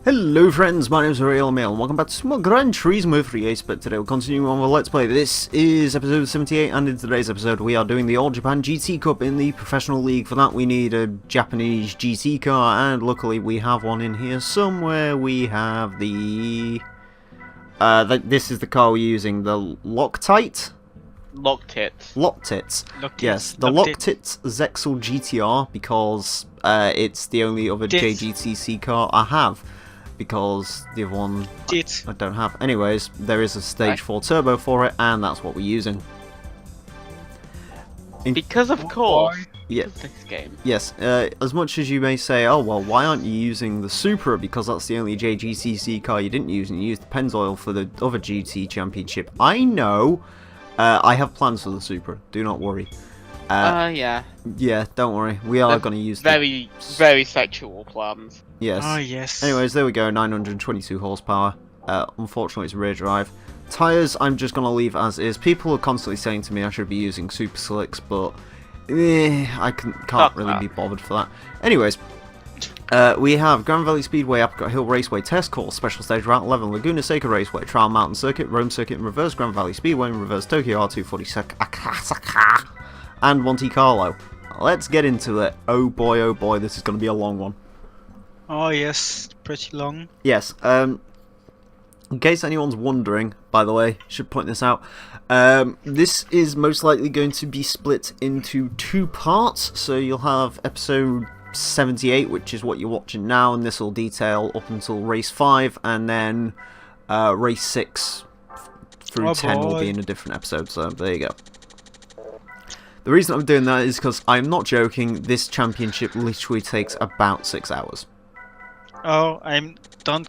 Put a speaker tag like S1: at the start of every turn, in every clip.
S1: Hello friends, my name is Emile and welcome back to some more Gran Turismo 3 but today we're continuing on with Let's Play. This is episode 78 and in today's episode we are doing the All Japan GT Cup in the professional league. For that we need a Japanese GT car and luckily we have one in here somewhere. We have the... this is the car we're using, the Lock-Tits?
S2: Lock-Tits.
S1: Lock-Tits. Yes, the Lock-Tits Zexel GTR because it's the only other JGTC car I have. Because the other one I don't have. Anyways, there is a stage 4 turbo for it, and that's what we're using.
S2: Because of course.
S1: Yeah.
S2: This game.
S1: Yes. As much as you may say, oh well, why aren't you using the Supra? Because that's the only JGCC car you didn't use, and you used the Pennzoil for the other GT Championship. I know. I have plans for the Supra. Do not worry.
S2: Yeah.
S1: Yeah, don't worry. We are going to use
S2: very sexual plans.
S1: Yes.
S3: Oh, yes.
S1: Anyways, there we go. 922 horsepower. Unfortunately, it's rear drive. Tyres, I'm just going to leave as is. People are constantly saying to me I should be using Super Slicks, but I can't really be bothered for that. Anyways, we have Grand Valley Speedway, Apricot Hill Raceway Test Course, Special Stage Route 11, Laguna Seca Raceway, Trial Mountain Circuit, Rome Circuit, and Reverse Grand Valley Speedway, and Reverse Tokyo R240 and Monte Carlo. Let's get into it. Oh boy, this is going to be a long one.
S3: Oh yes, pretty long.
S1: Yes, in case anyone's wondering, by the way, should point this out, this is most likely going to be split into 2 parts, so you'll have episode 78, which is what you're watching now, and this will detail up until race 5, and then race 6 through 10 will be in a different episode, so there you go. The reason I'm doing that is because I'm not joking, this championship literally takes about 6 hours.
S3: Oh, don't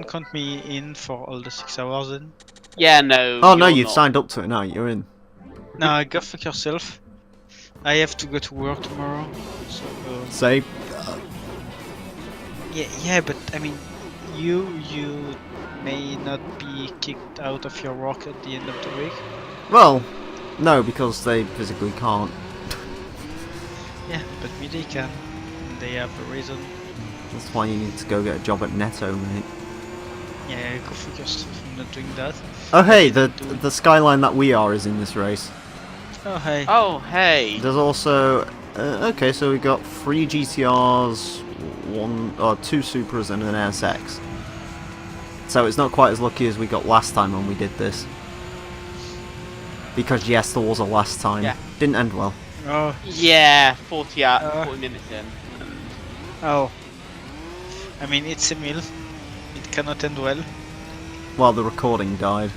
S3: count me in for all the 6 hours then.
S2: Yeah, no.
S1: Oh no, you've signed up to it now. You're in.
S3: No, go fuck yourself. I have to go to work tomorrow. So.
S1: Same.
S3: Yeah, but I mean, you may not be kicked out of your work at the end of the week.
S1: Well, no, because they physically can't.
S3: Yeah, but me they can. And they have a reason.
S1: That's why you need to go get a job at Netto, mate.
S3: Yeah, go fuck yourself. I'm not doing that.
S1: Oh hey, the Skyline that we are is in this race.
S3: Oh hey.
S2: Oh hey.
S1: There's also okay, so we got 3 GTRs, 2 Supras, and an NSX. So it's not quite as lucky as we got last time when we did this. Because yes, there was a last time.
S2: Yeah.
S1: Didn't end well.
S3: Oh.
S2: Yeah, 40 minutes in.
S3: Oh. I mean, it's Emile. It cannot end well.
S1: Well, the recording died.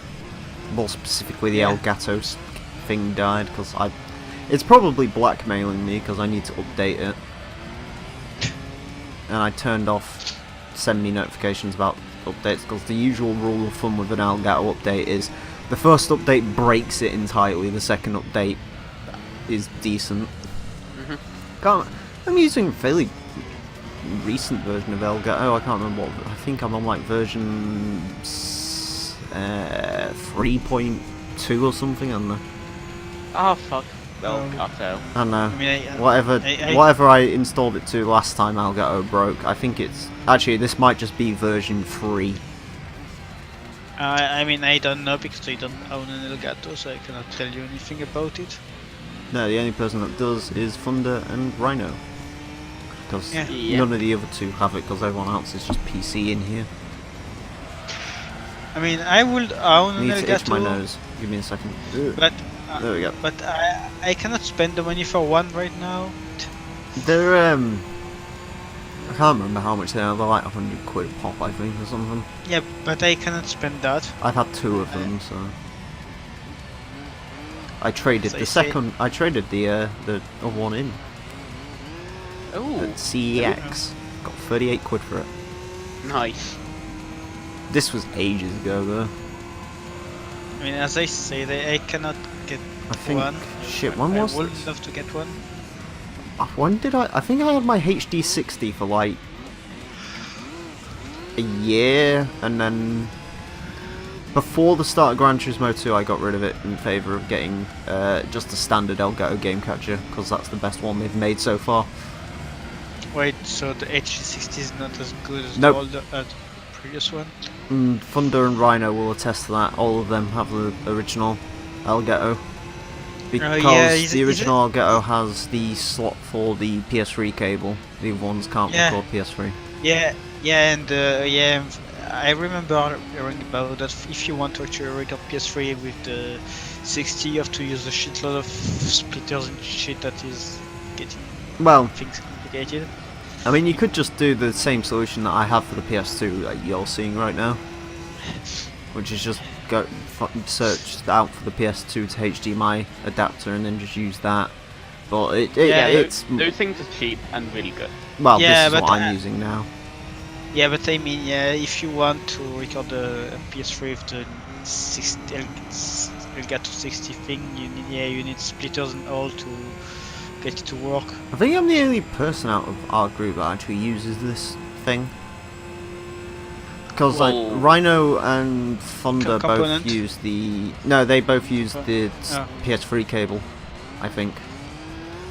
S1: More specifically, the Elgato thing died because it's probably blackmailing me because I need to update it. And I turned off send me notifications about updates because the usual rule of thumb with an Elgato update is the first update breaks it entirely, the second update is decent. I'm using a fairly recent version of Elgato. I can't remember what. I think I'm on like version 3.2 or something. I don't know.
S2: Oh fuck. Elgato.
S1: I don't know.
S3: I mean,
S1: whatever I installed it to last time Elgato broke. I think it's actually this might just be version 3.
S3: I mean, I don't know because I don't own an Elgato, so I cannot tell you anything about it.
S1: No, the only person that does is Thunder and Rhino. Because none of the other 2 have it, because everyone else is just PC in here.
S3: I mean, I would own an
S1: Need
S3: Elgato.
S1: to itch my nose. Give me a second.
S3: But
S1: there we go.
S3: But I cannot spend the money for one right now.
S1: They're I can't remember how much they are. They're like 100 quid a pop, I think, or something.
S3: Yeah, but I cannot spend that.
S1: I've had 2 of them, so I traded the second. I traded the other one in.
S2: Oh.
S1: CEX. Got 38 quid for it.
S2: Nice.
S1: This was ages ago, though.
S3: I mean, as I say, I cannot get one.
S1: Shit, when was
S3: I would
S1: this?
S3: love to get one.
S1: When did I think I had my HD 60 for like a year, and then before the start of Gran Turismo 2 I got rid of it in favour of getting just a standard Elgato game catcher, because that's the best one they've made so far.
S3: Wait, so the HD60 is not as good as
S1: Nope.
S3: all the previous one.
S1: Thunder and Rhino will attest to that. All of them have the original Elgato. Because
S3: yeah,
S1: the original Elgato has the slot for the PS3 cable. The other ones can't record PS3.
S3: Yeah, and yeah, I remember hearing about that. If you want to actually record PS3 with the 60, you have to use a shitload of splitters and shit that is getting things complicated.
S1: I mean, you could just do the same solution that I have for the PS2 that you're seeing right now, which is just go search out for the PS2 to HDMI adapter and then just use that. But it's
S2: those things are cheap and really good.
S1: Well, this is what I'm using now.
S3: Yeah, but I mean, if you want to record a PS3 with the 60, Elgato 60 thing, you need splitters and all to get it to work.
S1: I think I'm the only person out of our group that actually uses this thing. Because like Rhino and Thunder both use the... No, they both use the PS3 cable, I think.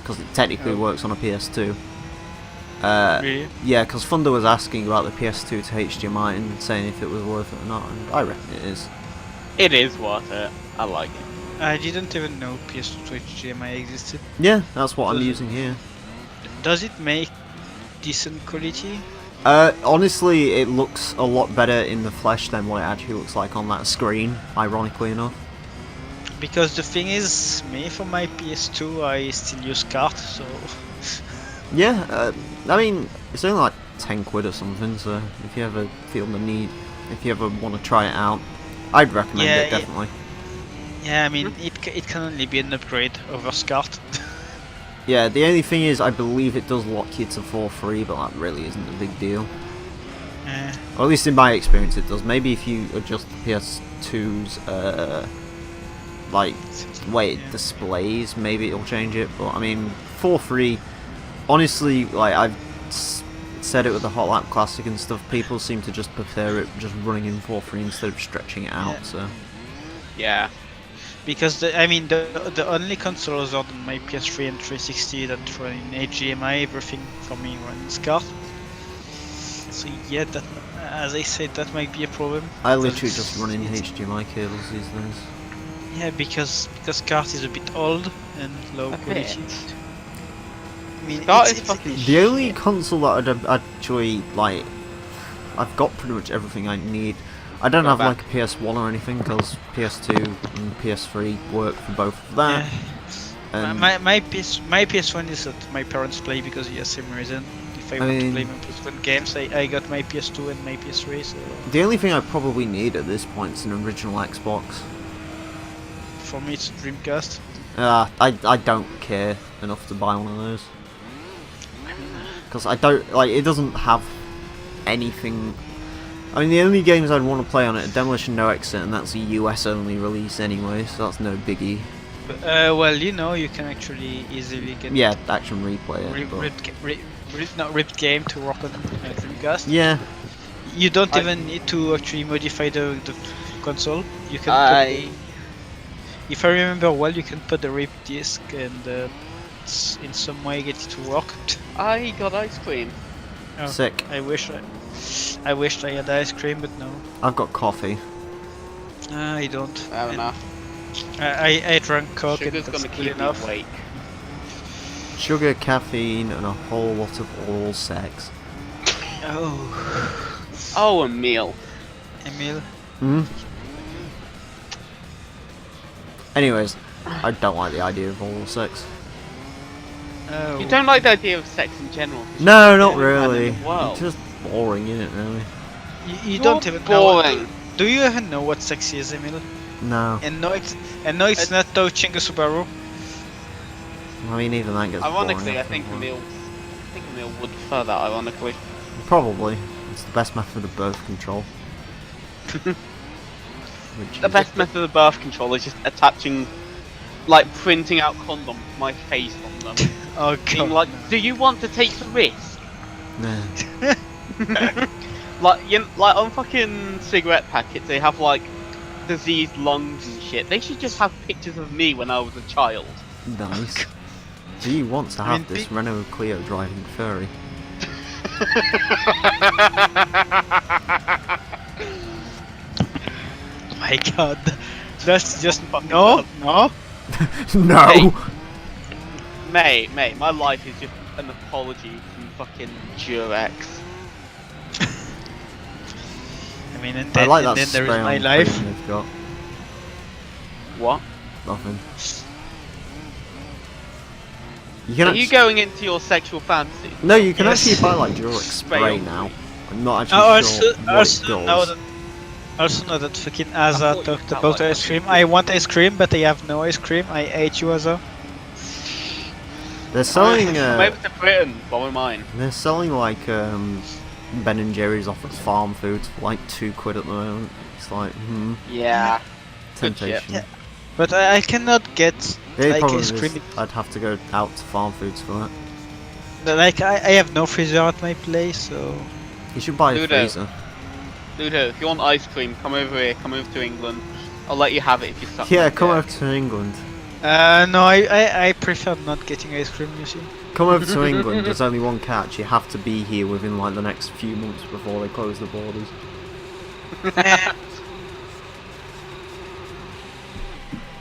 S1: Because it technically works on a PS2.
S3: Really?
S1: Yeah, because Thunder was asking about the PS2 to HDMI and saying if it was worth it or not, and I reckon it is.
S2: It is worth it. I like it.
S3: I didn't even know PS2 to HDMI existed.
S1: Yeah, that's what I'm using here.
S3: Does it make decent quality?
S1: Honestly, it looks a lot better in the flesh than what it actually looks like on that screen, ironically enough.
S3: Because the thing is, me for my PS2, I still use cart, so...
S1: Yeah, I mean, it's only like 10 quid or something, so if you ever feel the need, if you ever want to try it out, I'd recommend it, definitely.
S3: Yeah, I mean, it can only be an upgrade over SCART.
S1: Yeah, the only thing is, I believe it does lock you to 4.3, but that really isn't a big deal. Or at least in my experience it does. Maybe if you adjust the PS2's, like, way it displays, maybe it'll change it, but I mean, 4.3, honestly, like, I've said it with the Hot Lap Classic and stuff, people seem to just prefer it just running in 4.3 instead of stretching it out, so...
S2: Yeah.
S3: Because the only consoles other than my PS3 and 360 that run in HDMI, everything for me runs SCART. So yeah, that, as I said, that might be a problem.
S1: I literally just run in HDMI cables these days.
S3: Yeah, because SCART is a bit old and low quality. I mean,
S1: the only console that I'd actually like, I've got pretty much everything I need. I don't have like a PS1 or anything because PS2 and PS3 work for both of that.
S3: Yeah. My PS1 is at my parents' play because yeah, same reason. If I want to play my PS1 games, I got my PS2 and my PS3. So
S1: the only thing I probably need at this point is an original Xbox.
S3: For me, it's Dreamcast.
S1: I don't care enough to buy one of those because I don't like. It doesn't have anything. I mean, the only games I'd want to play on it are Demolition No Exit, and that's a US only release anyway, so that's no biggie.
S3: Well, you know, you can actually easily get
S1: Action Replay it,
S3: ripped game to work on Dreamcast.
S1: Yeah.
S3: You don't even need to actually modify the console. You can. If I remember well, you can put the ripped disc and in some way get it to work.
S2: I got ice cream.
S3: Oh,
S1: sick.
S3: I wished I had ice cream, but no.
S1: I've got coffee.
S3: I don't.
S2: Fair enough.
S3: I drank Coke.
S2: Sugar's gonna keep me awake.
S1: Sugar, caffeine, and a whole lot of oral sex.
S3: Oh.
S2: Oh, Emile.
S3: Emile.
S1: Hmm. Anyways, I don't like the idea of oral sex.
S3: Oh.
S2: You don't like the idea of sex in general?
S1: No, not really.
S2: Wow.
S1: It's just boring, isn't it, really?
S3: You don't even
S2: boring.
S3: know. Do you even know what sex is, Emile?
S1: No.
S3: And no, it's not touching a Subaru.
S1: I mean, even that gets
S2: ironically,
S1: boring.
S2: I think Emile would prefer that. Ironically.
S1: Probably. It's the best method of birth control.
S2: The best method of birth control is just attaching, like printing out condoms with my face on them.
S3: Oh god.
S2: Being like, do you want to take the risk?
S1: Nah.
S2: like on fucking cigarette packets, they have like diseased lungs and shit. They should just have pictures of me when I was a child.
S1: Nice. Do you want to have this Renault Clio driving furry?
S3: my god. That's just
S2: Fucking
S3: no,
S2: dumb.
S3: no.
S1: No!
S2: Mate, my life is just an apology from fucking Durex.
S3: I mean, and
S1: I
S3: then,
S1: like
S3: and
S1: that
S3: then there is
S1: spray
S3: my
S1: on
S3: life.
S1: cream they've got.
S2: What?
S1: Nothing. You can
S2: Are you going into your sexual fantasy?
S1: No, you can
S3: Yes.
S1: actually buy like Durex
S2: Spray
S1: spray
S2: on
S1: now.
S2: cream.
S1: I'm not actually
S3: Oh,
S1: sure what
S3: also
S1: it
S3: know
S1: does.
S3: that. Also know that fucking
S2: I
S3: Aza
S2: thought you
S3: talked
S2: felt
S3: about
S2: like
S3: ice
S2: that.
S3: cream. I want ice cream, but I have no ice cream. I hate you, Aza.
S1: They're selling.
S2: Come over to Britain, borrow mine.
S1: They're selling like Ben and Jerry's off its farm foods for like £2 at the moment. It's like,
S2: Yeah. Good shit.
S1: temptation.
S3: Yeah. But I cannot get
S1: The
S3: like
S1: problem
S3: ice
S1: is
S3: cream.
S1: I'd have to go out to farm foods for that.
S3: Like I have no freezer at my place, so.
S1: You should buy a
S2: Ludo.
S1: freezer.
S2: Ludo, if you want ice cream, come over here, come over to England. I'll let you have it if you suck.
S1: Yeah,
S2: my
S1: come
S2: dick.
S1: over to England.
S3: No, I prefer not getting ice cream. You see.
S1: Come over to England. There's only one catch. You have to be here within like the next few months before they close the borders.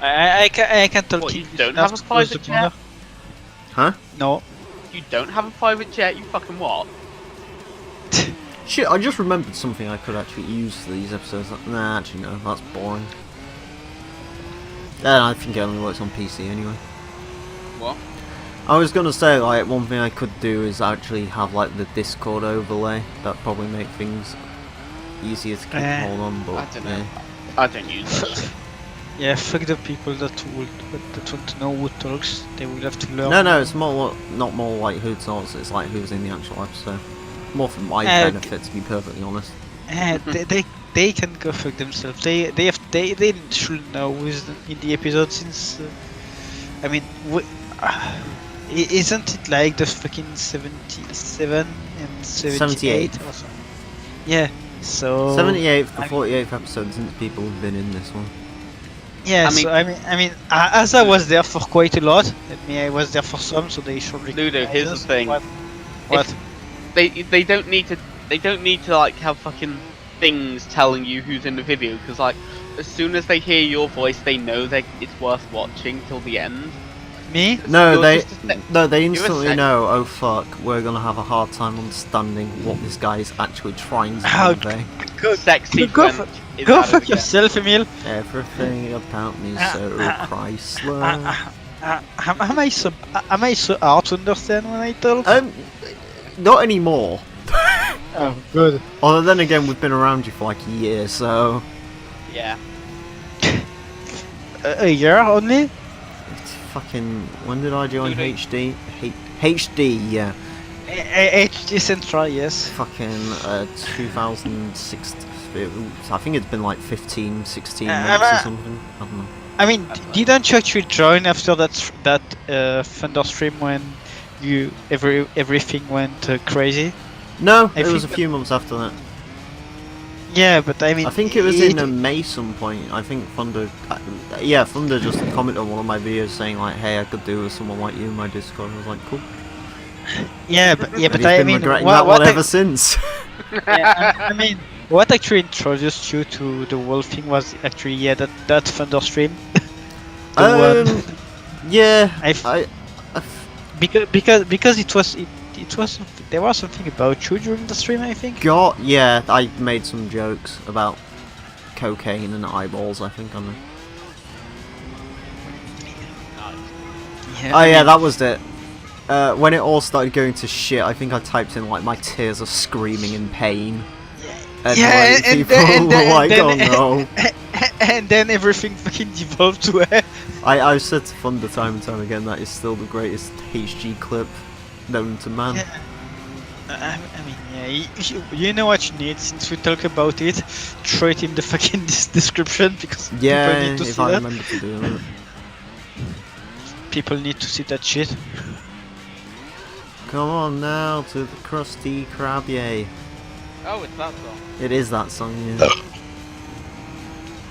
S3: I can tell
S2: What, you
S3: kids
S2: don't
S3: not
S2: have a
S3: to close
S2: private
S3: the border.
S2: jet?
S1: Huh?
S3: No.
S2: You don't have a private jet, you fucking what?
S1: Shit, I just remembered something I could actually use for these episodes. Nah, actually no, that's boring. I think it only works on PC anyway.
S2: What?
S1: I was gonna say, like, one thing I could do is actually have, like, the Discord overlay. That'd probably make things easier to keep hold on, but,
S2: I don't know.
S1: yeah.
S2: I don't use it.
S3: Yeah, fuck the people that want to know who talks. They will have to learn.
S1: No, it's more, not more like who talks, it's like who's in the actual episode. More for my
S3: Okay.
S1: benefit, to be perfectly honest.
S3: They can go fuck themselves. They should know who's in the episode since. I mean, isn't it like the fucking 77 and 78 or something? Yeah. So
S1: 78th to 48th episode since people have been in this one.
S3: yeah.
S2: I mean-
S3: I mean, as I was there for quite a lot. I was there for some, so they should.
S2: Ludo,
S3: recognize
S2: here's the
S3: us.
S2: thing.
S3: What?
S2: They don't need to like have fucking things telling you who's in the video, because like as soon as they hear your voice, they know that it's worth watching till the end.
S3: Me?
S1: No,
S2: You're
S1: they
S2: just a
S1: instantly
S2: sec-
S1: know, oh fuck, we're gonna have a hard time understanding what this guy is actually trying to
S3: How-
S1: convey.
S2: Sexy
S3: Go
S2: French is
S3: Go
S2: added
S3: fuck
S2: again.
S3: yourself, Emile.
S1: Everything about me so Chrysler.
S3: Am I so hard to understand when I talk?
S1: Not anymore.
S3: Oh, good.
S1: Although then again, we've been around you for like a year, so
S2: Yeah.
S3: A year only?
S1: it's fucking. When did I join
S2: Ludo.
S1: HD? HD, yeah.
S3: HD Central, yes.
S1: Fucking 2006. I think it's been like 15, 16
S3: Uh,
S1: months or
S3: uh,
S1: something. I don't know.
S3: I mean, didn't you actually join after that Thunder stream when everything went crazy?
S1: No,
S3: I
S1: it was a
S3: think-
S1: few months after that.
S3: Yeah, but I mean,
S1: I think it was in May some point. I think Thunder, Thunder just commented on one of my videos saying like, "Hey, I could do with someone like you in my Discord." I was like, "Cool."
S3: but
S1: And he's
S3: I
S1: been
S3: mean,
S1: regretting that one ever since.
S3: I mean, what actually introduced you to the whole thing was actually that Thunder stream. The one.
S1: Yeah,
S3: I because it was there was something about you during the stream, I think.
S1: yeah, I made some jokes about cocaine and eyeballs. I think on there.
S3: Yeah,
S1: Oh yeah, that was it. When it all started going to shit, I think I typed in like my tears are screaming in pain. And
S3: Yeah,
S1: like,
S3: and
S1: people
S3: then-
S1: were like,
S3: then-
S1: oh no.
S3: and then everything fucking devolved to a.
S1: I've said to Thunder time and time again that is still the greatest HG clip known to man.
S3: Yeah. I mean, yeah, you know what you need. Since we talk about it, throw it in the fucking description because
S1: Yeah,
S3: people need to
S1: if
S3: see
S1: I
S3: that.
S1: remember to do that.
S3: People need to see that shit.
S1: Come on now to the Krusty Krab, yay.
S2: Oh, it's that song.
S1: It is that song, yeah.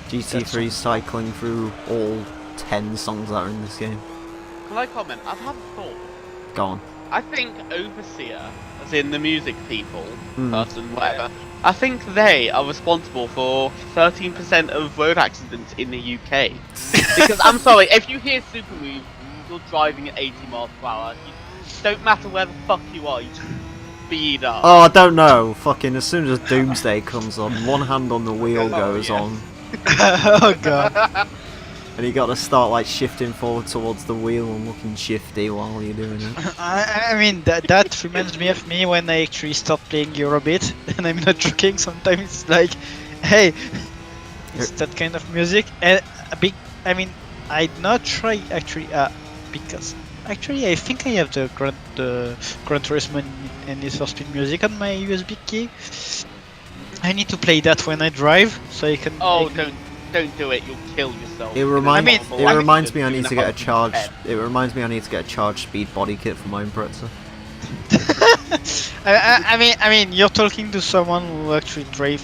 S1: GT3 cycling through all 10 songs that are in this game.
S2: Can I comment? I've had a thought.
S1: Go on.
S2: I think Overseer, as in the music people,
S1: Hmm.
S2: person, whatever, I think they are responsible for 13% of road accidents in the UK. Because I'm sorry, if you hear super move, you're driving at 80 miles per hour. Don't matter where the fuck you are, you just speed up.
S1: Oh, I don't know. Fucking as soon as Doomsday comes on, one hand on the wheel goes on,
S3: Oh god.
S1: and you got to start like shifting forward towards the wheel and looking shifty while you're doing it.
S3: I mean that reminds me of me when I actually start playing Eurobeat, and I'm not joking. Sometimes it's like, hey, it's that kind of music. And I mean, I'd not try actually because actually I think I have the Gran Turismo and Need for Speed music on my USB key. I need to play that when I drive, so I can.
S2: Oh, don't do it. You'll kill yourself.
S1: It reminds me I need to get a
S2: charge.
S1: charged. It reminds me I need to get a charged speed body kit for my Impreza.
S3: I mean, you're talking to someone who actually drive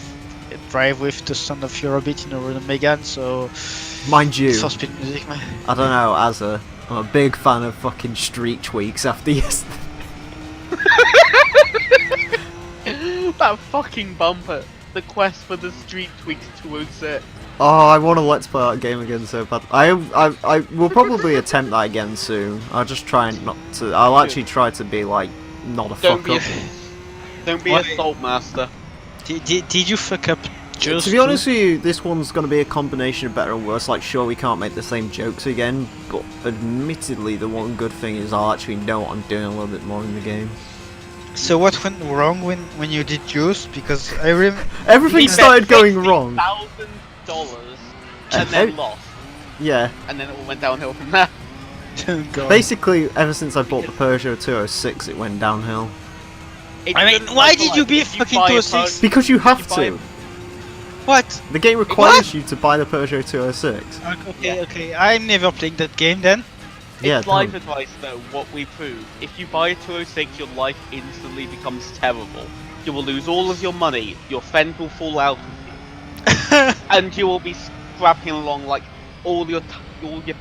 S3: with the sound of Eurobeat in a Renault Megane, so.
S1: Mind you,
S3: For speed music, man.
S1: I don't know. I'm a big fan of fucking street tweaks after yesterday.
S2: That fucking bumper. The quest for the Street Tweaks 206.
S1: Oh, I want to let's play that game again so bad. I will probably attempt that again soon. I'll just try not to. I'll actually try to be like not a fuck up.
S2: Don't be a salt master.
S3: Did you fuck up? Just
S1: to be honest with you, this one's going to be a combination of better and worse. Like, sure, we can't make the same jokes again, but admittedly, the one good thing is I'll actually know what I'm doing a little bit more in the game.
S3: So what went wrong when you did Juice? Because I remember
S1: everything started going wrong.
S2: $1,000 and then lost.
S1: Yeah.
S2: And then it all went downhill from there.
S3: God.
S1: Basically, ever since I bought the Peugeot 206, it went downhill.
S3: I mean, why did you be fucking 206?
S1: Because you have to.
S3: What?
S1: The game requires you to buy the Peugeot 206.
S3: Okay. I'm never playing that game then.
S2: It's life advice though, what we prove. If you buy a 206, your life instantly becomes terrible. You will lose all of your money, your friends will fall out of you, and you will be scrapping along like all your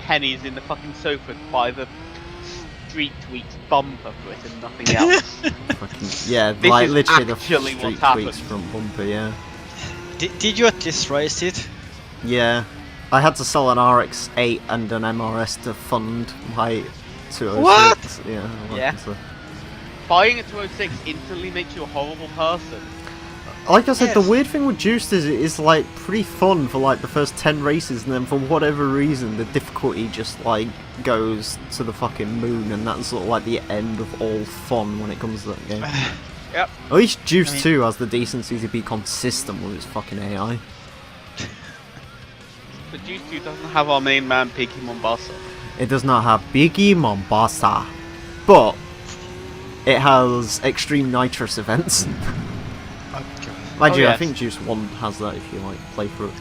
S2: pennies in the fucking sofa to buy the Street Tweaks bumper for it and nothing else.
S1: Yeah,
S2: this
S1: like
S2: is
S1: literally the
S2: actually
S1: Street
S2: what's happened.
S1: Tweaks front bumper, yeah.
S3: Did you at least race it?
S1: Yeah. I had to sell an RX-8 and an MRS to fund my 206.
S3: What?
S2: Yeah. Buying a 206 instantly makes you a horrible person.
S1: Like I said, the weird thing with Juiced is it is like pretty fun for like the first 10 races, and then for whatever reason the difficulty just like goes to the fucking moon, and that's sort of like the end of all fun when it comes to that game.
S2: Yep.
S1: At least Juice 2 has the decency to be consistent with its fucking AI.
S2: But Juice 2 doesn't have our main man Piggy Mombasa.
S1: It does not have Biggie Mombasa, but it has extreme nitrous events. Mind you, I think Juice 1 has that if you like play through it.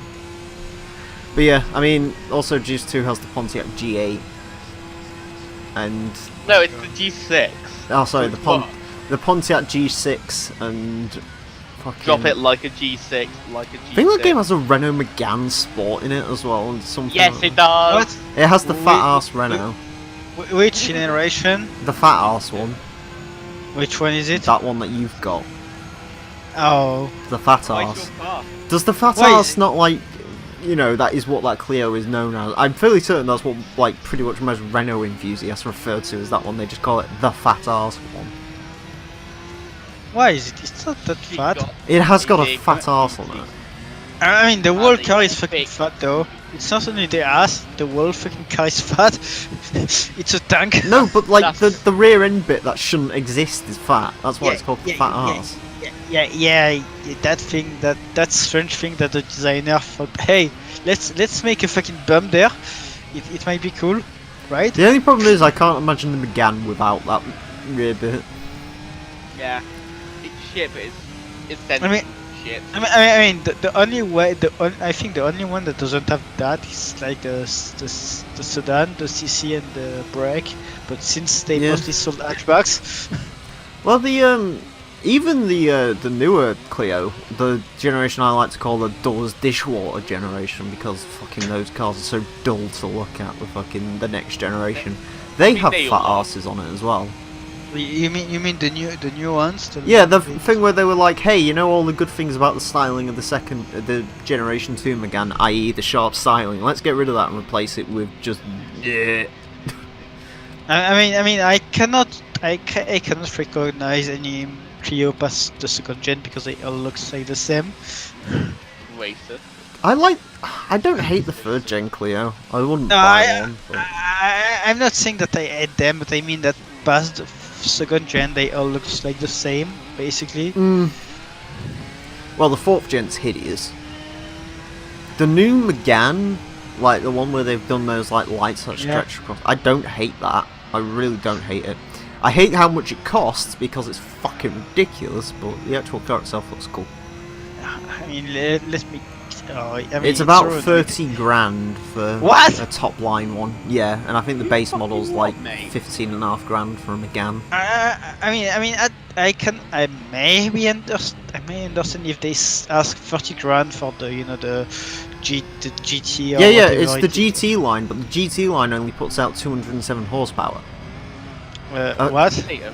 S1: But yeah, I mean, also Juice 2 has the Pontiac G8. And...
S2: No, it's the G6.
S1: Oh, sorry, the Pontiac G6 and... fucking...
S2: Drop it like a G6, like a G6.
S1: I think that game has a Renault Megane Sport in it as well, and something.
S2: Yes,
S1: like
S2: it does.
S3: What?
S1: It has the fat ass Renault.
S3: Which generation?
S1: The fat ass one.
S3: Which one is it?
S1: That one that you've got.
S3: Oh.
S1: The fat
S2: Why's
S1: ass.
S2: your car?
S1: Does the fat ass not like, you know, that is what that Clio is known as. I'm fairly certain that's what like pretty much most Renault enthusiasts refer to as that one. They just call it the fat ass one.
S3: Why is it? It's not that fat.
S1: It has got a fat ass on it.
S3: I mean, the whole car is fucking fat though. It's not only the ass, the whole fucking car is fat. It's a tank.
S1: No, but like the rear end bit that shouldn't exist is fat. That's why it's called the fat ass.
S3: Yeah, that thing, that strange thing that the designer thought, hey, let's make a fucking bump there. It might be cool, right?
S1: The only problem is I can't imagine the Megane without that rear bit.
S2: Yeah, it's shit, but it's dead. Shit.
S3: I mean, the only way, I think the only one that doesn't have that is like the sedan, the CC, and the brake. But since they mostly sold hatchbacks,
S1: well, even the newer Clio, the generation I like to call the Doors Dishwater generation, because fucking those cars are so dull to look at. The next generation, they have fat asses on it as well.
S3: You mean the new ones?
S1: Yeah, the thing where they were like, hey, you know all the good things about the styling of the Generation 2 Megane, i.e. the sharp styling. Let's get rid of that and replace it with just...
S3: I cannot recognize any Clio past the second gen because they all look like the same.
S2: Racist.
S1: I don't hate the third gen Clio. I wouldn't
S3: No,
S1: buy one. But...
S3: I'm not saying that I hate them, but I mean that past the second gen they all look like the same, basically.
S1: Well, the fourth gen's hideous. The new Megane, like the one where they've done those like lights that stretch across, I don't hate that. I really don't hate it. I hate how much it costs because it's fucking ridiculous, but the actual car itself looks cool.
S3: I mean, let me.
S1: It's about 30 grand for
S3: what?
S1: a top line one. Yeah, and I think the base model's like 15.5 grand for a Megane.
S3: I may understand if they ask 30 grand for the the GT. Or
S1: Yeah, it's the GT line, but the GT line only puts out 207 horsepower.
S3: What?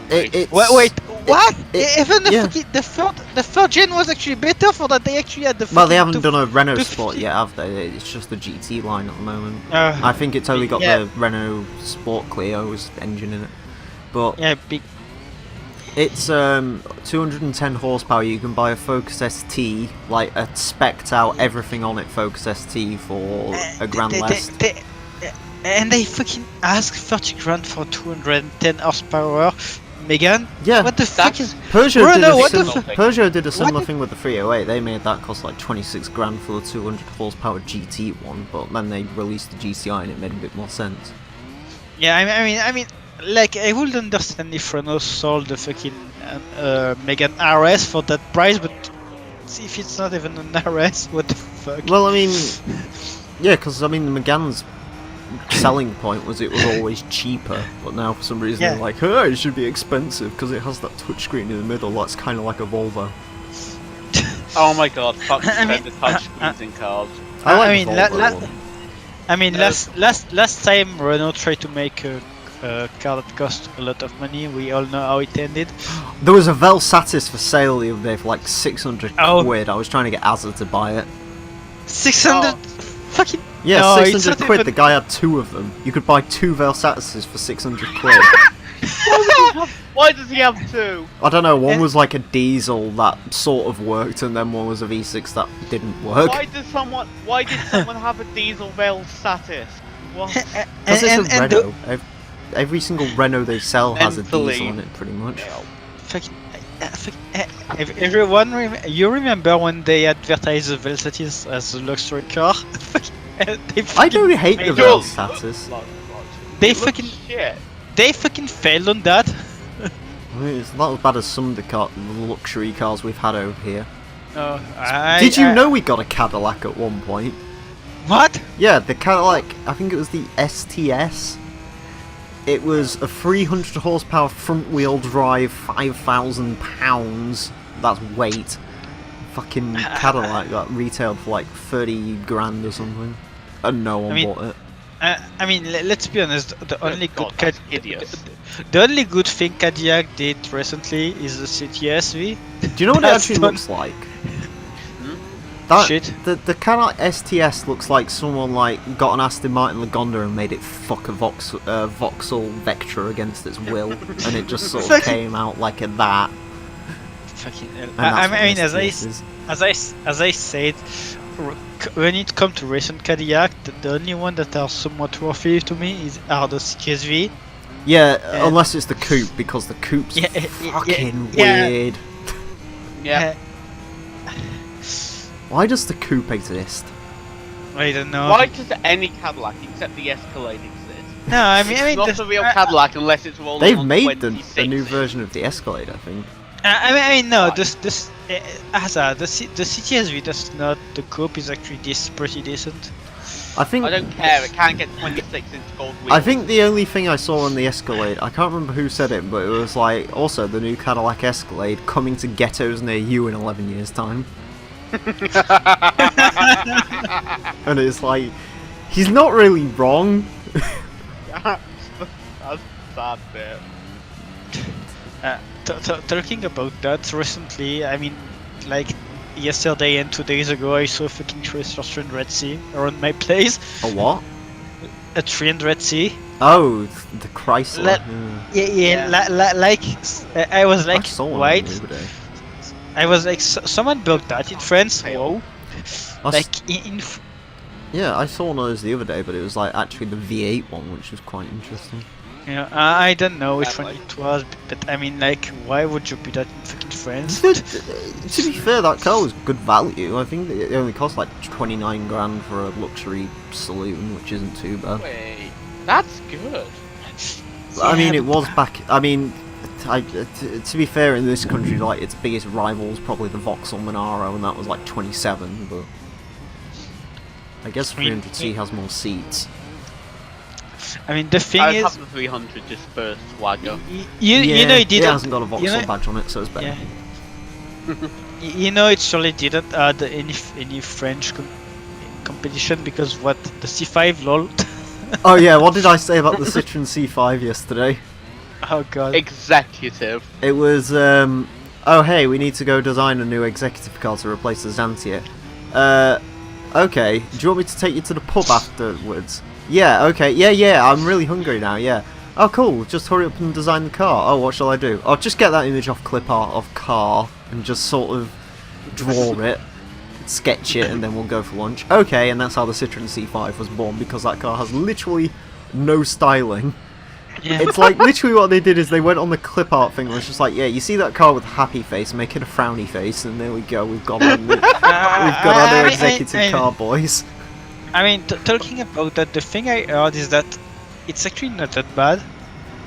S1: Wait,
S3: what? Even the third gen was actually better for that. They actually had the.
S1: Well, they haven't done a Renault Sport yet, have they? It's just the GT line at the moment. I think it's only got the Renault Sport Clio's engine in it, but it's 210 horsepower. You can buy a Focus ST, like a spec'd out everything on it Focus ST for a grand less.
S3: And they fucking ask 30 grand for 210 horsepower Megane?
S1: Yeah.
S3: What the fuck is...
S1: Peugeot did a similar thing with the 308. They made that cost like 26 grand for the 200 horsepower GT one, but then they released the GTI and it made a bit more sense.
S3: Yeah, I mean, like, I would understand if Renault sold the fucking Megane RS for that price, but if it's not even an RS, what the fuck?
S1: Well, I mean... Yeah, because, I mean, the Megane's selling point was it was always cheaper, but now for some reason they're like, oh, it should be expensive because it has that touchscreen in the middle. That's kind of like a Volvo.
S2: Oh my god, fuck the touchscreens in cars.
S3: Last time Renault tried to make a car that cost a lot of money. We all know how it ended.
S1: There was a Velsatis for sale the other day for like 600 quid. I was trying to get Azza to buy it.
S3: 600 fucking...
S1: Yeah,
S3: no,
S1: 600 quid, the guy had two of them. You could buy two Velsatises for 600 quid.
S2: Why does he have two?
S1: I don't know, one was like a diesel that sort of worked, and then one was a V6 that didn't work.
S2: Why did someone have a diesel Velsatis? What?
S1: Because it's a Renault. Every single Renault they sell has a diesel in it, pretty much.
S3: Everyone, you remember when they advertised the Velsatis as a luxury car?
S1: I don't hate the Velsatis.
S3: They fucking failed on that.
S1: I mean, it's not as bad as some of the luxury cars we've had over here.
S3: Did
S1: you know we got a Cadillac at one point?
S3: What?
S1: Yeah, the Cadillac, I think it was the STS. It was a 300 horsepower front wheel drive, 5,000 pounds. That's weight. Fucking Cadillac that retailed for like 30 grand or something. And no one bought it.
S3: I mean, let's be honest. The only good thing Cadillac did recently is the CTSV.
S1: Do you know what it actually looks like?
S3: Shit.
S1: The Cadillac STS looks like someone like got an Aston Martin Lagonda and made it fuck a Vauxhall Vectra against its will, and it just sort of came out like a that.
S3: Fucking hell. I mean, as I said, when it comes to recent Cadillac, the only one that are somewhat worthy to me are the CTSV.
S1: Yeah, unless it's the coupe, because the coupe's fucking weird.
S2: Yeah.
S1: Why does the coupe exist?
S3: I don't know.
S2: Why does any Cadillac except the Escalade exist?
S3: No, I mean,
S2: it's not a real Cadillac unless it's rolling
S1: They've
S2: on
S1: made
S2: 26.
S1: a new version of the Escalade, I think.
S3: I mean, no. The CTSV does not. The coupe is actually pretty decent.
S1: I
S2: don't care. It can't get 26 inch gold wheels.
S1: I think the only thing I saw on the Escalade, I can't remember who said it, but it was like also the new Cadillac Escalade coming to ghettos near you in 11 years' time. And it's like, he's not really wrong.
S2: That's sad bit.
S3: Talking about that, recently, I mean, like yesterday and 2 days ago, I saw a fucking tracer 300C around my place.
S1: A what?
S3: A 300C.
S1: Oh, the Chrysler.
S3: I was like,
S1: I saw one
S3: what?
S1: the other day.
S3: I was like, someone built that in France. Whoa!
S1: I s-
S3: Like in
S1: Yeah, I saw one of those the other day, but it was like actually the V8 one, which was quite interesting.
S3: you know, I don't know which
S2: That
S3: one
S2: like-
S3: it was, but I mean, like, why would you be that in fucking France?
S1: To be fair, that car was good value. I think it only cost like 29 grand for a luxury saloon, which isn't too bad.
S2: Wait, that's good.
S1: I mean,
S3: Yeah,
S1: it was back. I mean, to be fair, in this country, like its biggest rival was probably the Vauxhall Monaro, and that was like 27. But I guess
S3: I mean,
S1: 300C has more seats.
S3: I mean, the thing
S2: I'd
S3: is,
S2: have the 300 just for swagger.
S3: you know, it
S1: it
S3: didn't.
S1: hasn't got a Vauxhall
S3: know-
S1: badge on it, so it's better.
S3: Yeah. You know, it surely didn't add any French competition because what the C5 lol.
S1: Oh yeah, what did I say about the Citroen C5 yesterday?
S3: Oh god.
S2: Executive.
S1: It was, oh hey, we need to go design a new executive car to replace the Xantia. Okay, do you want me to take you to the pub afterwards? Yeah, okay, yeah, I'm really hungry now, yeah. Oh cool, just hurry up and design the car. Oh, what shall I do? I'll just get that image off clip art of car and just sort of draw it, sketch it, and then we'll go for lunch. Okay, and that's how the Citroen C5 was born, because that car has literally no styling.
S3: Yeah.
S1: It's like literally what they did is they went on the clip art thing and was just like, yeah, you see that car with a happy face, make it a frowny face, and there we go, we've got our new, we've got our new executive car, boys.
S3: I mean, talking about that, the thing I heard is that it's actually not that bad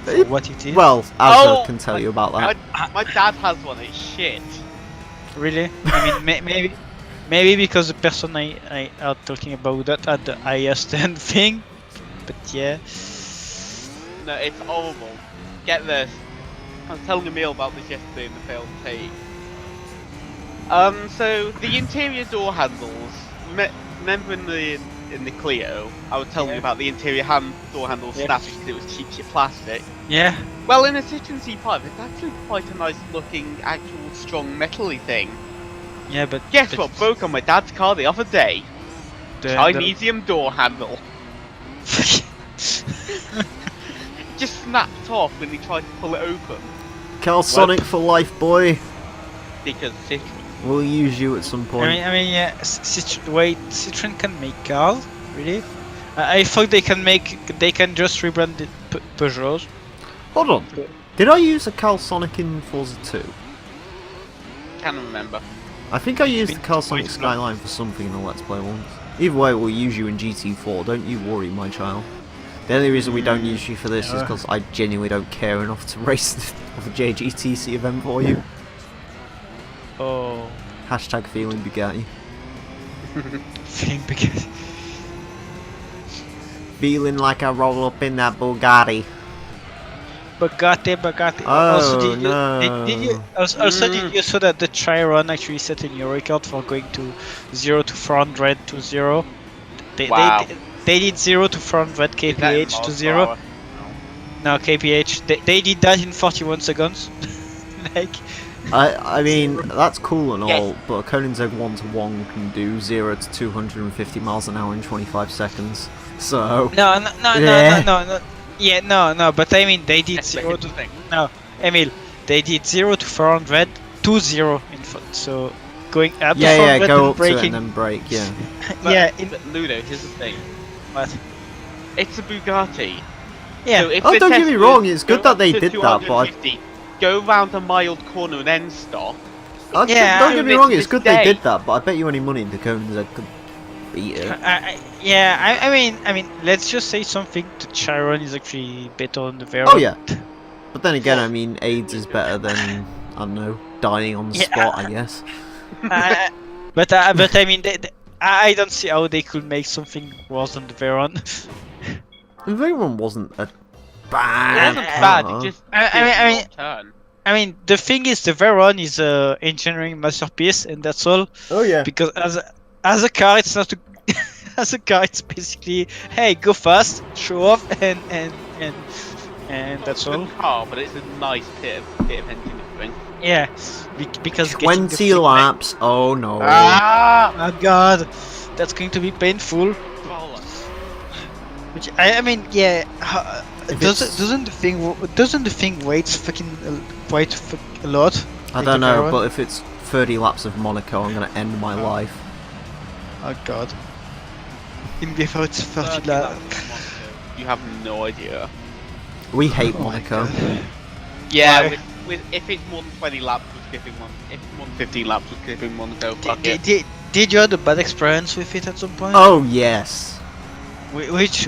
S3: for what it is.
S1: Well, Azza can tell you about that.
S2: My dad has one. It's shit.
S3: Really? I mean, maybe because the person I heard talking about that had the highest end thing, but yeah.
S2: No, it's horrible. Get this. I was telling Emile about this yesterday in the failed tape. So the interior door handles. Remember in the Clio, I was telling you about the interior door handles snapping because it was cheap shit plastic.
S3: Yeah.
S2: Well, in a Citroen C5, it's actually quite a nice looking, actual strong metal-y thing.
S3: Yeah, but
S2: Guess what broke on my dad's car the other day?
S3: The
S2: Chinesium door handle. Just snapped off when he tried to pull it open.
S1: Carl Sonic for life, boy.
S2: Because Citroen.
S1: We'll use you at some point.
S3: I mean, yeah. Wait, Citroen can make cars, really? I thought they can just rebrand the Peugeots.
S1: Hold on. Did I use a Carl Sonic in Forza 2?
S2: Can't remember.
S1: I think I used the
S3: been
S1: Carl Sonic
S3: quite
S1: Skyline for something in the Let's Play once. Either way, we'll use you in GT4. Don't you worry, my child. The only reason we don't use you for this is because I genuinely don't care enough to race the JGTC event for you.
S3: Oh.
S1: Hashtag feeling Bugatti.
S3: Feeling because.
S1: Feeling like I roll up in that Bugatti.
S3: Bugatti.
S1: Oh, no.
S3: Did you saw that the Chiron actually set a new record for going to 0 to 400 to 0?
S2: Wow.
S3: They did 0 to 400 kph to 0. No, kph. They did that in 41 seconds. Like.
S1: I mean, that's cool and all,
S2: Yes.
S1: but a Koenigsegg 1-to-1 can do 0 to 250 miles an hour in 25 seconds. So.
S3: No.
S1: Yeah.
S3: Yeah, no. But I mean, they did
S2: That's the
S3: 0
S2: hidden
S3: to
S2: thing.
S3: no, Emile. They did 0 to 400 to 0 in front. So going up to 400
S1: go
S3: and
S1: up to it
S3: braking.
S1: and then brake, yeah.
S3: Yeah.
S2: But Ludo, here's the thing.
S3: What?
S2: It's a Bugatti.
S3: Yeah.
S2: So if
S1: Oh,
S2: the
S1: don't get
S2: test
S1: me
S2: was
S1: wrong, it's good
S2: go
S1: that
S2: up
S1: they
S2: to
S1: did that, but
S2: 250, go round a mild corner and then stop.
S3: Yeah,
S1: don't get me wrong, it's
S2: to
S1: good
S2: this
S1: they
S2: day-
S1: did that, but I bet you any money the Koenigsegg could beat it.
S3: I mean, let's just say something. The Chiron is actually better than the Veyron.
S1: Oh yeah. But then again, I mean, AIDS is better than, I don't know, dying on the
S3: Yeah.
S1: spot, I guess.
S3: But I mean, I don't see how they could make something worse than the Veyron.
S1: The Veyron wasn't a
S2: It
S1: bad
S2: wasn't
S1: car.
S2: bad, it just
S3: I mean-
S2: did not turn.
S3: I mean, the thing is, the Veyron is a engineering masterpiece, and that's all.
S1: Oh yeah.
S3: Because as a car, it's not. As a car, it's basically, hey, go fast, show off, and and that's
S2: It's a
S3: all.
S2: good car, but it's a nice bit of engineering.
S3: Yeah, because getting the
S1: 20
S3: flick-
S1: laps. Oh no.
S2: Ah!
S3: Oh god, that's going to be painful. Which I mean, yeah.
S1: If it's-
S3: Doesn't the thing weight fucking quite a lot?
S1: I
S3: Like
S1: don't
S3: the
S1: know,
S3: Caravan?
S1: but if it's 30 laps of Monaco, I'm gonna end my life.
S3: Oh god. In before it's 30 laps.
S2: You have no idea.
S1: We hate
S3: Oh my
S1: Monaco.
S3: God.
S2: Yeah,
S3: Why?
S2: with if it's more than 20 laps, we're skipping one. If it's more than 15 laps, we're skipping Monaco. Fuck it.
S3: Did you have a bad experience with it at some point?
S1: Oh yes.
S3: Which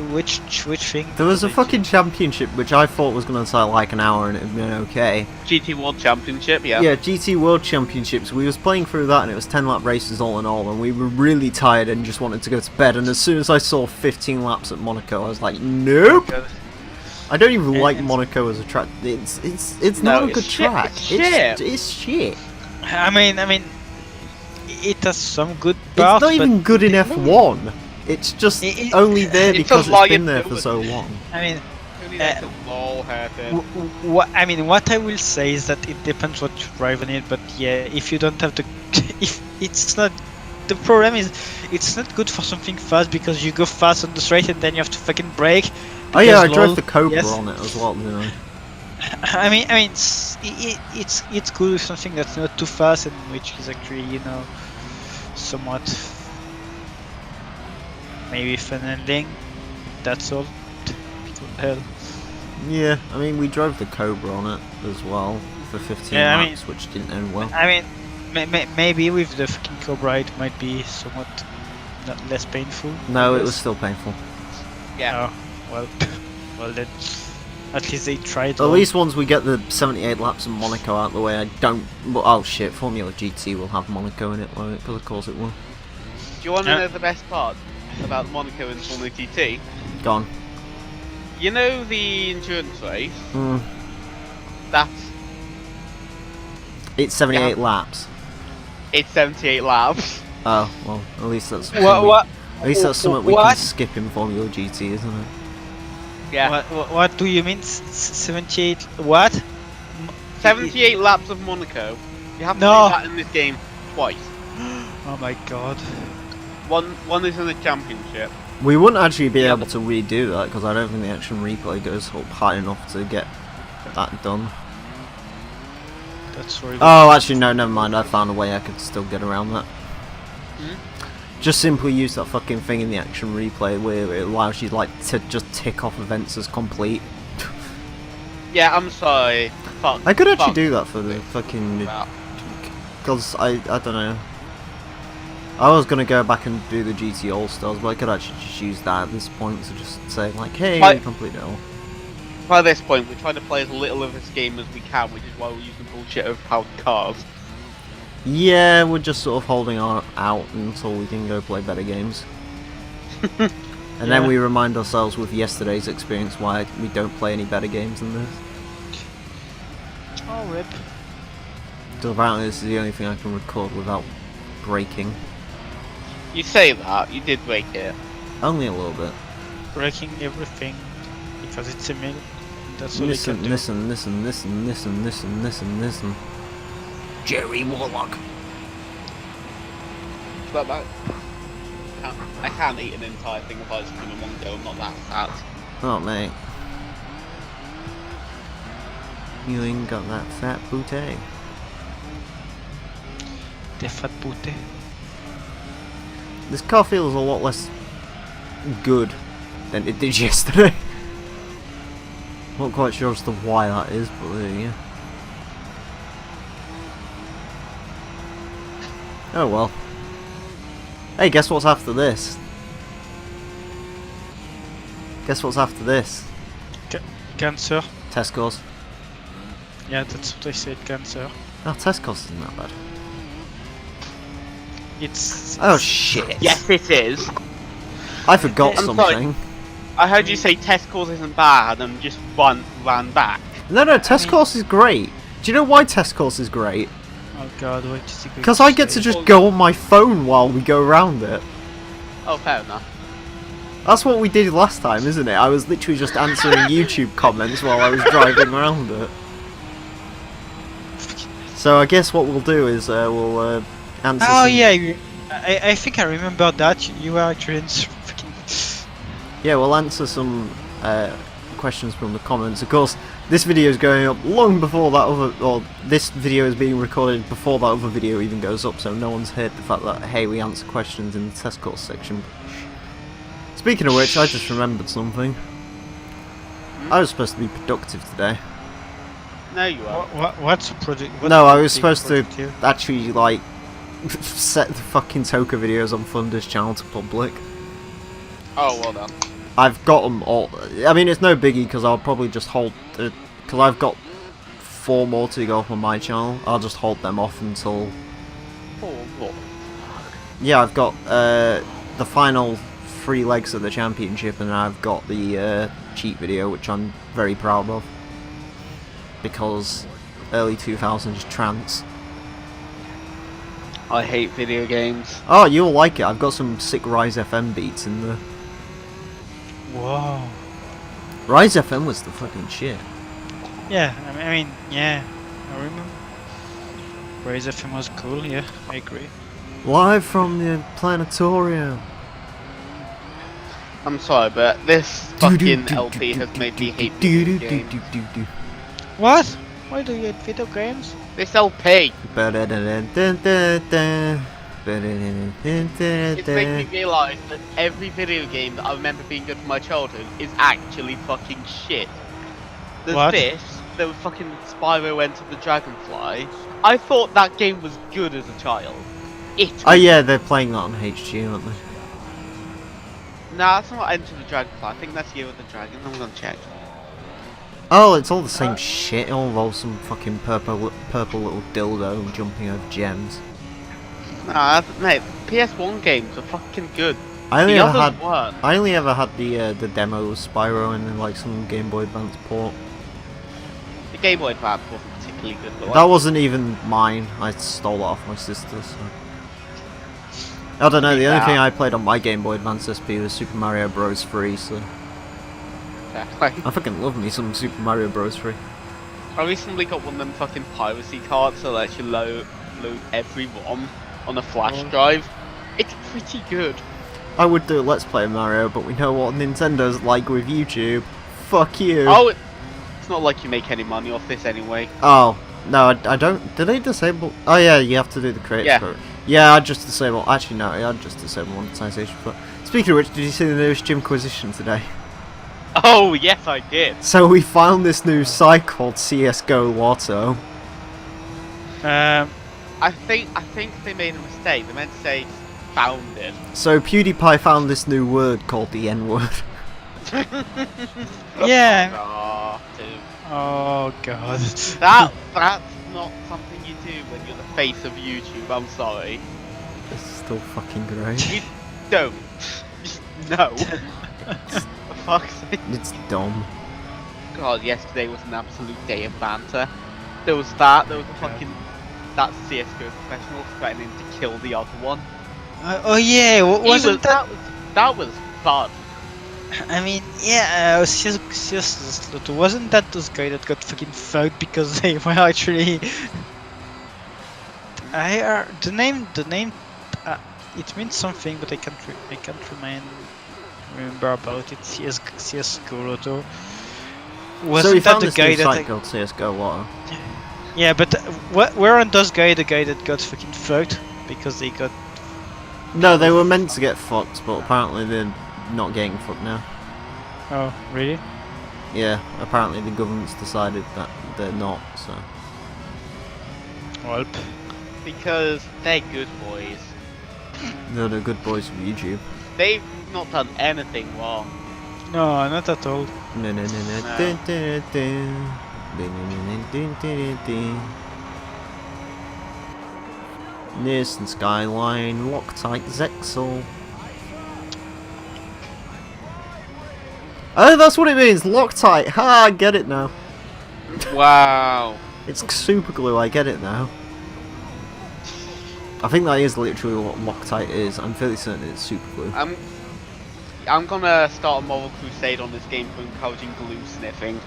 S3: thing?
S1: There was a
S3: did you-
S1: fucking championship which I thought was gonna take like an hour and it'd been okay.
S2: GT World Championship, yeah.
S1: Yeah, GT World Championships. We was playing through that and it was 10 lap races all in all, and we were really tired and just wanted to go to bed. And as soon as I saw 15 laps at Monaco, I was like, nope. I don't even like Monaco as a track. It's
S2: No,
S1: not a
S2: it's
S1: good
S2: shit,
S1: track.
S2: it's shit.
S1: It's shit.
S3: I mean, it has some good
S1: It's
S3: parts.
S1: not even
S3: but
S1: good in F1. It's just
S3: It-
S1: only there
S2: it's
S1: because
S2: a
S1: it's been there for
S2: liability.
S1: so long.
S3: I mean,
S2: Only that's a lol hairpin.
S3: what I will say is that it depends what you drive on it. But yeah, if you don't have the, if it's not, the problem is it's not good for something fast because you go fast on the straight and then you have to fucking brake.
S1: Oh yeah, I
S3: because
S1: drove
S3: lol,
S1: the Cobra
S3: yes.
S1: on it as well. You know.
S3: I mean, it's good with something that's not too fast and which is actually somewhat maybe fun ending. That's all. What the hell?
S1: Yeah, I mean we drove the Cobra on it as well for 15
S3: Yeah, I
S1: laps, which didn't end well.
S3: I mean, maybe with the fucking Cobra it might be somewhat not less painful.
S1: No,
S3: I
S1: it was
S3: guess.
S1: still painful.
S2: Yeah.
S3: Oh, well then, at least they tried.
S1: At least once we get the 78 laps of Monaco out of the way, I don't. Oh shit, Formula GT will have Monaco in it, won't it? Because of course it will.
S2: Do you want to
S3: Yeah.
S2: know the best part about Monaco and Formula GT?
S1: Gone.
S2: You know the endurance race?
S1: Mm.
S2: That's
S1: It's 78
S2: Yeah.
S1: laps.
S2: it's 78 laps.
S1: Oh well, at least that's.
S3: What?
S1: At least that's something we can
S3: What?
S1: skip in Formula GT, isn't it?
S2: Yeah.
S3: What do you mean? 78? What?
S2: 78 laps of Monaco. You have to
S3: No.
S2: do that in this game twice.
S3: Oh my god.
S2: One is in the championship.
S1: We wouldn't actually be
S2: Yeah.
S1: able to redo that because I don't think the action replay goes up high enough to get that done.
S3: That's really.
S1: Oh, actually, no, never mind. I found a way I could still get around that.
S2: Hmm?
S1: Just simply use that fucking thing in the action replay where it allows you like to just tick off events as complete.
S2: Yeah, I'm sorry. Fuck.
S1: I could actually
S2: fuck.
S1: do that for the fucking
S2: Wow.
S1: because I don't know. I was gonna go back and do the GT All Stars, but I could actually just use that at this point to just say like, hey,
S2: Right.
S1: we complete it all.
S2: By this point, we're trying to play as little of this game as we can, which is why we're using bullshit of powered cars.
S1: Yeah, we're just sort of holding our out until we can go play better games. And then
S3: Yeah.
S1: we remind ourselves with yesterday's experience why we don't play any better games than this.
S3: Oh, rip.
S1: So apparently this is the only thing I can record without breaking.
S2: You say that, you did break it.
S1: Only a little bit.
S3: Breaking everything because it's Emile. That's all
S1: Listen,
S3: they can do.
S1: listen. Jerry Warlock.
S2: But that, I can't eat an entire thing of ice cream in one go, I'm not that fat.
S1: Oh mate. You ain't got that fat booty.
S3: The fat booty.
S1: This car feels a lot less good than it did yesterday. Not quite sure as to why that is, but there you go. Oh well. Hey, guess what's after this? Guess what's after this?
S3: Cancer.
S1: Tesco's.
S3: Yeah, that's what I said. Cancer.
S1: Oh, Tesco's isn't that bad.
S3: It's.
S1: Oh shit.
S2: Yes, it is.
S1: I forgot
S2: I'm
S1: something.
S2: I heard you say Tesco's isn't bad and just ran back.
S1: No, Tesco's is great. Do you know why Tesco's is great?
S3: Oh god, what is he going
S1: Because I get to
S3: say?
S1: just go on my phone while we go around it.
S2: Oh, fair enough.
S1: That's what we did last time, isn't it? I was literally just answering YouTube comments while I was driving around it. So I guess what we'll do is we'll answer.
S3: Oh
S1: some...
S3: yeah, I think I remember that. You were actually
S1: Yeah, we'll answer some questions from the comments. Of course, this video is going up long before that other, or this video is being recorded before that other video even goes up, so no one's heard the fact that, hey, we answer questions in the test course section. Speaking of which, I just remembered something. I was supposed to be productive today.
S2: No, you are.
S3: What's project?
S1: No, I was supposed to actually, like, set the fucking Toka videos on Thunder's channel to public.
S2: Oh, well done.
S1: I've got them all. I mean, it's no biggie because I'll probably just hold. Because I've got 4 more to go up on my channel. I'll just hold them off until.
S2: Oh, what?
S1: Yeah, I've got the final 3 legs of the championship, and I've got the cheat video, which I'm very proud of. Because early 2000s trance.
S2: I hate video games.
S1: Oh, you'll like it. I've got some sick Rise FM beats in there.
S3: Whoa.
S1: Rise FM was the fucking shit.
S3: Yeah, I mean, yeah, I remember. Rise FM was cool. Yeah, I agree.
S1: Live from the planetarium.
S2: I'm sorry, but this fucking LP has made me hate video games.
S3: What? Why do you hate video games?
S2: This LP! It's making me realise that every video game that I remember being good from my childhood is actually fucking shit. There's
S3: What?
S2: this, there was fucking Spyro Enter the Dragonfly. I thought that game was good as a child.
S1: Oh yeah, they're playing that on HG, aren't they?
S2: Nah, that's not Enter the Dragonfly, I think that's Year of the Dragon, I'm gonna check.
S1: Oh, it's all the same shit. It all involves some fucking purple little dildo jumping over gems.
S2: Nah, mate, PS1 games are fucking good.
S1: I only
S2: The
S1: ever
S2: others
S1: had
S2: weren't.
S1: I only ever had the demo of Spyro and then like some Game Boy Advance port.
S2: The Game Boy Advance wasn't particularly good, but
S1: That wasn't even mine. I stole it off my sister. So. I don't know. The only thing I played on my Game Boy Advance SP was Super Mario Bros. 3. So I fucking love me some Super Mario Bros. 3.
S2: I recently got one of them fucking piracy cards so that you load every ROM on a flash drive. It's pretty good.
S1: I would do a Let's Play Mario, but we know what Nintendo's like with YouTube. Fuck you.
S2: Oh, it's not like you make any money off this anyway.
S1: Oh, no, I don't. Do they disable? Oh yeah, you have to do the creator code. Yeah, I'd just disable. Actually, no, I'd just disable monetization. But speaking of which, did you see the newest Gymquisition today?
S2: Oh, yes, I did.
S1: So we found this new site called CS:GO Lotto.
S2: I think they made a mistake. They meant to say found it.
S1: So PewDiePie found this new word called the N-word.
S3: Yeah.
S2: Oh, dude.
S3: Oh god.
S2: That's not something you do when you're the face of YouTube. I'm sorry.
S1: It's still fucking great.
S2: You don't. No. For fuck's sake.
S1: It's dumb.
S2: God, yesterday was an absolute day of banter. There was that. There was a fucking that CS:GO professional threatening to kill the other one.
S3: Oh yeah, wasn't that?
S2: That was fun.
S3: I mean, yeah, seriously, wasn't that those guys that got fucking fucked because they were actually? The name, it means something, but I can't remember about it. CS:GO Lotto. Wasn't
S1: So we
S3: that
S1: found
S3: the
S1: this
S3: guy
S1: new
S3: that?
S1: site called CS:GO Lotto.
S3: Yeah, but weren't those guy the guy that got fucking fucked because they got?
S1: No, they were meant to get fucked, but apparently they're not getting fucked now.
S3: Oh, really?
S1: Yeah, apparently the government's decided that they're not, so...
S3: Welp.
S2: Because they're good boys.
S1: They're the good boys of YouTube.
S2: They've not done anything wrong.
S3: No, not at all.
S1: No. Nissan Skyline, Lock-Tits Zexel. Oh, that's what it means, Loctite. Ha, I get it now.
S2: Wow.
S1: It's super glue, I get it now. I think that is literally what Loctite is. I'm fairly certain it's super glue.
S2: I'm gonna start a moral crusade on this game for encouraging glue sniffing.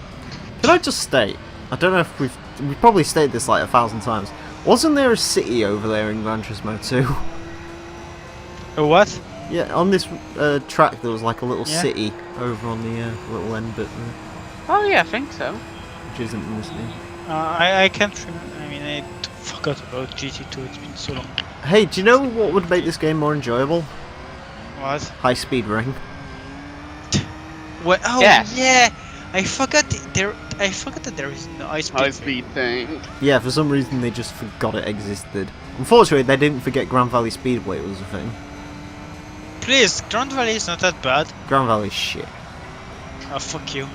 S1: Can I just state? I don't know if we've probably stated this like 1,000 times. Wasn't there a city over there in Gran Turismo 2?
S3: A what?
S1: Yeah, on this track there was like a little
S3: Yeah.
S1: city over on the little end bit there,
S2: Oh yeah, I think so.
S1: which isn't in this game.
S3: I can't remember. I mean, I forgot about GT2. It's been so long.
S1: Hey, do you know what would make this game more enjoyable?
S3: What?
S1: High speed ring.
S3: What? Oh
S2: Yes.
S3: yeah. I forgot that there is no ice
S2: High speed thing.
S1: Yeah, for some reason they just forgot it existed. Unfortunately, they didn't forget Grand Valley Speedway was a thing.
S3: Please, Grand Valley is not that bad.
S1: Grand Valley's shit.
S3: Oh fuck you.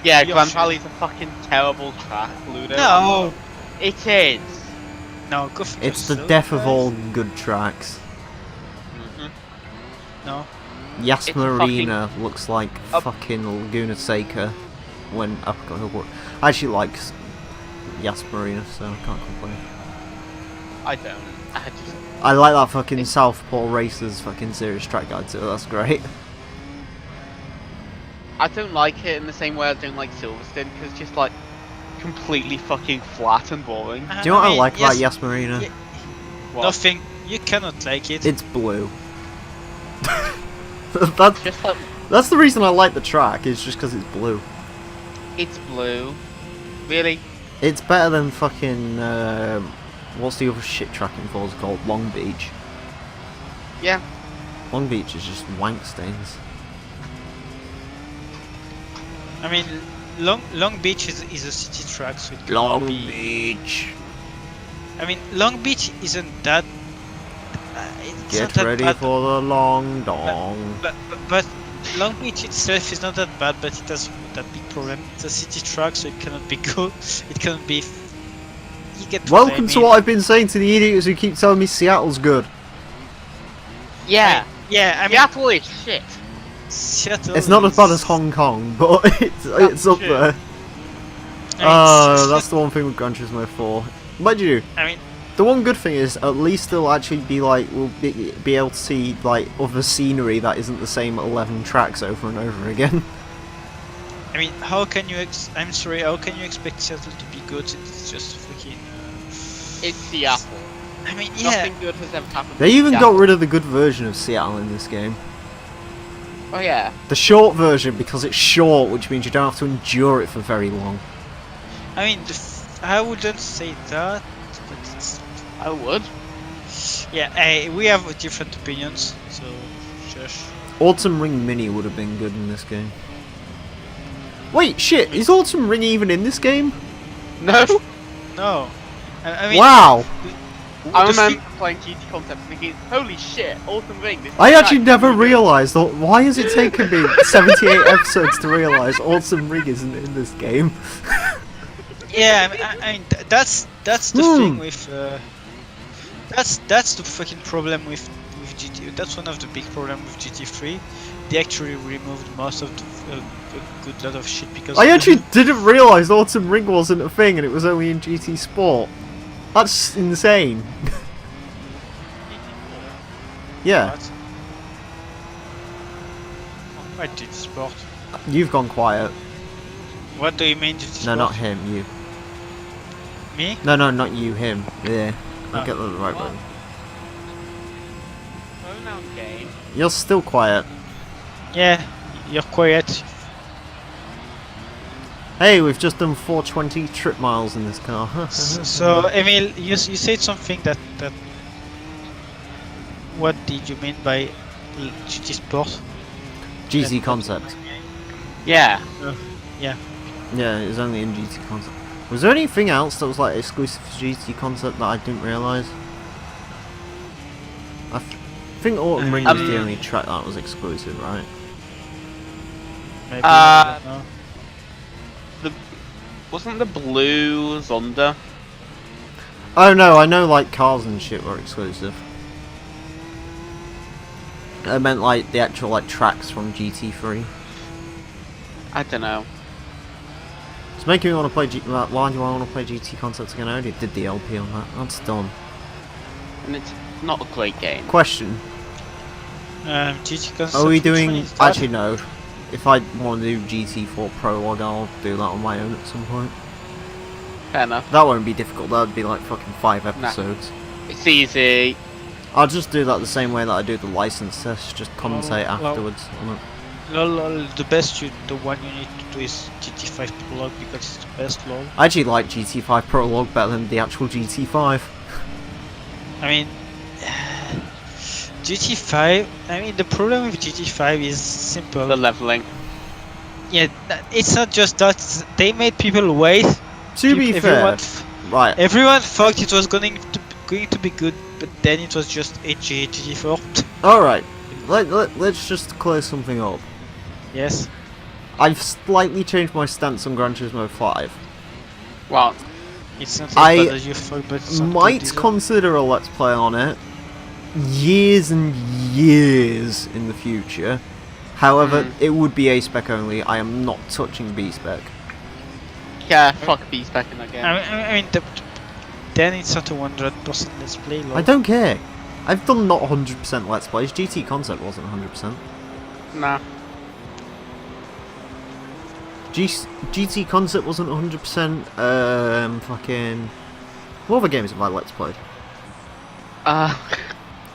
S2: Yeah,
S3: You're
S2: Grand
S3: sure.
S2: Valley's a fucking terrible track, Ludo.
S3: No.
S2: It is.
S3: No, go for
S1: It's the
S3: yourself,
S1: death of
S3: guys.
S1: all good tracks.
S3: No.
S1: Yas
S2: It's
S1: Marina looks like
S2: a-
S1: fucking Laguna Seca when I actually like Yas Marina, so I can't complain.
S2: I don't. I just.
S1: I like that fucking Southpaw Racers fucking serious track guide too, that's great.
S2: I don't like it in the same way I don't like Silverstone, because it's just like completely fucking flat and boring.
S1: Do you know what I
S3: mean,
S1: like about
S3: yes,
S1: Yas Marina?
S3: Yeah.
S2: What?
S3: Nothing. You cannot like it.
S1: It's blue. that's,
S2: Just like
S1: that's the reason I like the track, is just because it's blue.
S2: it's blue. Really?
S1: It's better than fucking, what's the other shit track in Forza called? Long Beach.
S2: Yeah.
S1: Long Beach is just wank stains.
S3: I mean, Long Beach is a city track, so it can
S1: Long
S3: be.
S1: Beach.
S3: I mean, Long Beach isn't that. It's not
S1: Get
S3: that
S1: ready
S3: bad,
S1: for the long dong.
S3: but Long Beach itself is not that bad, but it has that big problem. It's a city track, so it cannot be good. It cannot be. You get what I
S1: Welcome to
S3: mean.
S1: what I've been saying to the idiots who keep telling me Seattle's good.
S2: Yeah.
S3: Yeah, I mean,
S2: Seattle is shit.
S3: Seattle
S1: It's not as bad as
S3: is-
S1: Hong Kong, but it's up
S2: shit.
S1: there.
S3: I mean,
S1: That's the one thing with Gran Turismo 4. Mind you,
S3: I mean,
S1: the one good thing is at least they'll actually be like, we'll be able to see like other scenery that isn't the same 11 tracks over and over again.
S3: how can you? I'm sorry. How can you expect Seattle to be good? It's just freaking.
S2: It's Seattle.
S3: I mean, yeah.
S2: Nothing good has ever happened.
S1: They
S2: in
S1: even got
S2: Seattle.
S1: rid of the good version of Seattle in this game.
S2: Oh yeah.
S1: The short version, because it's short, which means you don't have to endure it for very long.
S3: I mean, I wouldn't say that, but it's.
S2: I would.
S3: Yeah, we have different opinions, so shush.
S1: Autumn Ring Mini would have been good in this game. Wait, shit, is Autumn Ring even in this game?
S2: No.
S3: No. I mean,
S1: Wow!
S2: I
S3: the
S2: remember playing GT Concept thinking, holy shit, Autumn Ring. This is
S1: I actually
S2: nice.
S1: never realised, why has it taken me 78 episodes to realise Autumn Ring isn't in this game?
S3: Yeah, I mean that's the thing with that's the fucking problem with GT. That's one of the big problems with GT3. They actually removed most of the a good lot of shit because
S1: I actually didn't realise Autumn Ring wasn't a thing and it was only in GT Sport. That's insane. Yeah,
S3: What? What GT Sport?
S1: you've gone quiet.
S3: What do you mean GT Sport?
S1: No, not him, you.
S3: Me?
S1: No, not you, him. Yeah, I'll
S3: Oh.
S1: get the right
S2: What?
S1: one.
S2: Pronoun game.
S1: You're still quiet.
S3: Yeah, you're quiet.
S1: Hey, we've just done 420 trip miles in this car.
S3: So, Emile, you said something that. What did you mean by GT Sport?
S1: GT Concept.
S2: Yeah.
S3: Yeah.
S1: Yeah, it was only in GT Concept. Was there anything else that was like exclusive to GT Concept that I didn't realise? I think Autumn Ring was the only track that was exclusive, right?
S3: Maybe. I don't know.
S2: Wasn't the blue Zonda?
S1: Oh no, I know like cars and shit were exclusive. I meant like the actual like tracks from GT3.
S2: I don't know.
S1: It's making me want to play why do I want to play GT Concept again? I already did the LP on that. That's done.
S2: And it's not a great game.
S1: Question.
S3: GT Concept.
S1: Are we
S3: which one
S1: doing...
S3: is that?
S1: Actually, no. If I want to do GT4 Prologue, I'll do that on my own at some point.
S2: Fair enough.
S1: That won't be difficult, that would be like fucking 5 episodes.
S2: It's easy.
S1: I'll just do that the same way that I do the license test, just commentate
S3: Well,
S1: afterwards on it.
S3: Lol, the one you need to do is GT5 Prologue because it's the best, lol.
S1: I actually like GT5 Prologue better than the actual GT5.
S3: I mean, GT5, I mean, the problem with GT5 is simple.
S2: The leveling.
S3: Yeah, it's not just that, they made people wait.
S1: To be fair, right.
S3: Everyone thought it was going to be good, but then it was just GT4.
S1: Alright, let's just clear something up.
S3: Yes.
S1: I've slightly changed my stance on Gran Turismo 5.
S2: Well,
S3: It's not as
S1: I
S3: bad as you thought, but it's not
S1: might
S3: good
S1: consider a Let's Play on it years and years in the future. However, it would be A-Spec only. I am not touching B-Spec.
S2: yeah, fuck bees back in that game.
S3: I mean, then it's not a 100% let's play. Lol.
S1: I don't care. I've done not 100% Let's Plays. GT Concept wasn't 100%.
S2: Nah.
S1: GT Concept wasn't 100%. Fucking... What other games have I Let's Played?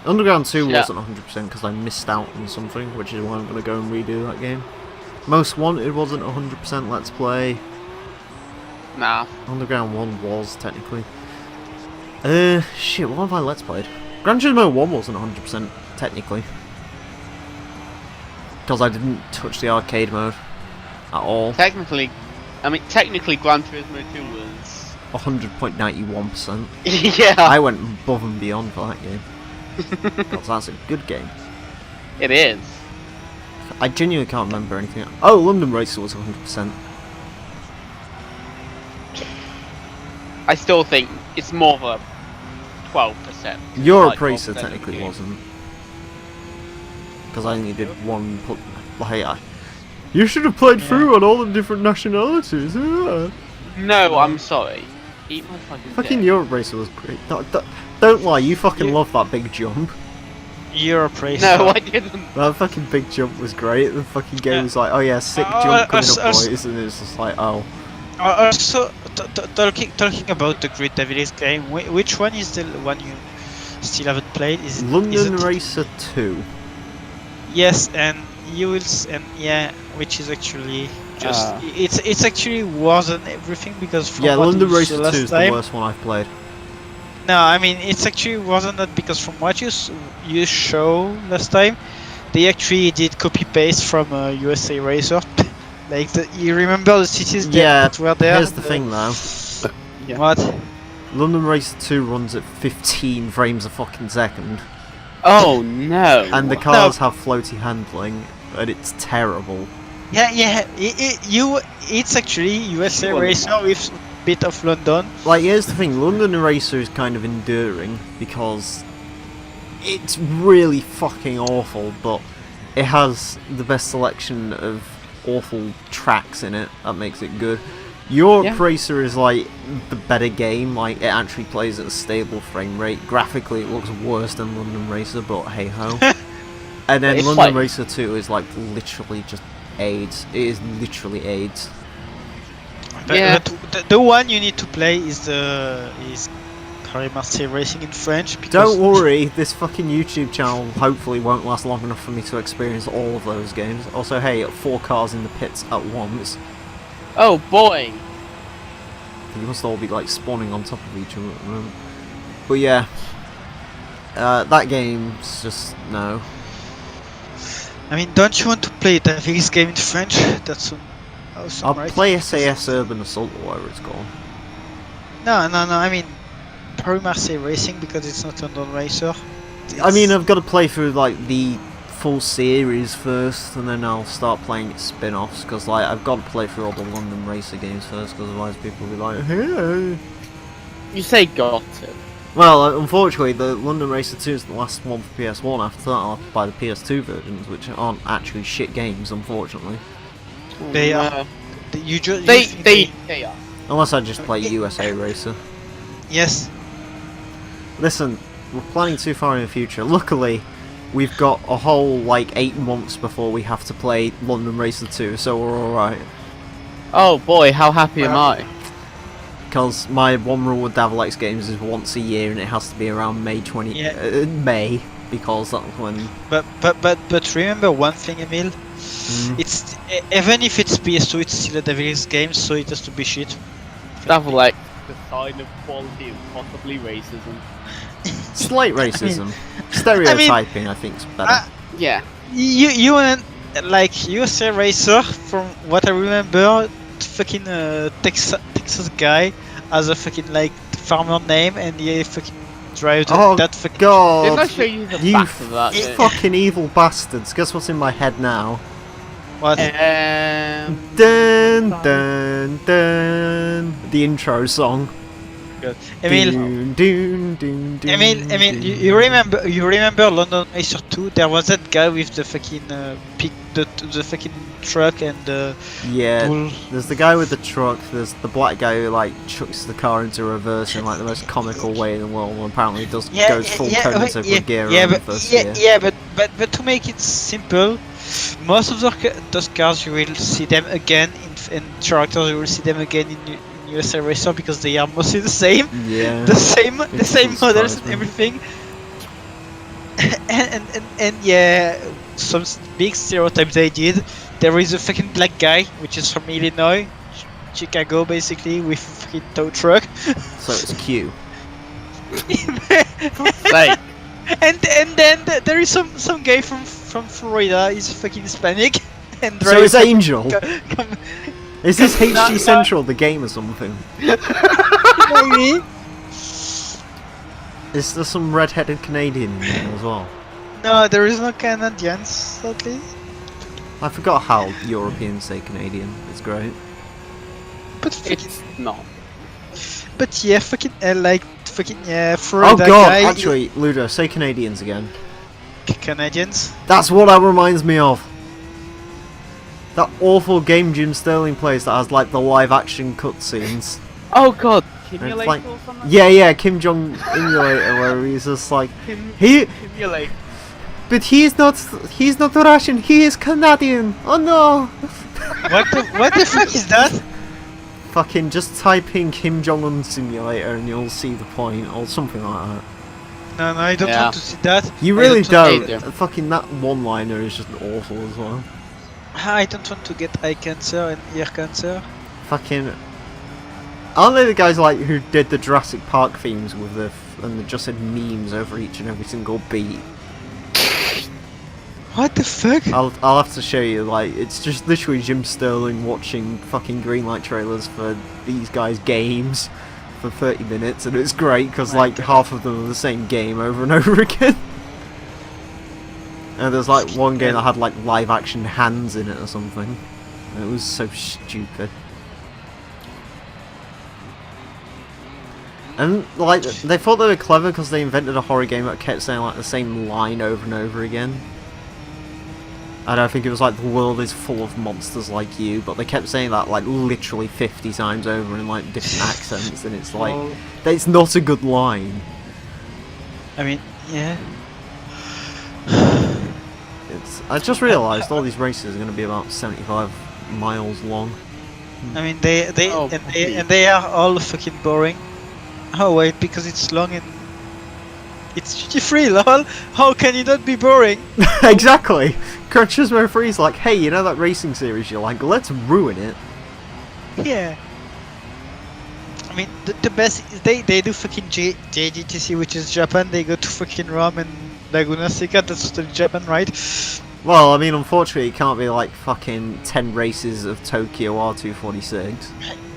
S1: Underground 2
S2: Yeah.
S1: wasn't 100% because I missed out on something, which is why I'm going to go and redo that game. Most Wanted wasn't 100% Let's Play.
S2: Nah.
S1: Underground 1 was, technically. Shit, what have I Let's Played? Gran Turismo 1 wasn't 100% technically. Because I didn't touch the arcade mode at all.
S2: Technically Gran Turismo 2 was...
S1: 100.91%.
S2: yeah.
S1: I went above and beyond for that game. Because that's a good game.
S2: It is.
S1: I genuinely can't remember anything. Oh, London Racer was 100%.
S2: I still think it's more of a 12%.
S1: Europe
S2: Like
S1: Racer
S2: 12%
S1: technically
S2: of the
S1: wasn't. Because I only did one... You should have played through on all the different nationalities. Yeah.
S2: No, I'm sorry. Eat my
S1: Fucking
S2: dick.
S1: Europe Racer was great. Don't lie, you fucking love that big jump.
S3: Europe race.
S2: No, I didn't.
S1: That fucking big jump was great. The fucking game was like, oh yeah, sick jump coming up, boys, and it's just like, oh.
S3: Also, talking about the Great Davies game, which one is the one you still haven't played? Is
S1: London
S3: it
S1: Racer 2.
S3: Yes, and you will, which is actually just it's actually worse than everything because from
S1: Yeah,
S3: what
S1: London
S3: you
S1: Racer
S3: saw
S1: 2
S3: last
S1: is the
S3: time,
S1: worst one I've played.
S3: No, I mean it's actually worse than that because from what you show last time, they actually did copy paste from USA Racer. Like you remember the cities that were there?
S1: Here's the thing though.
S2: Yeah.
S3: What?
S1: London Racer 2 runs at 15 frames a fucking second.
S2: Oh no.
S1: And the cars have floaty handling, and it's terrible.
S3: Yeah. It's actually USA Racer with a bit of London.
S1: Like, here's the thing, London Racer is kind of enduring, because it's really fucking awful, but it has the best selection of awful tracks in it, that makes it good. Europe Racer is like the better game, like it actually plays at a stable frame rate. Graphically it looks worse than London Racer, but hey ho. And then
S2: It's
S1: London
S2: like-
S1: Racer 2 is like literally just AIDS. It is literally AIDS.
S3: But the one you need to play is Marseille Racing in French. Because
S1: Don't worry, this fucking YouTube channel hopefully won't last long enough for me to experience all of those games. Also, hey, 4 cars in the pits at once.
S2: Oh boy.
S1: You must all be like spawning on top of each other at the moment. But yeah, that game's just no.
S3: I mean, don't you want to play Davies game in French? That's awesome,
S1: I'll
S3: right?
S1: play SAS Urban Assault or whatever it's called.
S3: No. I mean, Marseille Racing because it's not London Racer.
S1: I mean, I've got to play through like the full series first, and then I'll start playing its spin-offs. Because like I've got to play through all the London Racer games first, because otherwise people will be like, hey.
S2: You say got to.
S1: Well, unfortunately, the London Racer 2 is the last one for PS1. After that, I'll have to buy the PS2 versions, which aren't actually shit games, unfortunately.
S3: They
S2: No.
S3: are.
S2: They are.
S1: Unless I just play USA Racer.
S3: Yes.
S1: Listen, we're planning too far in the future. Luckily, we've got a whole like 8 months before we have to play London Racer 2, so we're alright.
S2: Oh boy, how happy am I?
S1: Because my one rule with Devil X Games is once a year, and it has to be around May 20.
S3: Yeah.
S1: May, because that's when.
S3: But remember one thing, Emile. It's even if it's PS2, it's still a Devil X game, so it has to be shit.
S2: Devil X, the sign of quality and possibly racism.
S1: Slight racism. Stereotyping, I think, is better.
S2: Yeah.
S3: You and like USA Racer, from what I remember, fucking Texas guy has a fucking like farmer name, and he fucking drives that fucking.
S1: God!
S2: Didn't I show you the
S1: You
S2: back of that?
S1: fucking evil bastards! Guess what's in my head now?
S3: What?
S1: Dun dun dun. The intro song.
S3: Good. Emile,
S1: Dun, dun, dun, dun,
S3: Emile,
S1: dun.
S3: you remember London Racer 2? There was that guy with the fucking the fucking truck and the
S1: Yeah,
S3: bull.
S1: there's the guy with the truck, there's the black guy who like chucks the car into reverse in like the most comical way in the world, and apparently goes full cognitive with gear in the first gear.
S3: But to make it simple, most of those cars you will see them again in characters, you will see them again in USA Racer, because they are mostly the same.
S1: Yeah.
S3: The same models and
S1: me.
S3: everything. and yeah, some big stereotypes they did. There is a fucking black guy, which is from Illinois, Chicago, basically, with a fucking tow truck.
S1: So it's Q.
S2: Like,
S3: and then there is some guy from Florida. He's fucking Hispanic and
S1: So it's Angel.
S3: Come,
S1: Is this HG
S3: no.
S1: Central, the game or something?
S3: maybe.
S1: Is there some red-headed Canadian in there as well?
S3: No, there is no Canadians, at least.
S1: I forgot how Europeans say Canadian. It's great.
S3: But fucking,
S2: it's not.
S3: but yeah, fucking
S1: Oh
S3: Florida
S1: god,
S3: guy.
S1: actually, Ludo, say Canadians again.
S3: Canadians.
S1: That's what that reminds me of. That awful game Jim Sterling plays that has like the live action cutscenes.
S2: Oh god,
S1: It's
S2: Kimulate
S1: like,
S2: or something?
S1: yeah, Kim Jong Emulator, where he's just like, he,
S2: Kimulate.
S1: but he's not Russian, he is Canadian. Oh no!
S3: What the fuck is that?
S1: Fucking just type in Kim Jong Un Simulator and you'll see the point, or something like that.
S3: No, I don't
S2: Yeah.
S3: want to see that.
S1: You
S3: I
S1: really
S2: don't-
S1: don't. Fucking that one-liner is just awful as well.
S3: I don't want to get eye cancer and ear cancer.
S1: Fucking. Aren't they the guys like who did the Jurassic Park themes with and they just said memes over each and every single beat?
S3: What the fuck?
S1: I'll have to show you. Like, it's just literally Jim Sterling watching fucking greenlight trailers for these guys' games for 30 minutes, and it's great because like half of them are the same game over and over again. And there's like one game that had like live action hands in it or something. And it was so stupid. And like they thought they were clever because they invented a horror game that kept saying like the same line over and over again. I don't think it was like the world is full of monsters like you, but they kept saying that like literally 50 times over in like different accents, and it's like it's not a good line.
S3: I mean, yeah.
S1: I just realised all these races are going to be about 75 miles long.
S3: I mean, they are all fucking boring. Oh wait, because it's long and it's duty-free, lol. How can it not be boring?
S1: Exactly. Gran Turismo 3 is like, hey, you know that racing series you like? Let's ruin it.
S3: Yeah. I mean, the best is they do fucking JGTC, which is Japan. They go to fucking Rome and Laguna Seca. That's totally Japan, right?
S1: Well, I mean, unfortunately, it can't be like fucking 10 races of Tokyo R246.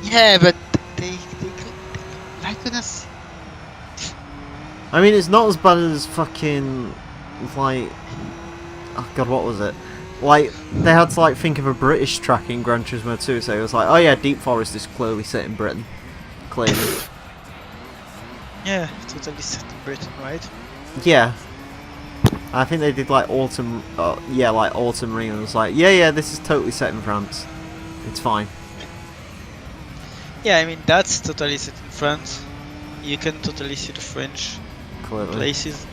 S3: Yeah, but they Laguna.
S1: I mean, it's not as bad as fucking like, oh god, what was it? Like they had to like think of a British track in Gran Turismo 2, so it was like, oh yeah, Deep Forest is clearly set in Britain, clearly.
S3: Yeah, totally set in Britain, right?
S1: Yeah. I think they did like Autumn, yeah, like Autumn Ring, and it was like, yeah, this is totally set in France. It's fine.
S3: Yeah, I mean that's totally set in France. You can totally see the French
S1: Clearly.
S3: places.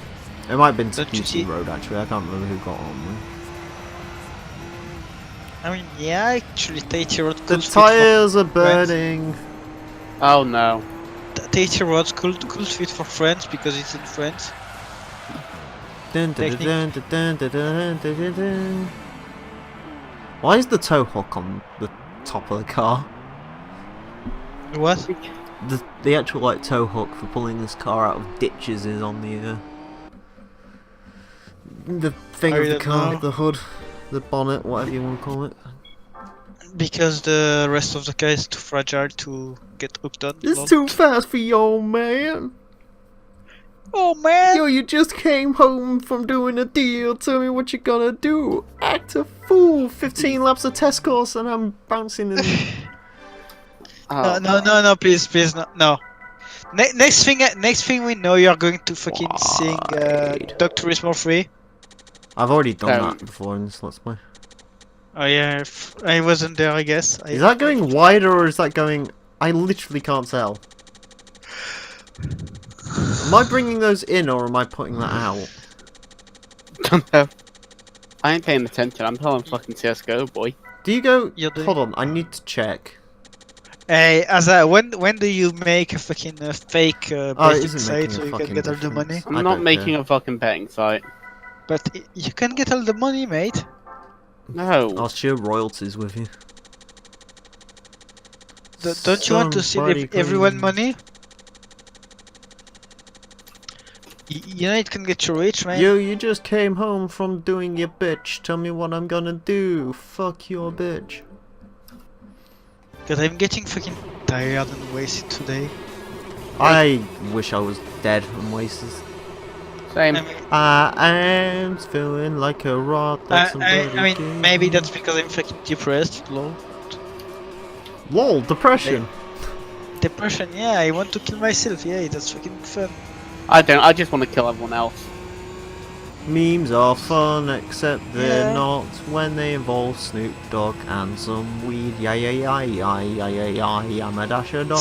S1: It might have been to
S3: Don't you
S1: Houston
S3: see-
S1: Road actually. I can't remember who got on with.
S3: I mean, yeah, actually, Tahiti Road
S1: The
S3: could fit for
S1: tyres are
S3: friends.
S1: burning.
S2: Oh no.
S3: Tahiti Road could fit for France because it's in France.
S1: Dun, dun, dun, dun, dun, dun, dun, dun, dun, dun. Why is the tow hook on the top of the car?
S3: What?
S1: The actual like tow hook for pulling this car out of ditches is on the thing
S3: I
S1: of the
S3: don't
S1: car,
S3: know.
S1: the hood, the bonnet, whatever you want to call it.
S3: Because the rest of the car is too fragile to get hooked on.
S1: It's
S3: lol.
S1: too fast for you, old man.
S3: Oh man!
S1: Yo, you just came home from doing a deal. Tell me what you gonna do. Act a fool. 15 laps of test course and I'm bouncing in.
S2: Oh.
S3: No, please, no. Next thing we know, you're going to fucking sing
S1: Wide.
S3: Doc Turismo 3.
S1: I've already done
S2: Don't.
S1: that before in this Let's Play.
S3: Oh yeah, I wasn't there, I guess.
S1: Is that going wider or is that going... I literally can't tell. Am I bringing those in or am I putting that out?
S2: No. I ain't paying attention. I'm playing fucking CS:GO, boy.
S1: Do you go...
S3: You're doing-
S1: Hold on, I need to check.
S3: Hey, Aza, when do you make a fucking fake
S1: Oh, it
S3: betting
S1: isn't
S3: site
S1: making
S3: so
S1: a
S3: you can
S1: fucking
S3: get all the
S1: difference.
S3: money?
S2: I'm
S1: I
S2: not
S1: don't
S2: making
S1: care.
S2: a fucking betting site.
S3: But you can get all the money, mate.
S2: No.
S1: I'll share royalties with you.
S3: Don't you want to steal
S1: Somebody
S3: everyone
S1: clean.
S3: money? You know it can get you rich, man.
S1: Yo, you just came home from doing your bitch. Tell me what I'm gonna do. Fuck your bitch.
S3: Because I'm getting fucking tired and wasted today.
S1: I wish I was dead and wasted.
S2: Same.
S3: I mean,
S1: I am feeling like a rot. That
S3: I mean, maybe that's because I'm fucking depressed, lol.
S1: LOL, depression.
S3: Depression, yeah, I want to kill myself, yeah, that's fucking fun.
S2: I don't. I just want to kill everyone else.
S1: Memes are fun, except they're
S3: Yeah.
S1: not when they involve Snoop Dogg and some weed. Yeah, yeah, yeah, yeah, yeah, yeah, yeah. I'm a dasher don.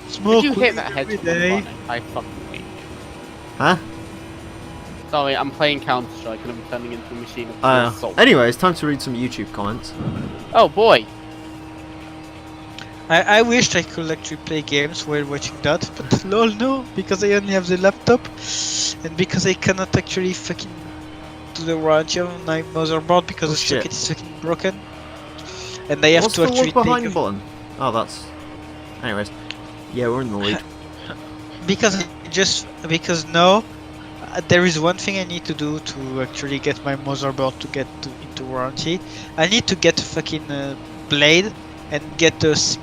S3: Smoke
S2: Did you
S3: weed
S2: hit that
S3: every
S2: headshot
S3: day.
S2: button? I fucking hate you.
S1: Huh?
S2: Sorry, I'm playing Counter Strike and I'm turning into a machine of pure salt.
S1: Anyway, it's time to read some YouTube comments.
S2: Oh boy.
S3: I wished I could actually play games while watching that, but lol no, because I only have the laptop, and because I cannot actually fucking do the warranty on my motherboard because
S1: Oh,
S3: the
S1: shit.
S3: socket is fucking broken, and I have
S1: What's
S3: to
S1: the
S3: actually
S1: look behind
S3: take
S1: button? Oh, that's... Anyways. Yeah, we're in the lead.
S3: because now there is one thing I need to do to actually get my motherboard to get into warranty. I need to get a fucking blade and get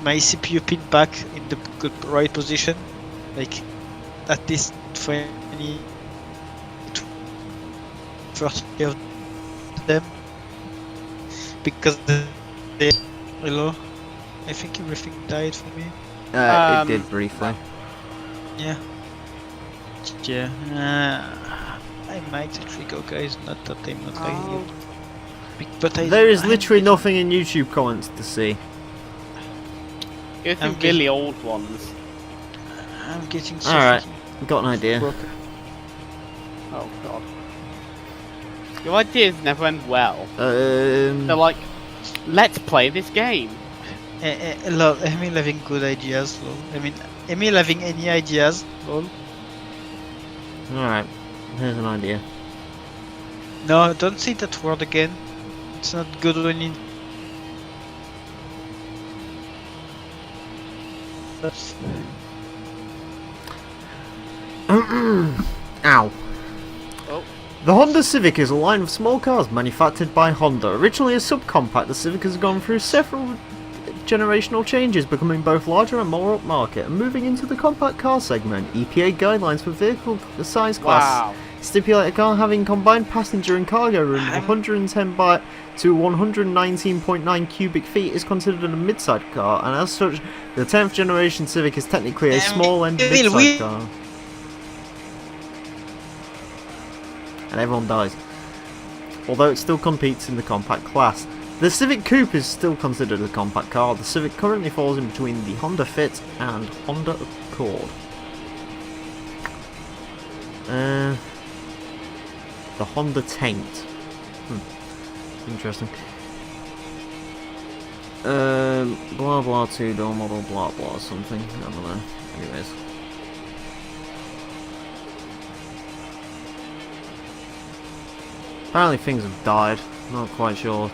S3: my CPU pin back in the good right position, like at least 20 to 30 of them, because hello, I think everything died for me.
S1: It did briefly.
S3: Yeah. I might actually go, guys. Not that I'm not
S2: Oh.
S3: but
S1: There is literally nothing in YouTube comments to see.
S2: Go through
S3: I'm
S2: really old ones.
S3: I'm getting so
S1: Alright.
S3: fucking
S1: We've got an idea.
S3: broken.
S2: Oh god. Your ideas never end well. They're like, let's play this game.
S3: Lol, Emile having good ideas, lol. I mean, Emile having any ideas, lol.
S1: Alright, here's an idea.
S3: No, don't say that word again. It's not good when you... That's...
S1: Ow.
S2: Oh.
S1: The Honda Civic is a line of small cars manufactured by Honda. Originally a subcompact, the Civic has gone through several generational changes, becoming both larger and more upmarket, and moving into the compact car segment. EPA guidelines for vehicle size class
S2: Wow.
S1: stipulate a car having combined passenger and cargo room of 110 by to 119.9 cubic feet is considered a mid-side car, and as such, the 10th generation Civic is technically a small-end mid-side car. And everyone dies. Although it still competes in the compact class. The Civic Coupe is still considered a compact car. The Civic currently falls in between the Honda Fit and Honda Accord. The Honda Taint. Interesting. Blah blah 2-door model, blah blah something. I don't know. Anyways. Apparently things have died. Not quite sure.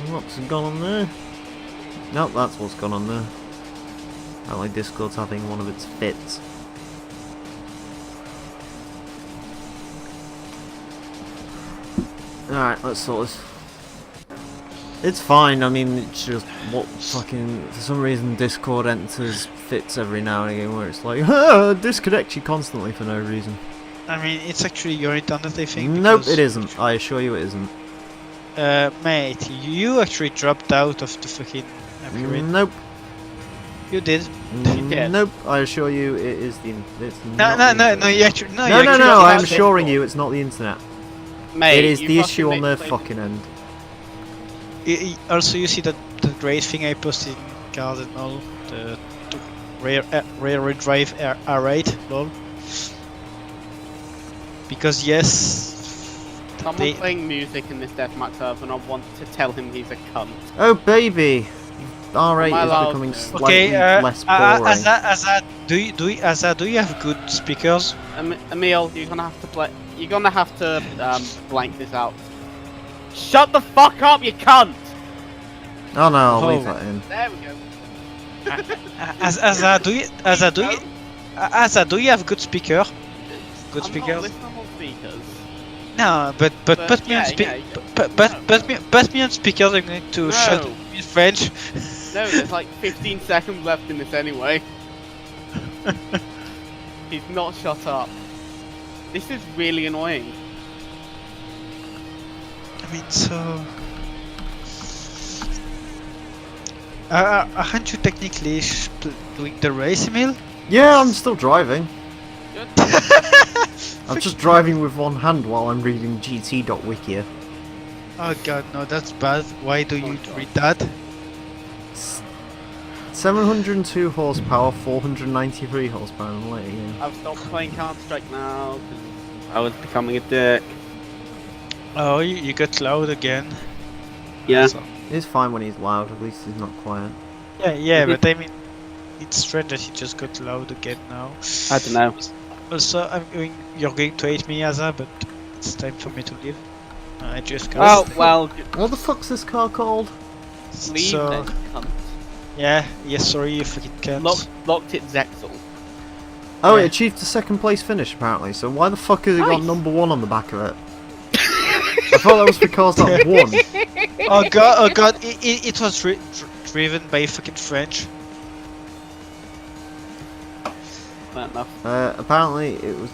S1: What's gone on there? Nope, that's what's gone on there. Apparently Discord's having one of its fits. Alright, let's sort this. It's fine, I mean, it's just what fucking... For some reason Discord enters fits every now and again where it's like, disconnect you constantly for no reason.
S3: I mean, it's actually your internet, I think.
S1: Nope, it isn't. I assure you it isn't.
S3: Mate, you actually dropped out of the fucking period.
S1: Nope.
S3: You did.
S1: Nope, I assure you it is the... It's
S3: No, you actually... No,
S1: I'm assuring you it's not the internet.
S2: Mate,
S1: It is
S2: you
S1: the
S2: fucking
S1: issue on their
S2: make-
S1: fucking end.
S3: Also, you see that the great thing I posted in cars and all, the rear drive R8, lol. Because yes,
S2: Someone's playing music in this deathmatch server and I want to tell him he's a cunt.
S1: Oh baby! R8
S2: Am I
S1: is
S2: allowed
S1: becoming
S2: to?
S1: slightly
S3: okay,
S1: less boring.
S3: do you have good speakers?
S2: Emile, you're gonna have to blank this out. Shut the fuck up, you cunt!
S1: Oh no, I'll
S3: Oh.
S1: leave that in.
S2: There we go.
S3: Do you have good speaker? Good
S2: I'm
S3: speakers?
S2: not listening on speakers.
S3: No, but put me on put me on speakers. I'm going to shut
S2: No.
S3: in French.
S2: No, there's like 15 seconds left in this anyway. He's not shut up. This is really annoying.
S3: I mean, so. Aren't you technically doing the race, Emile?
S1: Yeah, I'm still driving.
S2: Good.
S1: I'm just driving with one hand while I'm reading gt.wiki.
S3: Oh god, no, that's bad. Why do you read that?
S1: 702 horsepower, 493 horsepower in the later game.
S2: I've stopped playing Counter-Strike now because I was becoming a dick.
S3: Oh, you got loud again.
S2: Yeah.
S3: So-
S1: It's fine when he's loud, at least he's not quiet.
S3: yeah, but I mean, it's strange that he just got loud again now.
S2: I don't know.
S3: Also, you're going to hate me, Asa, but it's time for me to leave. I just got.
S2: Oh, well,
S1: What the fuck's this car called?
S2: leave
S3: So,
S2: then, cunt.
S3: yeah, sorry, you fucking can't.
S2: Lock-Tits Zexel.
S1: Oh,
S3: Yeah.
S1: it achieved a second place finish apparently, so why the fuck has it got
S2: Nice.
S1: number 1 on the back of it? I thought that was because that won.
S3: Oh god, it was driven by fucking French.
S2: Fair enough.
S1: Apparently it was...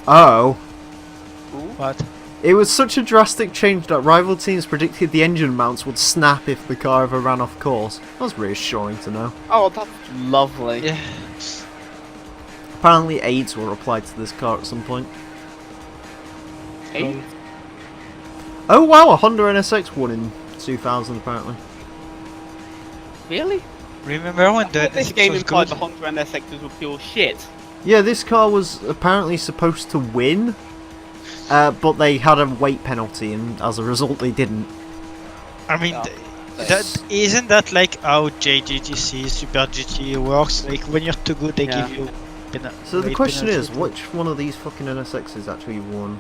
S1: Oh.
S3: What?
S1: It was such a drastic change that rival teams predicted the engine mounts would snap if the car ever ran off course. That was reassuring to know.
S2: Oh, that's lovely.
S3: Yeah.
S1: Apparently AIDS were applied to this car at some point.
S2: Hey,
S1: Oh wow, a Honda NSX won in 2000 apparently.
S2: really?
S3: Remember when the
S2: This
S3: NSX
S2: game
S3: was
S2: implied
S3: good?
S2: the Honda NSXs were pure shit.
S1: Yeah, this car was apparently supposed to win, but they had a weight penalty and as a result they didn't.
S3: I mean,
S2: Oh,
S3: isn't that like how JGTC, Super GT works? Like when you're too good, they
S2: Yeah.
S3: give you.
S1: So the
S3: weight
S1: question is,
S3: penalty.
S1: which one of these fucking NSXs actually won?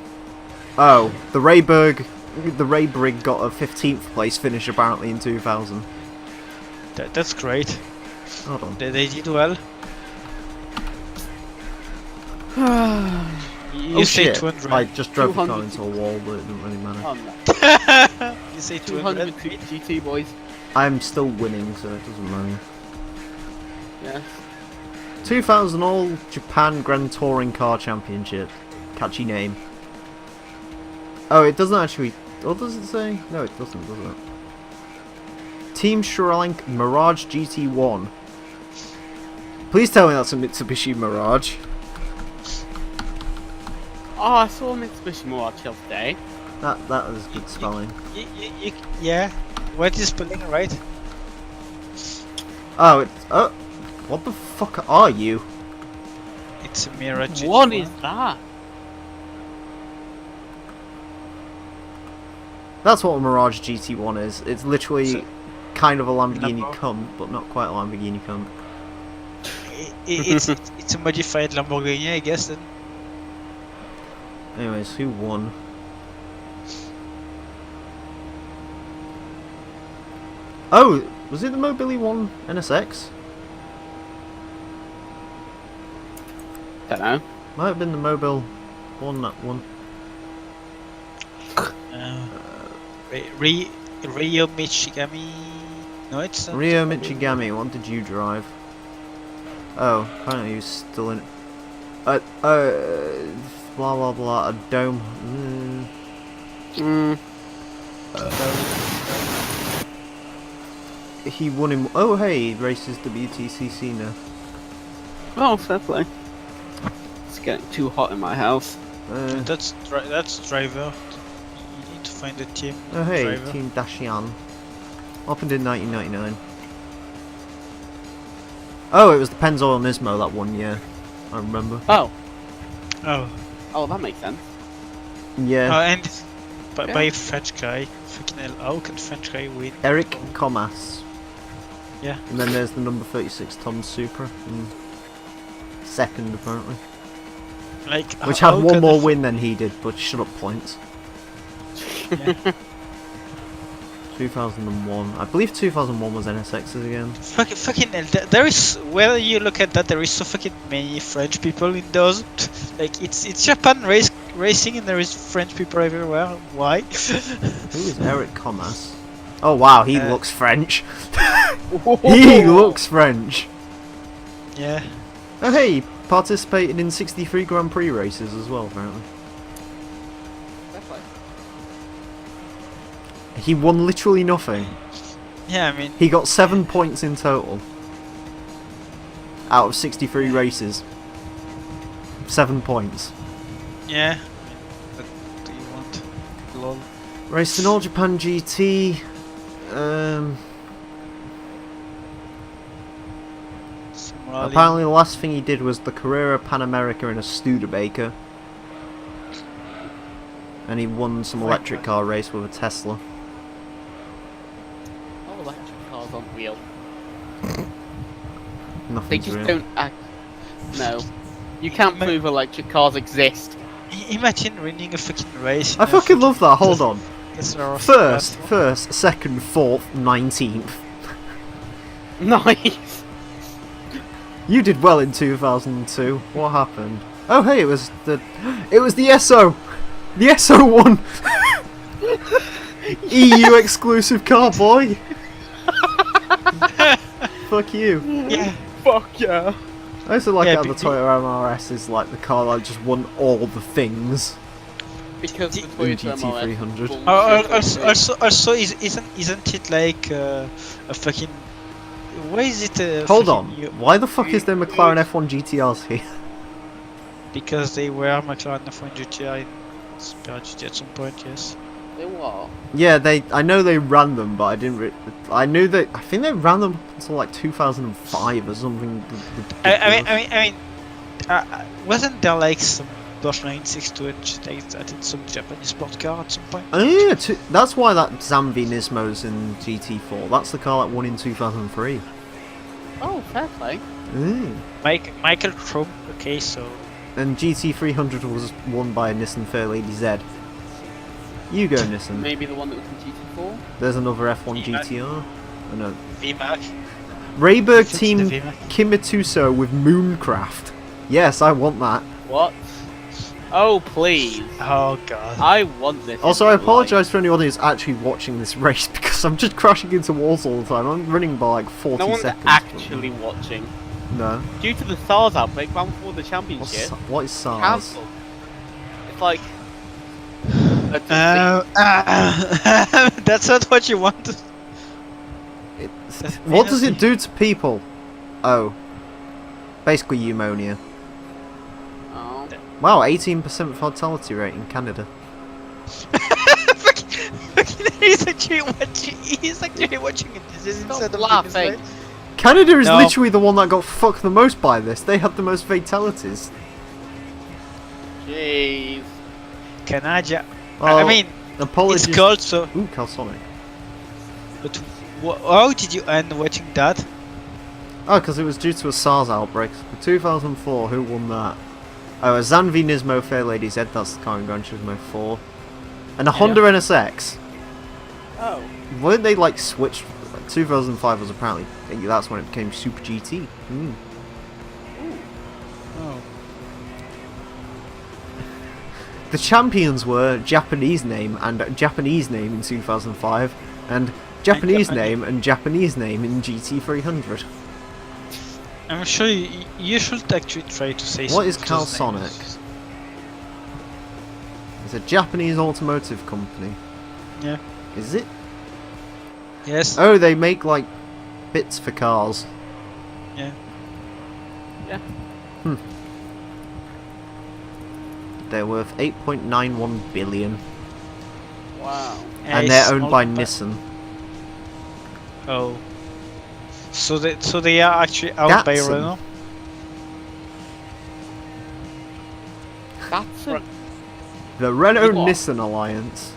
S1: Oh, the Raybrigg got a 15th place finish apparently in 2000.
S3: That's great.
S1: Hold on.
S3: They did well. You
S1: Oh
S3: say
S1: shit,
S3: 200.
S1: I just drove the car
S2: 200.
S1: into a wall, but it didn't really matter.
S2: Oh no.
S3: You say
S2: 200
S3: 200.
S2: GT boys.
S1: I'm still winning, so it doesn't matter.
S2: Yes.
S1: 2000 All Japan Grand Touring Car Championship. Catchy name. Oh, it doesn't actually... What does it say? No, it doesn't, does it? Team Sri Lanka Mirage GT1. Please tell me that's a Mitsubishi Mirage.
S2: Oh, I saw Mitsubishi Mirage the other day.
S1: That is good spelling.
S3: Yeah. What is spelling right?
S1: Oh, it's... Oh! What the fuck are you?
S3: It's a Mirage.
S2: What
S3: GT1.
S2: is that?
S1: That's what a Mirage GT1 is. It's literally
S3: So-
S1: kind of a Lamborghini
S3: Lambo.
S1: cunt, but not quite a Lamborghini cunt.
S3: It's a modified Lamborghini, I guess. Then.
S1: Anyways, who won? Oh, was it the Mobili 1 NSX?
S2: Don't know.
S1: Might have been the Mobile 1 that one.
S3: Rio Michigami. No, it's not.
S1: Rio Michigami, what did you drive? Oh, apparently he's still in. Blah blah blah. A dome. He won him. Oh hey, he races WTCC now.
S2: Oh, fair play. It's getting too hot in my house.
S3: That's driver. You need to find a team.
S1: Oh hey,
S3: driver.
S1: Team Dashian. Opened in 1999. Oh, it was the Pennzoil Nismo that one year. I remember.
S2: Oh.
S3: Oh,
S2: That makes sense.
S1: Yeah.
S3: and by a French guy. Fucking hell, how can French guy win?
S1: Eric Comas.
S3: Yeah.
S1: And then there's the number 36 Tom Supra in second apparently.
S3: Like,
S1: Which
S3: how
S1: had one
S3: can
S1: more
S3: a-
S1: win than he did, but shut up points.
S3: Yeah.
S1: 2001. I believe 2001 was NSXs again.
S3: Fucking hell, there is, whether you look at that, there is so fucking many French people in those. Like, it's Japan racing and there is French people everywhere. Why?
S1: Who is Eric Comas? Oh wow, he looks French.
S2: He
S1: He looks French.
S3: Yeah.
S1: Oh hey, he participated in 63 Grand Prix races as well apparently. He won literally nothing.
S3: Yeah, I mean,
S1: He got 7 points in total. Out of 63 races. 7 points.
S3: yeah. What do you want? Lol.
S1: Raced in All Japan GT.
S3: Somali.
S1: Apparently the last thing he did was the Carrera Pan America in a Studebaker. And he won some electric car race with a Tesla.
S2: Oh, electric cars aren't real. They
S1: Nothing's
S2: just
S1: real.
S2: don't act. No. You can't prove electric cars exist.
S3: Imagine winning a fucking race.
S1: I fucking love that, hold on. First, second, fourth, 19th.
S2: Nice.
S1: You did well in 2002. What happened? Oh hey, it was the SO! The SO won! EU exclusive car, boy! Fuck you.
S3: Yeah.
S2: Fuck yeah.
S1: I also like
S3: Yeah,
S1: how the Toyota MRS is like the car that just won all the things
S2: Because the
S1: in
S2: Toyota
S1: GT300.
S2: MRS
S3: Also, isn't it like a fucking? Why is it a?
S1: Hold
S3: fucking
S1: on, why the fuck is there McLaren F1 GTRs here?
S3: Because they were McLaren F1 GTI in Super GT at some point, yes.
S2: They were.
S1: Yeah, I know they ran them, but I didn't. I think they ran them until like 2005 or something.
S3: I mean, wasn't there like some Porsche 962 that in some Japanese sport car at some point?
S1: Oh yeah, that's why that Zambi Nismo's in GT4. That's the car that won in 2003.
S2: Oh, fair play.
S3: Michael Trump. Okay, so
S1: And GT300 was won by a Nissan Fairlady Z. You go, Nissan.
S2: Maybe the one that was in GT4?
S1: There's another F1 GTR. Oh no.
S3: VMAX.
S1: Rayburg
S3: Fix
S1: Team
S3: the VMAX.
S1: Kimituso with Mooncraft. Yes, I want that.
S2: What? Oh, please.
S3: Oh god.
S2: I want this.
S1: Also,
S2: in
S1: I
S2: my
S1: apologise for anyone who's actually watching this race because I'm just crashing into walls all the time. I'm running by like 40
S2: life. No one's
S1: seconds.
S2: actually watching.
S1: No.
S2: Due to the SARS outbreak, ran before the
S1: What's,
S2: championship.
S1: what is SARS?
S2: Cancelled. It's like.
S3: That's not what you want.
S1: What does it do to people? Oh. Basically pneumonia.
S2: Oh.
S1: Wow, 18% fatality rate in Canada.
S3: He's actually watching it. This is
S2: Stop
S3: instead of
S2: laughing.
S3: this way.
S1: Canada is
S3: No.
S1: literally the one that got fucked the most by this. They had the most fatalities.
S2: Jeez.
S3: Canada.
S1: Well,
S3: I mean,
S1: Apologies.
S3: It's called so.
S1: Ooh, Calsonic.
S3: But how did you end watching that?
S1: Oh, because it was due to a SARS outbreak. In 2004, who won that? Oh, a Zanvi Nismo Fair Lady Z, that's the car in Gran Turismo 4. And a Honda NSX.
S2: Oh.
S1: Weren't they like switched? Like, 2005 was apparently, that's when it became Super GT. Mm.
S3: Oh.
S1: The champions were Japanese name and Japanese name in 2005, and Japanese name and Japanese name in GT300.
S3: I'm sure you should actually try to say.
S1: What is
S3: some of those
S1: Calsonic?
S3: names.
S1: It's a Japanese automotive company.
S3: Yeah.
S1: Is it?
S3: Yes.
S1: Oh, they make like bits for cars.
S3: Yeah.
S2: Yeah.
S1: They're worth 8.91 billion,
S2: Wow.
S1: and
S3: A
S1: they're owned
S3: small
S1: by
S3: pa-
S1: Nissan.
S3: Oh. So they are actually owned by
S1: Datsun.
S3: Renault.
S2: That's a...
S1: The Renault
S2: What?
S1: Nissan Alliance.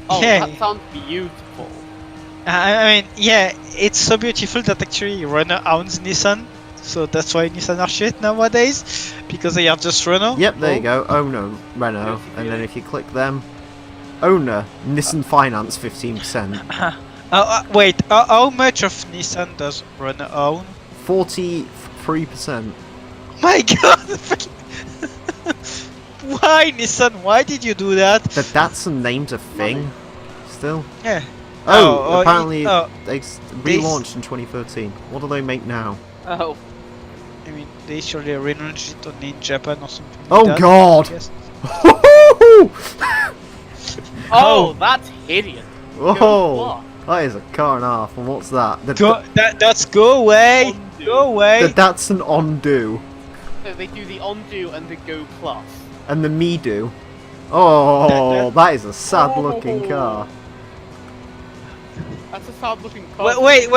S2: Oh,
S3: Yeah.
S2: that sounds beautiful.
S3: I mean, yeah, it's so beautiful that actually Renault owns Nissan. So that's why Nissan are shit nowadays, because they are just Renault.
S1: Yep, there you go. Owner Renault, and then if you click them, owner Nissan Finance 15%,
S3: Wait, how much of Nissan does Renault own?
S1: 43%.
S3: My god! Why Nissan? Why did you do that?
S1: The Datsun name's a thing. Still.
S3: Yeah.
S1: Oh, apparently
S3: oh,
S1: they relaunched in 2013. What do they make now?
S2: Oh.
S3: I mean, they surely relaunched it only in Japan or something.
S1: Oh
S3: like that,
S1: god!
S3: I guess.
S2: Oh, that's hideous.
S1: Oh, that is a car and a half. And what's that?
S3: That's go away!
S2: Undo.
S3: Go away!
S1: The Datsun Ondu
S2: So they do the undo and the go plus.
S1: and the Midu. Oh, that is a sad-looking car.
S2: That's a sad looking car.
S3: Wait!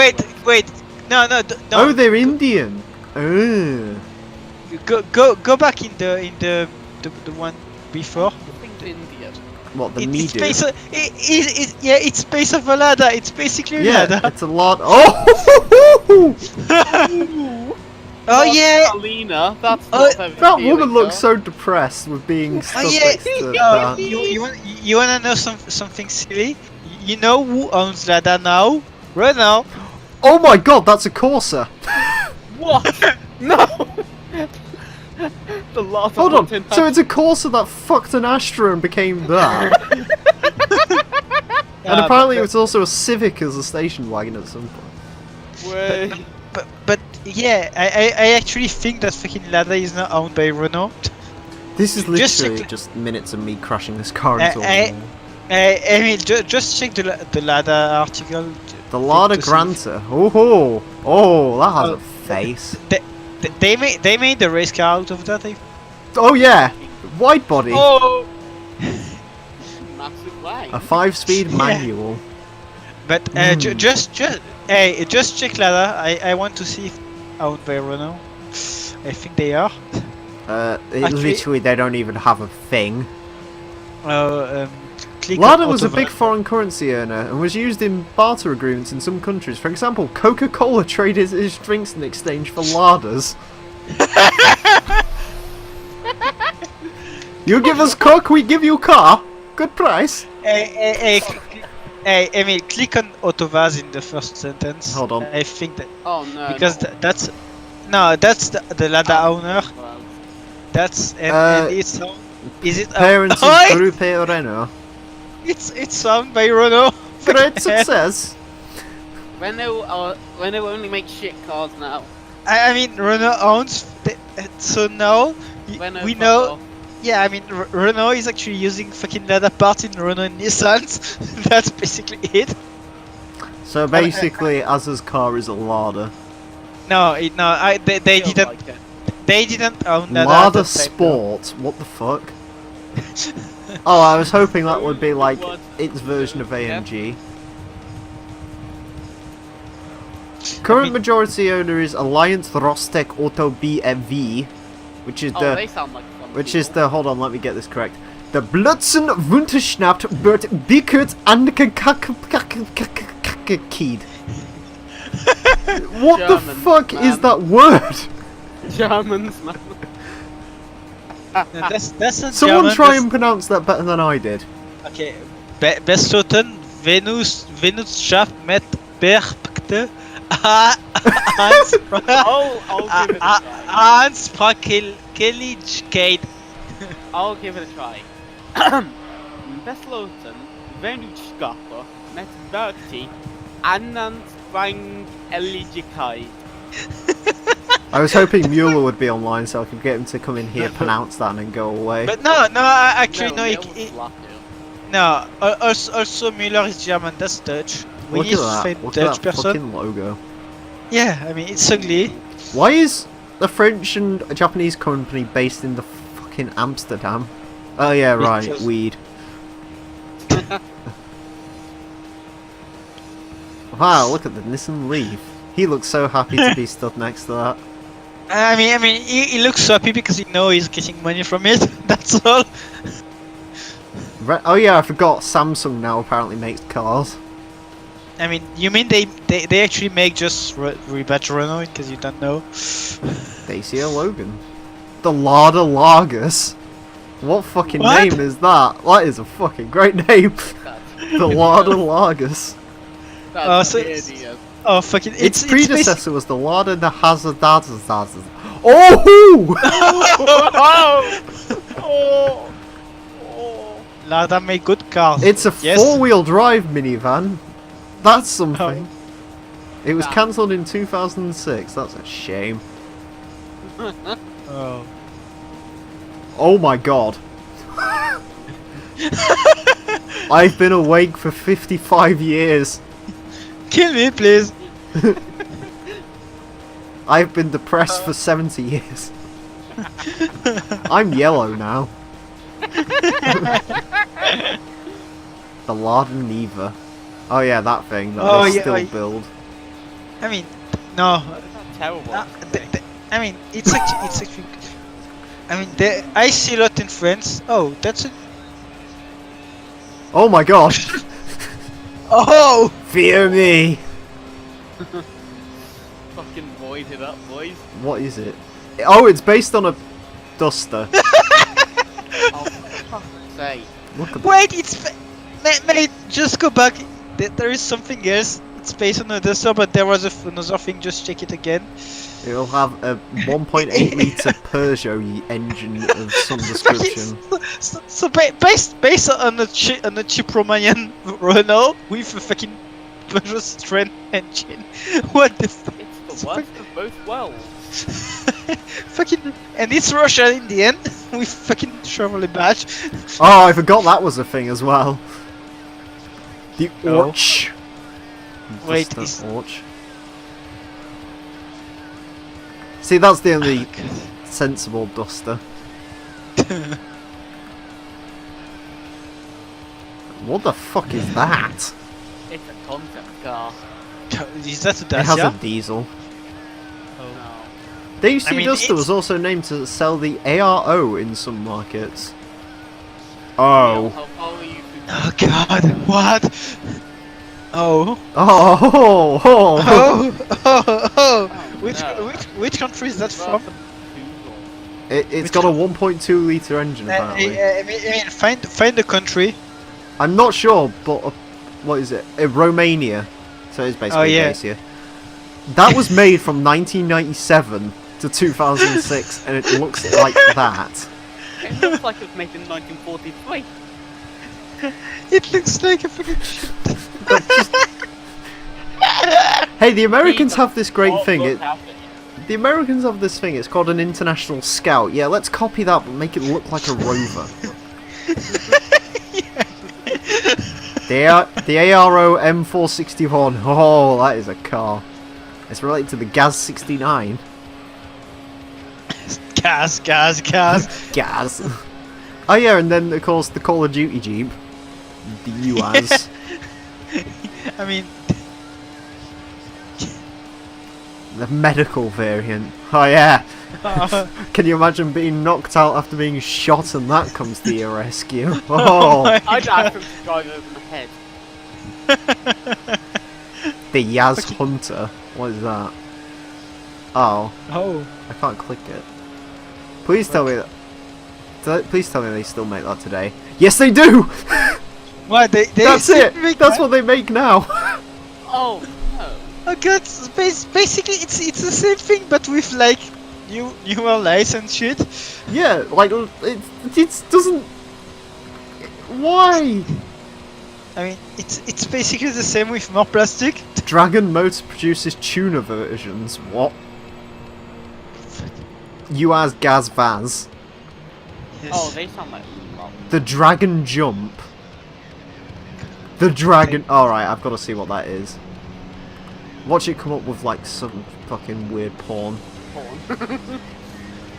S3: No,
S1: Oh, they're Indian. Oh.
S3: Go back in the one before.
S2: Nothing's Indian.
S1: What, the
S3: It's
S1: Midu?
S3: space. Yeah, it's space of a Lada. It's basically
S1: Yeah,
S3: Lada.
S1: it's a lot. Oh!
S3: Oh yeah.
S2: Alina, that's
S3: Oh,
S2: not very
S1: That woman
S2: appealing,
S1: looks
S2: though.
S1: so depressed with being stuck
S3: Oh yeah.
S1: next to that.
S3: You wanna know something silly? You know who owns Lada now? Renault.
S1: Oh my god, that's a Corsa!
S2: What? No! The last
S1: Hold on, so it's a Corsa that fucked an Astra and became that? And apparently it was also a Civic as a station wagon at some point.
S2: Wait.
S3: But yeah, I actually think that fucking Lada is not owned by Renault.
S1: This is
S3: Just
S1: literally
S3: check-
S1: just minutes of me crashing this car into a wall.
S3: Emile, just check the Lada article.
S1: The Lada
S3: to see
S1: Granta. Oh, oh, that has a face.
S3: They made the race car out of that.
S1: Oh yeah, wide body,
S2: Oh! Massive lag.
S1: a 5-speed
S3: Yeah.
S1: manual.
S3: But just check Lada. I want to see if owned by Renault. I think they are.
S1: Literally, they don't even have a thing.
S3: Click
S1: Lada
S3: on
S1: was a
S3: Autova-
S1: big foreign currency earner and was used in barter agreements in some countries. For example, Coca-Cola traded its drinks in exchange for Ladas. You give us Coke, we give you car. Good price.
S3: Hey, Emile, click on Autovaz in the first sentence.
S1: Hold on.
S3: I think that
S2: Oh no.
S3: because that's the Lada owner.
S2: Well,
S3: That's and it's is it
S1: Parents
S3: oh,
S1: of Grupo Renault.
S3: it's owned by Renault.
S1: Great success.
S2: Renault only makes shit cars now.
S3: I mean Renault owns so now
S2: Renault
S3: we
S2: fuck
S3: know.
S2: off.
S3: Yeah, I mean Renault is actually using fucking Lada parts in Renault and Nissans. That's basically it.
S1: So basically, Az's car is a Lada.
S3: They
S2: Feels
S3: didn't
S2: like it.
S3: they didn't own Lada. at
S1: Lada
S3: that time, though.
S1: Sport. What the fuck? Oh, I was hoping that would be like
S2: What?
S1: its version of
S2: Yeah.
S1: AMG. Current majority owner is Alliance Rostec Auto BMV, which is
S2: Oh,
S1: the
S2: they sound like fun
S1: hold on, let me get this correct. The Blutzen Wunterschnapt wird Bikert Kid. What the
S2: German,
S1: fuck
S2: man.
S1: is that word?
S2: Germans, man.
S3: No, that's not
S1: Someone
S3: German,
S1: try
S3: that's-
S1: and pronounce that better than I did.
S3: Okay, bestoten Venuschaft met Bergte
S2: I'll give it a try.
S3: Aansprakelijkheid.
S2: I'll give it a try. Besloten, Venusschapper, met Bertie, Annansprangeligkeit.
S1: I was hoping Mueller would be online so I could get him to come in here, pronounce that, and then go away.
S3: But no, actually no. No, also Müller is German. That's Dutch. We
S1: Look
S3: need
S1: at
S3: to
S1: that.
S3: find
S1: Look
S3: Dutch
S1: at that
S3: person.
S1: fucking logo.
S3: Yeah, I mean it's ugly.
S1: Why is a French and a Japanese company based in the fucking Amsterdam? Oh yeah, right,
S3: Because-
S1: weed. Wow, look at the Nissan Leaf. He looks so happy to be stood next to that.
S3: I mean, he looks happy because he knows he's getting money from it. That's all.
S1: Oh yeah, I forgot. Samsung now apparently makes cars.
S3: I mean, you mean they actually make just Rebadge Renault because you don't know?
S1: Dacia Logan. The Lada Largus. What fucking
S3: What?
S1: name is that? That is a fucking great name. The Lada Largus.
S3: Oh,
S2: That's
S3: so-
S2: an idiot.
S3: Oh fucking!
S1: Its
S3: It's
S1: predecessor was the Lada Hazardazazaz. Oh!
S2: Oh!
S3: Lada make good cars.
S1: It's a
S3: Yes.
S1: four-wheel drive minivan. That's something. It was
S2: Damn.
S1: cancelled in 2006. That's a shame.
S3: Oh.
S1: Oh my god. I've been awake for 55 years.
S3: Kill me, please.
S1: I've been depressed for 70 years. I'm yellow now. The Lada Niva. Oh yeah, that thing that
S3: Oh,
S1: they
S3: yeah,
S1: still
S3: I-
S1: build.
S3: I mean, no.
S2: That's terrible.
S3: I mean, it's actually. I mean, I see a lot in France. Oh, that's a.
S1: Oh my god.
S3: Oh.
S1: Fear me.
S2: Fucking void it up, boys.
S1: What is it? Oh, it's based on a duster.
S2: Oh, for fuck's sake.
S1: Look at
S3: Wait, it's mate. Just go back. There is something else. It's based on a duster, but there was another thing. Just check it again.
S1: It'll have a 1.8 litre Peugeot engine of some description.
S3: So based on a cheap Romanian Renault with a fucking Peugeot Citroën engine. What the fuck?
S2: It's the worst of both worlds.
S3: Fucking, and it's Russia in the end with fucking Chevrolet badge.
S1: Oh, I forgot that was a thing as well. The
S3: Oh.
S1: Orch.
S3: Wait,
S1: Just
S3: is-
S1: the Orch. See, that's the only sensible duster. What the fuck is that?
S2: It's a concept car.
S3: Is that a
S1: It has a
S3: Dacia?
S1: diesel.
S2: No.
S1: DC
S3: I mean,
S1: Duster
S3: it's-
S1: was also named to sell the ARO in some markets. Oh.
S2: How far are you from
S3: Oh god, what? Oh.
S1: Oh, oh, oh.
S3: Oh. Which,
S2: no.
S3: which country is that from?
S1: It's got a 1.2 litre engine apparently.
S3: I mean, find the country.
S1: I'm not sure, but what is it? Romania. So it's basically
S3: Oh, yeah.
S1: Dacia. That was made from 1997 to 2006, and it looks like that.
S2: It looks like it was made in 1943.
S3: It looks like a fucking shit.
S1: Hey, the Americans have this great
S2: What
S1: thing.
S2: was happening?
S1: The Americans have this thing. It's called an international scout. Yeah, let's copy that, but make it look like a rover. The ARO M461. Oh, that is a car. It's related to the Gaz 69.
S3: Gas.
S1: Gaz. Oh yeah, and then of course the Call of Duty Jeep. The UAZ.
S3: I mean,
S1: The medical variant. Oh yeah. Can you imagine being knocked out after being shot and that comes to your rescue? Oh,
S2: I'd ask them to drive over my head.
S1: the Yaz Hunter. What is that? Oh,
S3: Oh.
S1: I can't click it. Please tell me that. Please tell me they still make that today. Yes, they do.
S3: What? They
S1: That's
S3: still
S1: it.
S3: make
S1: That's
S3: that?
S1: what they make now.
S2: Oh no.
S3: Oh god, basically it's the same thing but with like newer license shit.
S1: Yeah, like it doesn't. Why?
S3: I mean, it's basically the same with more plastic.
S1: Dragon Motor produces tuner versions. What? You as Gaz Vaz.
S3: Yes.
S2: Oh, they sound like well,
S1: The Dragon Jump. The Dragon. Alright, I've got to see what that is. Watch it come up with like some fucking weird porn.
S2: porn.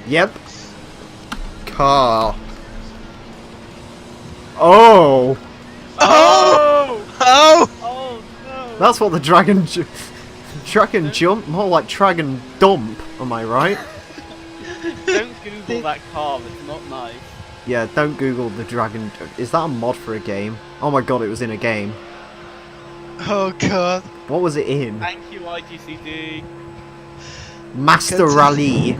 S1: Yep. Car. Oh!
S3: Oh! Oh!
S2: Oh no.
S1: That's what the Dragon Jump? More like Dragon Dump, am I right?
S2: Don't Google that car. It's not nice.
S1: Yeah, don't Google the Dragon. Is that a mod for a game? Oh my god, it was in a game.
S3: Oh god.
S1: What was it in?
S2: Thank you, IGCD.
S1: Master Rally.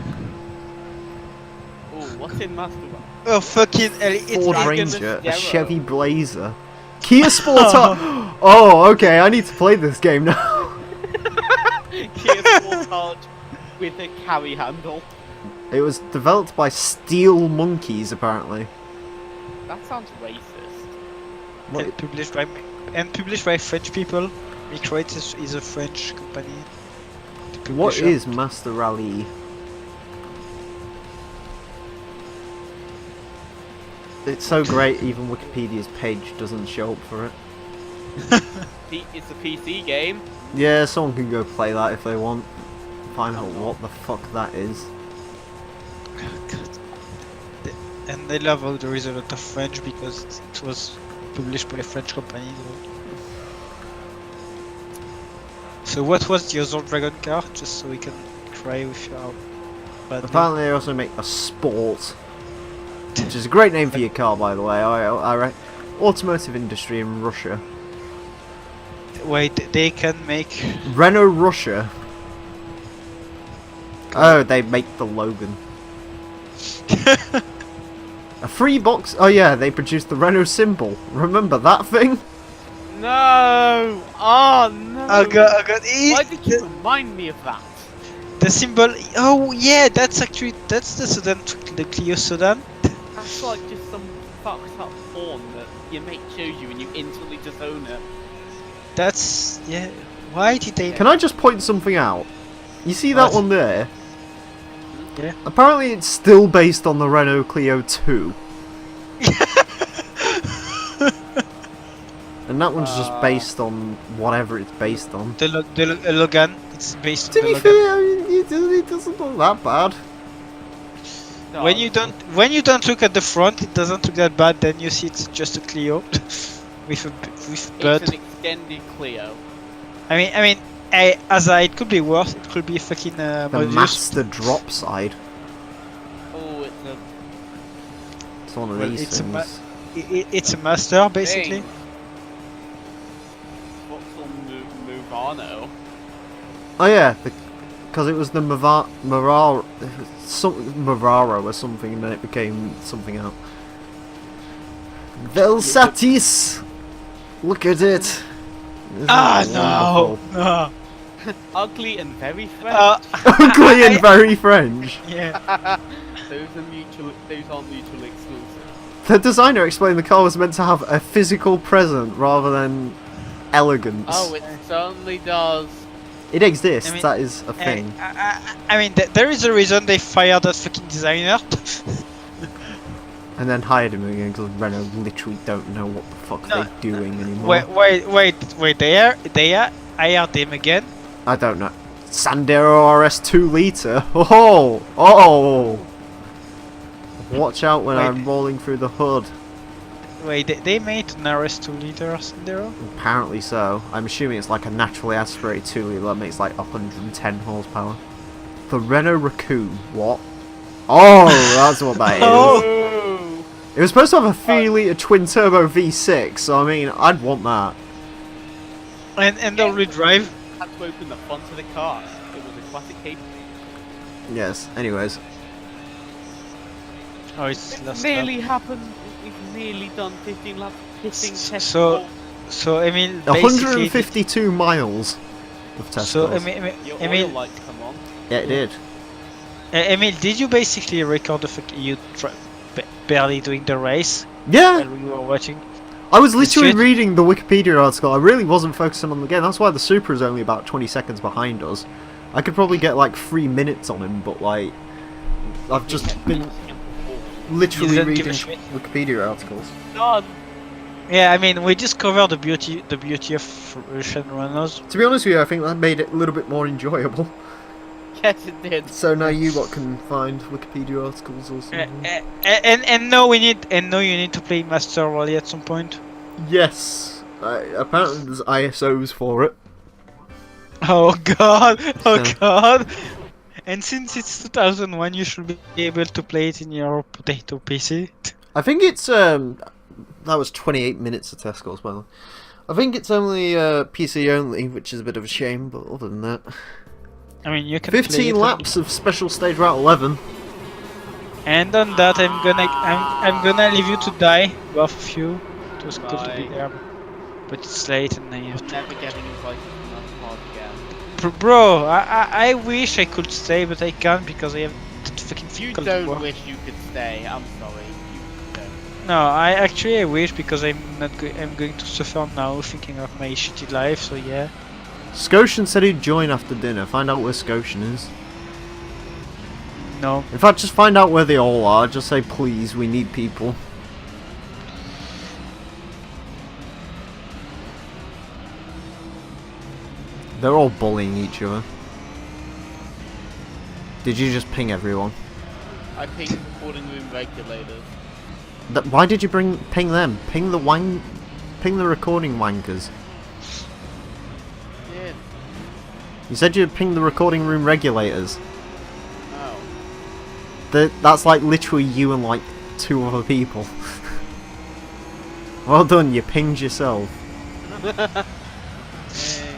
S2: Oh, what's in Master Rally?
S3: Oh fucking hell, it's
S1: Ford
S2: Dragon
S1: Ranger, a
S2: Sparrow.
S1: Chevy Blazer. Kia Sportage. Oh, okay, I need to play this game now.
S2: Kia Sportage with a carry handle.
S1: It was developed by Steel Monkeys, apparently.
S2: That sounds racist.
S1: What?
S3: And published by French people. Microids is a French company. The
S1: What
S3: publisher.
S1: is Master Rally? It's so great, even Wikipedia's page doesn't show up for it.
S2: It's a PC game.
S1: Yeah, someone can go play that if they want. Find out what the fuck that is.
S3: And I love how there is a lot of French because it was published by a French company. So what was the other dragon car? Just so we can cry with your bad name.
S1: Apparently they also make a Sport, which is a great name for your car, by the way. Automotive industry in Russia.
S3: Wait, they can make...
S1: Renault Russia. Oh, they make the Logan. A free box. Oh yeah, they produced the Renault symbol. Remember that thing?
S2: No! Oh no!
S3: Oh god,
S2: Why did you remind me of that?
S3: the symbol... Oh yeah, that's the sedan, the Clio sedan.
S2: That's like just some fucked up porn that your mate shows you and you instantly disown it.
S3: That's... yeah. Why did they...
S1: Can I just point something out? You see that
S3: What?
S1: one there?
S3: Yeah.
S1: Apparently it's still based on the Renault Clio 2. And that one's just based on whatever it's based on.
S3: The Logan, it's based
S1: To
S3: on
S1: be
S3: the
S1: fair,
S3: Logan.
S1: I mean, it doesn't look that bad.
S2: No,
S3: When you don't look at the front, it doesn't look that bad. Then you see it's just a Clio with a
S2: it's
S3: bird.
S2: an extended Clio.
S3: It could be worse. It could be a fucking
S1: The
S3: Modus.
S1: Master Drop Side.
S2: Oh,
S1: It's one of
S3: Well,
S1: these
S3: it's a
S1: things.
S3: It's a master basically.
S2: Dang. What's on Murano?
S1: Oh yeah, because it was the Mararo or something, and then it became something else. Velsatis! Look at it! Isn't it
S3: No!
S1: wonderful?
S3: No!
S2: Ugly and very French.
S1: Ugly and very French.
S3: Yeah.
S2: Those aren't mutually exclusive.
S1: The designer explained the car was meant to have a physical presence rather than elegance.
S2: Oh, it certainly does.
S1: It exists,
S3: I mean,
S1: that is a thing.
S3: There is a reason they fired that fucking designer.
S1: And then hired him again because Renault literally don't know what the fuck
S3: No.
S1: they're doing anymore.
S3: Wait, they hired him again?
S1: I don't know. Sandero RS 2 litre. Oh! Watch out when
S3: Wait.
S1: I'm rolling through the hood.
S3: Wait, they made an RS2 liter Sandero?
S1: Apparently so. I'm assuming it's like a naturally aspirated 2 litre that makes like 110 horsepower. The Renault Raccoon. What? Oh, that's what that is.
S2: Oh!
S1: It was supposed to have a 3-litre twin-turbo V6, so I mean, I'd want that.
S3: And the rear drive.
S2: Had to open the front of the car. It was a classic case.
S1: Yes, anyways.
S3: Oh, it's
S2: It
S3: last
S2: nearly
S3: lap.
S2: happened. We've nearly done 15 laps. Hitting test.
S3: So Emile, basically,
S1: 152 miles of test
S3: so
S1: scores.
S2: Your oil
S3: Emile,
S2: lights come on.
S1: Yeah, it did.
S3: Emile, did you basically record the you barely doing the race
S1: Yeah!
S3: while we were watching?
S1: I was literally
S3: shit.
S1: reading the Wikipedia article. I really wasn't focusing on the game. That's why the Supra is only about 20 seconds behind us. I could probably get like 3 minutes on him, but like... I've just been literally
S3: You didn't give
S1: reading
S3: a shit.
S1: Wikipedia articles.
S2: God.
S3: Yeah, I mean, we discovered the beauty of Russian runners.
S1: To be honest with you, I think that made it a little bit more enjoyable.
S2: Yes, it did.
S1: So now you lot can find Wikipedia articles or something.
S3: And now you need to play Master Rally at some point.
S1: Yes. Apparently there's ISOs for it.
S3: Oh god! Oh
S1: Yeah.
S3: god! And since it's 2001, you should be able to play it in your potato PC.
S1: I think it's that was 28 minutes of test scores, by the way. I think it's only PC only, which is a bit of a shame, but other than that.
S3: I mean, you can play
S1: 15
S3: it
S1: laps of special stage route 11.
S3: And on that, I'm gonna leave you to die, both of you. It was good to be
S2: Bye.
S3: there, but it's late and I have
S2: I'm
S3: to.
S2: never getting invited to another pod again.
S3: Bro, I wish I could stay, but I can't because I have that fucking
S2: You
S3: difficult
S2: don't
S3: work.
S2: wish you could stay. I'm sorry. You don't.
S3: No, I wish because I'm going to suffer now thinking of my shitty life. So yeah.
S1: Scotian said he'd join after dinner. Find out where Scotian is.
S3: No.
S1: In fact, just find out where they all are. Just say, please, we need people. They're all bullying each other. Did you just ping everyone?
S2: I ping recording room regulators.
S1: Why did you ping them? Ping the recording wankers.
S2: Yeah.
S1: You said you'd ping the recording room regulators.
S2: Oh.
S1: That's like literally you and like 2 other people. Well done, you pinged yourself.
S2: Hey.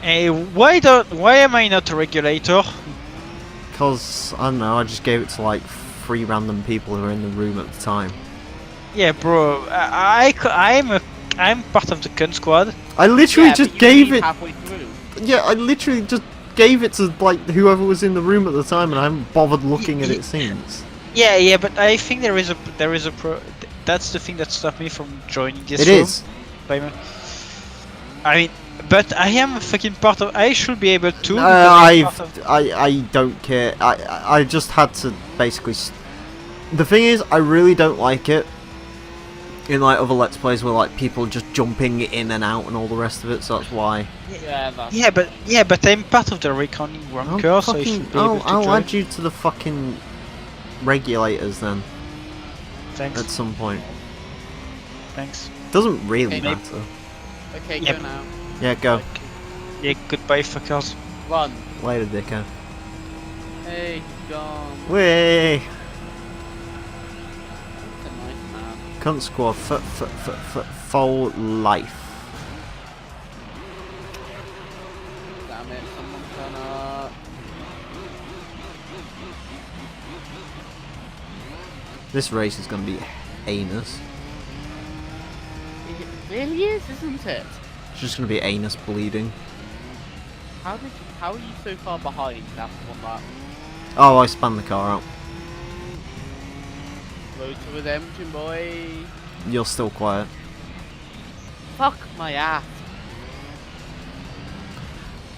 S3: Hey, why am I not a regulator?
S1: Because, I don't know, I just gave it to like 3 random people who were in the room at the time.
S3: Yeah, bro. I'm part of the Kun squad.
S1: I literally
S2: Yeah,
S1: just
S2: but you
S1: gave
S2: leave
S1: it.
S2: halfway through.
S1: Yeah, I literally just gave it to like whoever was in the room at the time, and I haven't bothered looking at it since.
S3: Yeah, but I think there is a pro. That's the thing that stopped me from joining this
S1: It
S3: room.
S1: is.
S3: I mean, but I am a fucking part of. I should be able to.
S1: I don't care. I just had to basically. The thing is, I really don't like it. In like other Let's Plays where like people just jumping in and out and all the rest of it, so that's why.
S2: Yeah, that's
S3: Yeah, but I'm part of the recording worker, so I should be able to
S1: I'll
S3: join.
S1: add you to the fucking regulators then
S3: Thanks.
S1: at some point.
S3: Thanks.
S1: Doesn't really
S2: Okay,
S1: matter.
S2: okay.
S3: Yep.
S2: Go now.
S1: Yeah, go.
S3: Yeah, goodbye, fuckers.
S2: Run.
S1: Later, dickhead.
S2: Hey, gone.
S1: Way.
S2: That's a nice man.
S1: Cunt squad for life.
S2: Damn it! Someone's gonna.
S1: This race is gonna be anus.
S2: It really is, isn't it?
S1: It's just gonna be anus bleeding.
S2: How are you so far behind after one lap?
S1: Oh, I spun the car out.
S2: Road to redemption, boy.
S1: You're still quiet.
S2: Fuck my ass.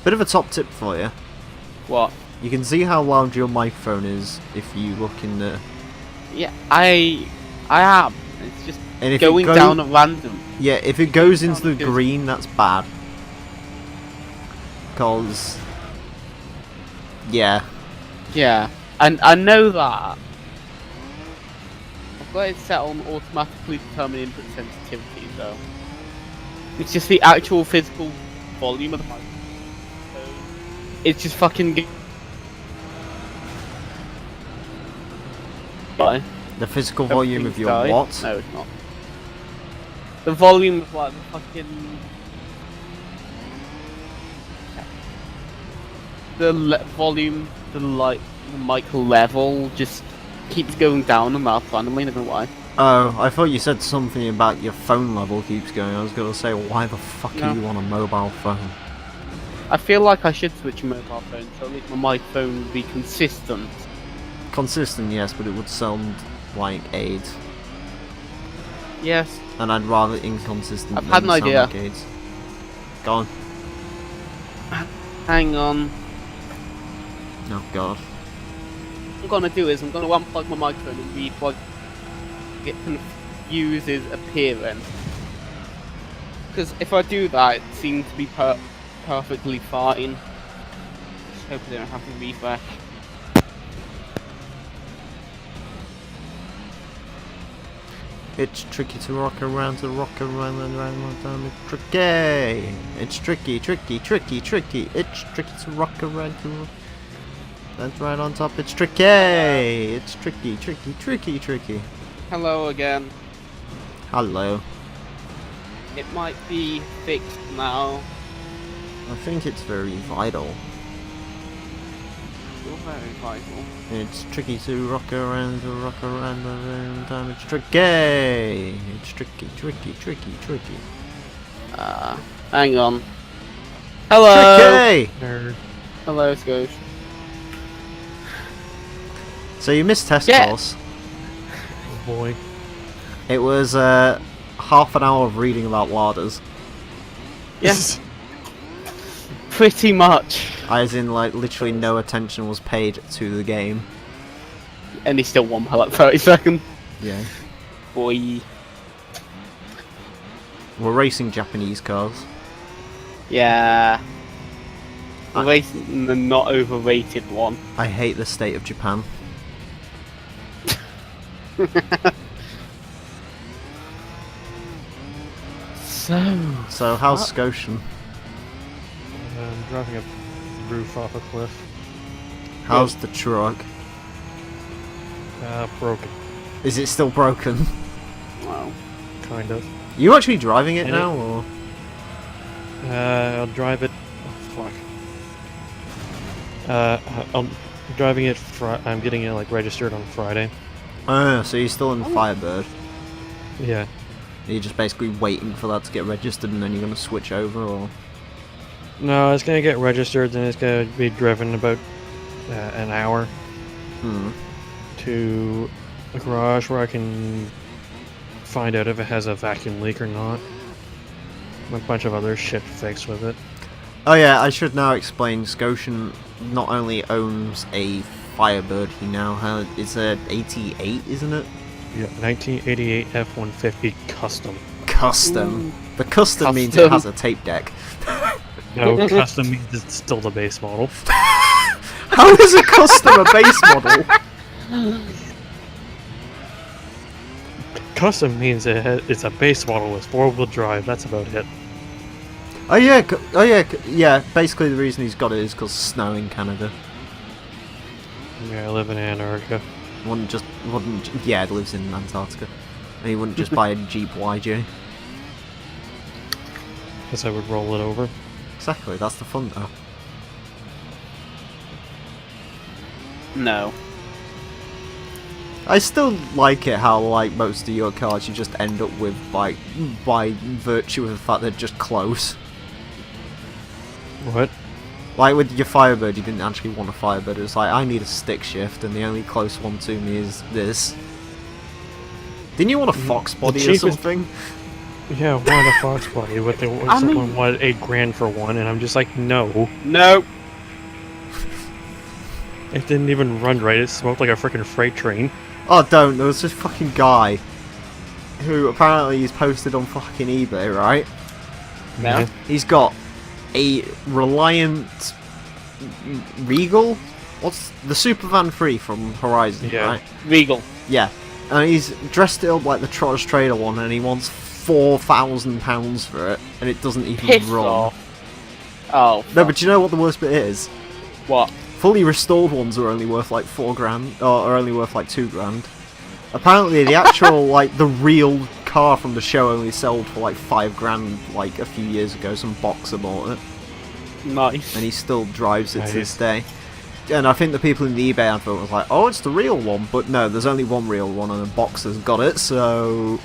S1: Bit of a top tip for you.
S2: What?
S1: You can see how loud your microphone is if you look in the.
S2: Yeah, I am. It's just
S1: And if
S2: going
S1: it go,
S2: down at random.
S1: Yeah, if it goes into the
S2: Good.
S1: green, that's bad. Cause. Yeah.
S2: Yeah, and I know that. I've got it set on automatically determine input sensitivity, so it's just the actual physical volume of the mic. So it's just fucking Why?
S1: The physical volume of your
S2: Everything's died.
S1: what?
S2: No, it's not. The volume of like the fucking volume, the mic level just keeps going down and up randomly. I don't know why.
S1: Oh, I thought you said something about your phone level keeps going. I was gonna say, why the fuck
S2: No.
S1: are you on a mobile phone?
S2: I feel like I should switch a mobile phone so at least my phone would be consistent.
S1: Consistent, yes, but it would sound like AIDS.
S2: Yes.
S1: And I'd rather inconsistent
S2: I've
S1: than
S2: had an
S1: sound
S2: idea.
S1: like AIDS. Go on.
S2: Hang on.
S1: Oh god.
S2: What I'm gonna do is I'm gonna unplug my microphone and replug it confuses appearance. Because if I do that, it seems to be perfectly fine. Just hope I don't have to refresh.
S1: It's tricky to rock around and around one time. It's tricky. It's tricky. It's tricky to rock around to. That's right on top. It's tricky. It's tricky.
S2: Hello again.
S1: Hello.
S2: It might be fixed now.
S1: I think it's very vital.
S2: Still very vital.
S1: It's tricky to rock around one time. It's tricky. It's tricky.
S2: Hang on. Hello.
S1: Tricky.
S2: Hello, Scosh.
S1: So you missed test
S2: Yeah.
S1: course.
S4: Oh boy.
S1: It was half an hour of reading about Ladas.
S2: Yes. Pretty much.
S1: As in, like, literally no attention was paid to the game.
S2: And he still won by like 30 seconds.
S1: Yeah.
S2: Boy.
S1: We're racing Japanese cars.
S2: Yeah. Racing the not overrated one.
S1: I hate the state of Japan. So how's Scotian?
S4: I'm driving a roof off a cliff.
S1: How's the truck?
S4: Broken.
S1: Is it still broken?
S2: Wow.
S4: Kind of.
S1: You actually driving it
S4: And
S1: now, or?
S4: I'll drive it. Oh, fuck. I'm driving it. I'm getting it like registered on Friday.
S1: Oh, so you're still in Firebird.
S4: Yeah.
S1: You're just basically waiting for that to get registered, and then you're gonna switch over, or?
S4: No, it's gonna get registered, and it's gonna be driven about an hour to a garage where I can find out if it has a vacuum leak or not. A bunch of other shit fixed with it.
S1: Oh yeah, I should now explain. Scotian not only owns a Firebird, he now has. It's a 88, isn't it?
S4: Yeah, 1988 F-150 custom.
S1: Custom.
S2: Ooh.
S1: The custom means it has a tape deck.
S4: No, custom means it's still the base model.
S1: How is a custom a base model?
S4: Custom means it's a base model with 4-wheel drive. That's about it.
S1: Oh yeah, yeah. Basically, the reason he's got it is because snow in Canada.
S4: Yeah, I live in Antarctica.
S1: Yeah, it lives in Antarctica. And he wouldn't just buy a Jeep YJ.
S4: Guess I would roll it over.
S1: Exactly, that's the fun though.
S2: No.
S1: I still like it how, like, most of your cars you just end up with, like, by virtue of the fact they're just close.
S4: What?
S1: Like, with your Firebird, you didn't actually want a Firebird. It was like, I need a stick shift, and the only close one to me is this. Didn't you want a Fox body or
S4: cheapest-
S1: something?
S4: Yeah, I wanted a Fox body, but someone wanted $8,000 for one, and I'm just like, no.
S2: No.
S4: It didn't even run right. It smoked like a freaking freight train.
S1: Oh, don't. There was this fucking guy who apparently he's posted on fucking eBay, right?
S2: No.
S4: Yeah.
S1: He's got a Reliant Regal? What's the Supervan 3 from Horizon,
S4: Yeah.
S1: right?
S2: Regal.
S1: Yeah. And he's dressed it up like the Trotters Trader one, and he wants £4,000 for it, and it doesn't even
S2: Piss
S1: run.
S2: off. Oh.
S1: No, but you know what the worst bit is?
S2: What?
S1: Fully restored ones are only worth like £4,000, or are only worth like £2,000. Apparently, the actual, like, the real car from the show only sold for like $5,000 like a few years ago. Some boxer bought it.
S2: Nice.
S1: And he still drives it
S4: Nice.
S1: to this day. And I think the people in the eBay advert was like, oh, it's the real one. But no, there's only one real one, and a boxer's got it, so...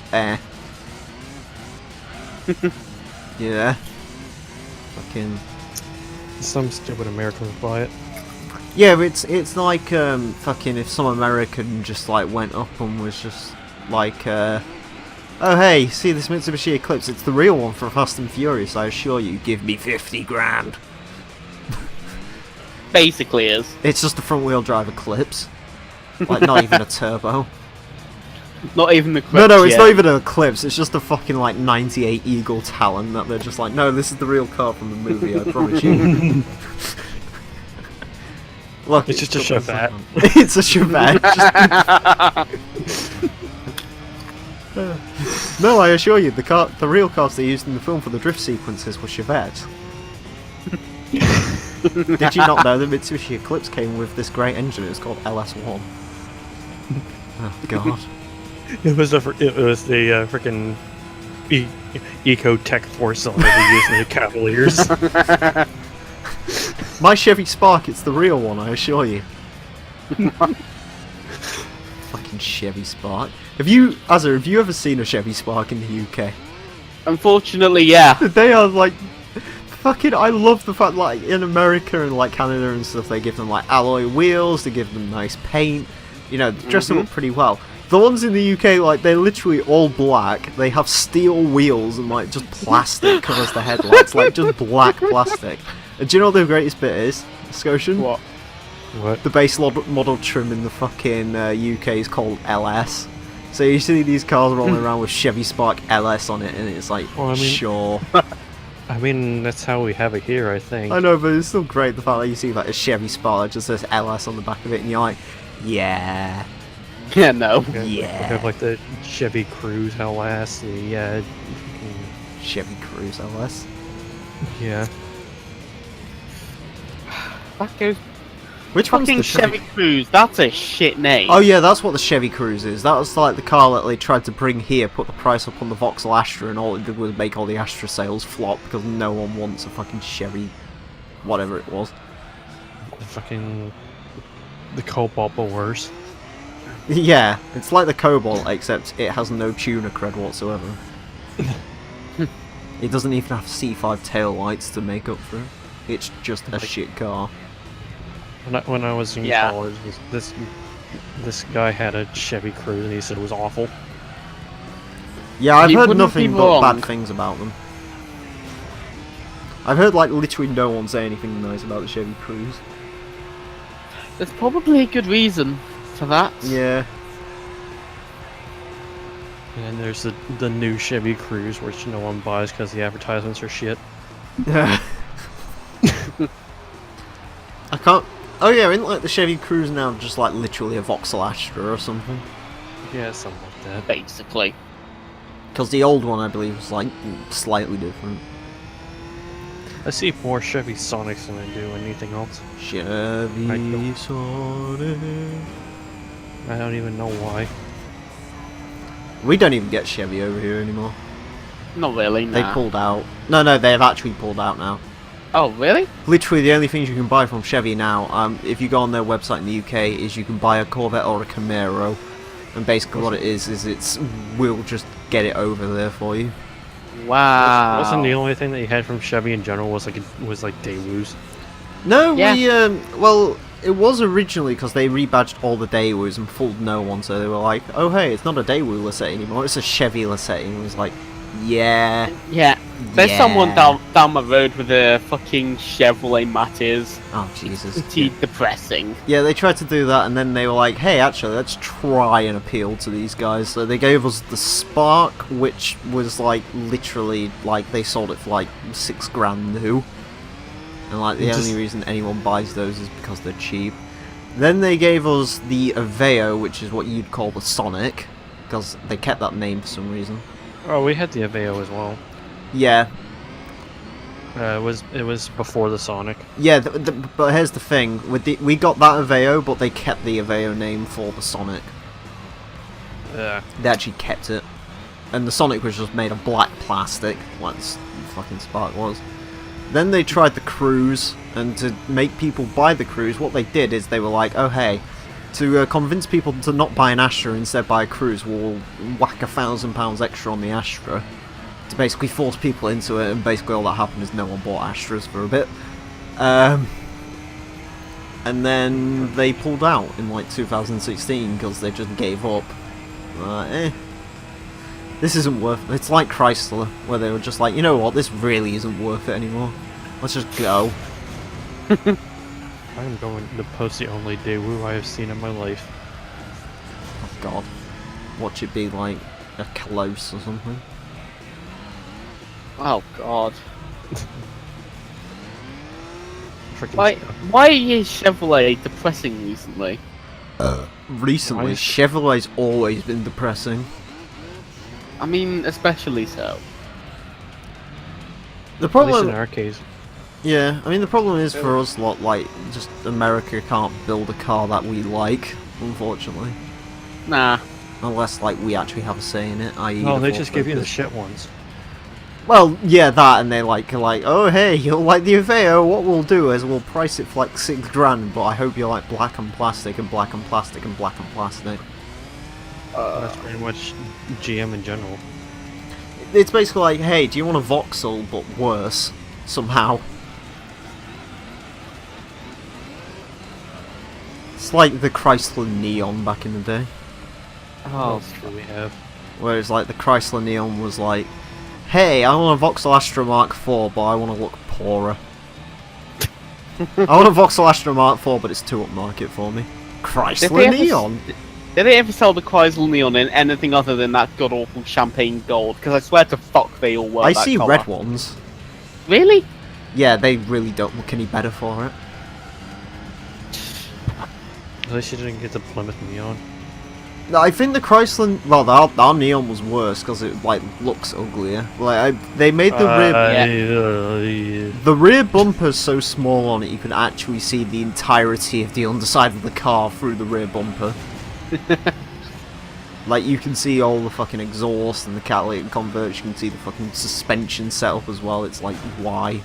S1: Yeah. Fucking...
S4: Some stupid American would buy it.
S1: Yeah, but it's like, fucking if some American just, like, went up and was just like, oh, hey, see this Mitsubishi Eclipse? It's the real one for Fast and Furious, I assure you. Give me $50,000.
S2: Basically is.
S1: It's just a front-wheel drive Eclipse. Like, not even a turbo.
S2: Not even the
S1: No, it's not even an Eclipse. It's just a fucking, like, 98 Eagle Talon that they're just like, no, this is the real car from the movie, I promise you. Look,
S4: It's just a Chevette.
S1: It's a Chevette. No, I assure you, the real cars they used in the film for the drift sequences were Chevettes. Did you not know the Mitsubishi Eclipse came with this great engine? It was called LS1. Oh god.
S4: It was the freaking Eco Tech 4-cylinder they used in the Cavaliers.
S1: My Chevy Spark, it's the real one, I assure you. Fucking Chevy Spark. Have you ever seen a Chevy Spark in the UK?
S2: Unfortunately, yeah.
S1: They are like... Fucking, I love the fact, like, in America and, like, Canada and stuff, they give them, like, alloy wheels, they give them nice paint, you know, dress them up pretty well. The ones in the UK, like, they're literally all black, they have steel wheels and, like, just plastic covers the headlights, like, just black plastic. And do you know what the greatest bit is, Scotian?
S2: What?
S4: What?
S1: The base model trim in the fucking UK is called LS. So you see these cars rolling around with Chevy Spark LS on it, and it's like,
S4: Well, I mean-
S1: sure.
S4: I mean, that's how we have it here, I think.
S1: I know, but it's still great the fact that you see like a Chevy Spark that just says LS on the back of it, and you're like, yeah,
S2: Yeah, no.
S4: We have like the Chevy Cruze LS, the
S1: Chevy Cruze LS.
S4: yeah.
S2: That goes.
S1: Which one's
S2: Fucking
S1: the
S2: Chevy Cruze. That's a shit name.
S1: Oh yeah, that's what the Chevy Cruze is. That was like the car that they tried to bring here, put the price up on the Vauxhall Astra, and all it did was make all the Astra sales flop because no one wants a fucking Chevy, whatever it was.
S4: The Cobalt, but worse.
S1: Yeah, it's like the Cobalt, except it has no tuner cred whatsoever. It doesn't even have C5 tail lights to make up for it. It's just a shit car.
S4: When I was in
S2: Yeah.
S4: college, this guy had a Chevy Cruze and he said it was awful.
S1: Yeah, I've
S2: You
S1: heard
S2: wouldn't
S1: nothing
S2: be
S1: but
S2: wrong.
S1: bad things about them. I've heard like literally no one say anything nice about the Chevy Cruze.
S2: There's probably a good reason for that.
S1: Yeah.
S4: And there's the new Chevy Cruze, which no one buys because the advertisements are shit.
S1: I can't... Oh yeah, isn't like the Chevy Cruze now just like literally a Vauxhall Astra or something?
S4: Yeah, something like that.
S2: Basically.
S1: Because the old one I believe was like slightly different.
S4: I see more Chevy Sonics than I do anything else.
S1: Chevy Sonic.
S4: I don't even know why.
S1: We don't even get Chevy over here anymore.
S2: Not really,
S1: They
S2: nah.
S1: pulled out. No, they've actually pulled out now.
S2: Oh, really?
S1: Literally the only things you can buy from Chevy now, if you go on their website in the UK, is you can buy a Corvette or a Camaro. And basically what it is we'll just get it over there for you.
S2: Wow.
S4: Wasn't the only thing that you had from Chevy in general was like Daewoo's?
S1: No,
S2: Yeah.
S1: well, it was originally because they rebadged all the Daewoos and fooled no one, so they were like, oh hey, it's not a Daewoo Lassetti anymore, it's a Chevy Lassetti, and it was like, yeah.
S2: Yeah. There's
S1: yeah.
S2: someone down the road with a fucking Chevrolet Matiz.
S1: Oh, Jesus.
S2: Pretty depressing.
S1: Yeah, they tried to do that, and then they were like, hey, actually, let's try and appeal to these guys. So they gave us the Spark, which was, like, literally, like, they sold it for, like, $6,000 new. And, like, the only reason anyone buys those is because they're cheap. Then they gave us the Aveo, which is what you'd call the Sonic, because they kept that name for some reason.
S4: Oh, we had the Aveo as well.
S1: Yeah.
S4: It was before the Sonic.
S1: Yeah, but here's the thing. We got that Aveo, but they kept the Aveo name for the Sonic. They actually kept it. And the Sonic was just made of black plastic, like the fucking Spark was. Then they tried the Cruise, and to make people buy the Cruise, what they did is they were like, oh hey, to convince people to not buy an Astra and instead buy a Cruise, we'll whack £1,000 extra on the Astra. To basically force people into it, and basically all that happened is no one bought Astras for a bit. And then they pulled out in like 2016 because they just gave up. This isn't worth it. It's like Chrysler, where they were just like, you know what, this really isn't worth it anymore. Let's just go.
S4: I'm going to post the only Daewoo I have seen in my life.
S1: Oh god. Watch it be like a Close or something.
S2: Oh god.
S4: Freaking
S2: Why is Chevrolet depressing recently?
S1: Recently,
S4: Why is-
S1: Chevrolet's always been depressing.
S2: I mean, especially so.
S1: The
S4: At least in
S1: problem,
S4: our case.
S1: yeah, I mean the problem is for us lot, like, just America can't build a car that we like, unfortunately.
S2: Nah.
S1: Unless, like, we actually have a say in it, i.e.
S4: No,
S1: the
S4: they
S1: Ford
S4: just give you the
S1: Focus.
S4: shit ones.
S1: Well, yeah, that, and they're like, oh hey, you'll like the Aveo, what we'll do is we'll price it for like £6,000, but I hope you like black and plastic and black and plastic and black and plastic.
S4: That's pretty much GM in general.
S1: It's basically like, hey, do you want a Vauxhall, but worse, somehow? It's like the Chrysler Neon back in the day.
S2: Oh,
S4: What else do we have?
S1: Whereas like the Chrysler Neon was like, hey, I want a Vauxhall Astra Mark IV, but I want to look poorer. I want a Vauxhall Astra Mark IV, but it's too upmarket for me. Chrysler Neon?
S2: Did they ever sell the Chrysler Neon in anything other than that god-awful champagne gold? Because I swear to fuck they all were
S1: I
S2: that
S1: see
S2: colour.
S1: red ones.
S2: Really?
S1: Yeah, they really don't look any better for it.
S4: At least you didn't get the Plymouth Neon.
S1: I think the Chrysler, well, our Neon was worse because it like looks uglier. Like they made the rear bumper's so small on it you can actually see the entirety of the underside of the car through the rear bumper. Like you can see all the fucking exhaust and the catalytic converter. You can see the fucking suspension setup as well. It's like, why?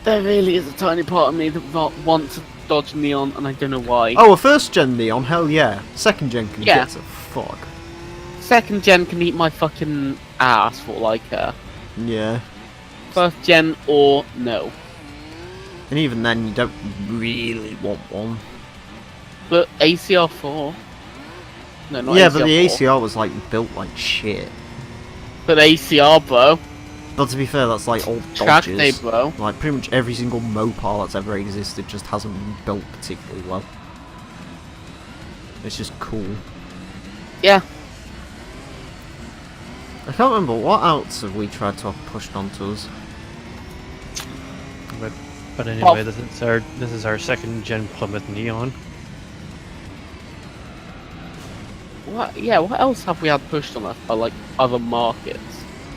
S2: There really is a tiny part of me that wants a Dodge Neon, and I don't know why.
S1: Oh, a first gen Neon, hell yeah. Second gen can
S2: Yeah.
S1: get a fuck.
S2: Second gen can eat my fucking ass for all I care.
S1: Yeah.
S2: First gen or no.
S1: And even then, you don't really want one.
S2: But ACR4. No, not
S1: Yeah,
S2: ACR4.
S1: but the ACR was like built like shit.
S2: But ACR, bro.
S1: But to be fair, that's like old
S2: Track day,
S1: Dodges.
S2: bro.
S1: Like pretty much every single Mopar that's ever existed just hasn't been built particularly well. It's just cool.
S2: Yeah.
S1: I can't remember what else have we tried to have pushed onto us.
S4: But anyway, this is our second gen Plymouth Neon.
S2: What? Yeah. What else have we had pushed on us by like other markets?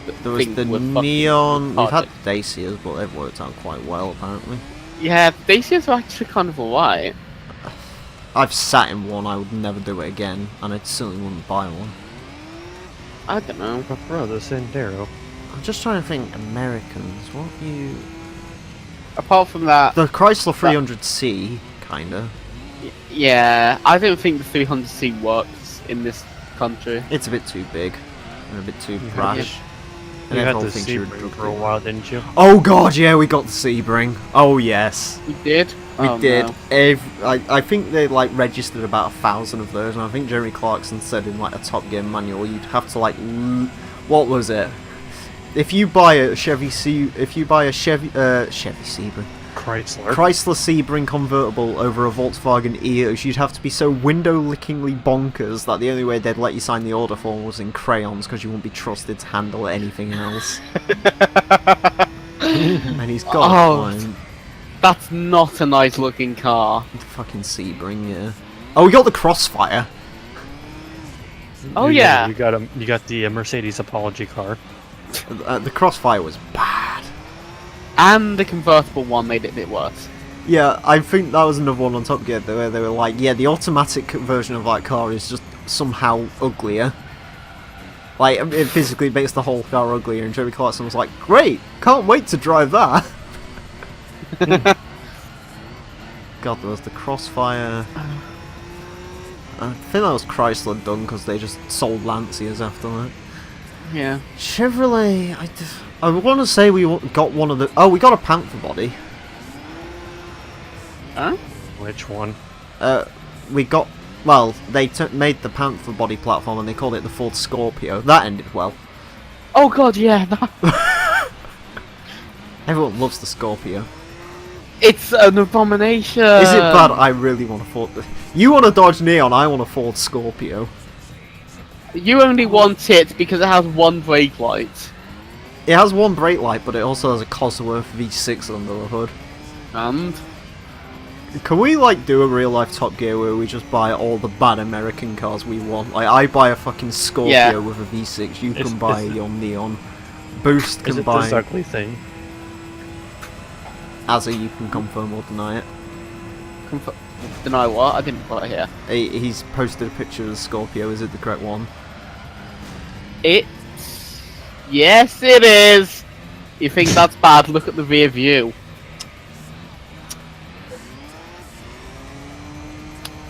S2: that
S1: There was
S2: think
S1: the
S2: we're fucking
S1: Neon. We've had
S2: retarded?
S1: Dacias, but they've worked out quite well apparently.
S2: Yeah, Dacias are actually kind of alright.
S1: I've sat in one. I would never do it again, and I certainly wouldn't buy one.
S2: I don't know.
S4: But bro, the Sandero.
S1: I'm just trying to think. Americans, what you?
S2: Apart from that,
S1: The Chrysler 300C, kinda.
S2: yeah, I don't think the 300C works in this country.
S1: It's a bit too big and a bit too
S4: had
S1: brash. And
S4: You had
S1: everyone
S4: the
S1: thinks you're a
S4: Sebring
S1: drug
S4: for a
S1: dealer.
S4: while, didn't you?
S1: Oh god, yeah, we got the Sebring. Oh yes,
S2: We did?
S1: we
S2: Oh,
S1: did.
S2: no.
S1: I think they like registered about 1,000 of those, and I think Jeremy Clarkson said in like a Top Gear manual you'd have to like, what was it? If you buy a Chevy Sebring,
S4: Chrysler.
S1: Chrysler Sebring convertible over a Volkswagen EOS, you'd have to be so window-lickingly bonkers that the only way they'd let you sign the order form was in crayons because you wouldn't be trusted to handle anything else. And he's got a
S2: Oh.
S1: point.
S2: That's not a nice looking car.
S1: The fucking Sebring, yeah. Oh, we got the Crossfire.
S2: Oh,
S4: You
S2: yeah.
S4: got you got the Mercedes apology car.
S1: The Crossfire was bad.
S2: And the convertible one made it a bit worse.
S1: Yeah, I think that was another one on Top Gear where they were like, yeah, the automatic version of that car is just somehow uglier. Like, it physically makes the whole car uglier, and Jeremy Clarkson was like, great, can't wait to drive that. God, there was the Crossfire. I think that was Chrysler done because they just sold Lanciers after that.
S2: Yeah.
S1: Chevrolet, I want to say we got one of the... Oh, we got a Panther body.
S2: Huh?
S4: Which one?
S1: We got... Well, they made the Panther body platform and they called it the Ford Scorpio. That ended well.
S2: Oh god, yeah.
S1: Everyone loves the Scorpio.
S2: It's an abomination.
S1: Is it bad? I really want a Ford... You want a Dodge Neon, I want a Ford Scorpio.
S2: You only want it because it has one brake light.
S1: It has one brake light, but it also has a Cosworth V6 under the hood.
S2: And?
S1: Can we, like, do a real-life Top Gear where we just buy all the bad American cars we want? Like, I buy a fucking Scorpio with a V6, you can buy your Neon. Boost can buy...
S4: Is it this ugly thing?
S1: Azza, you can confirm or deny it.
S2: Deny what? I didn't quite hear.
S1: He's posted a picture of the Scorpio, is it the correct one?
S2: Yes, it is! You think that's bad? Look at the rear view.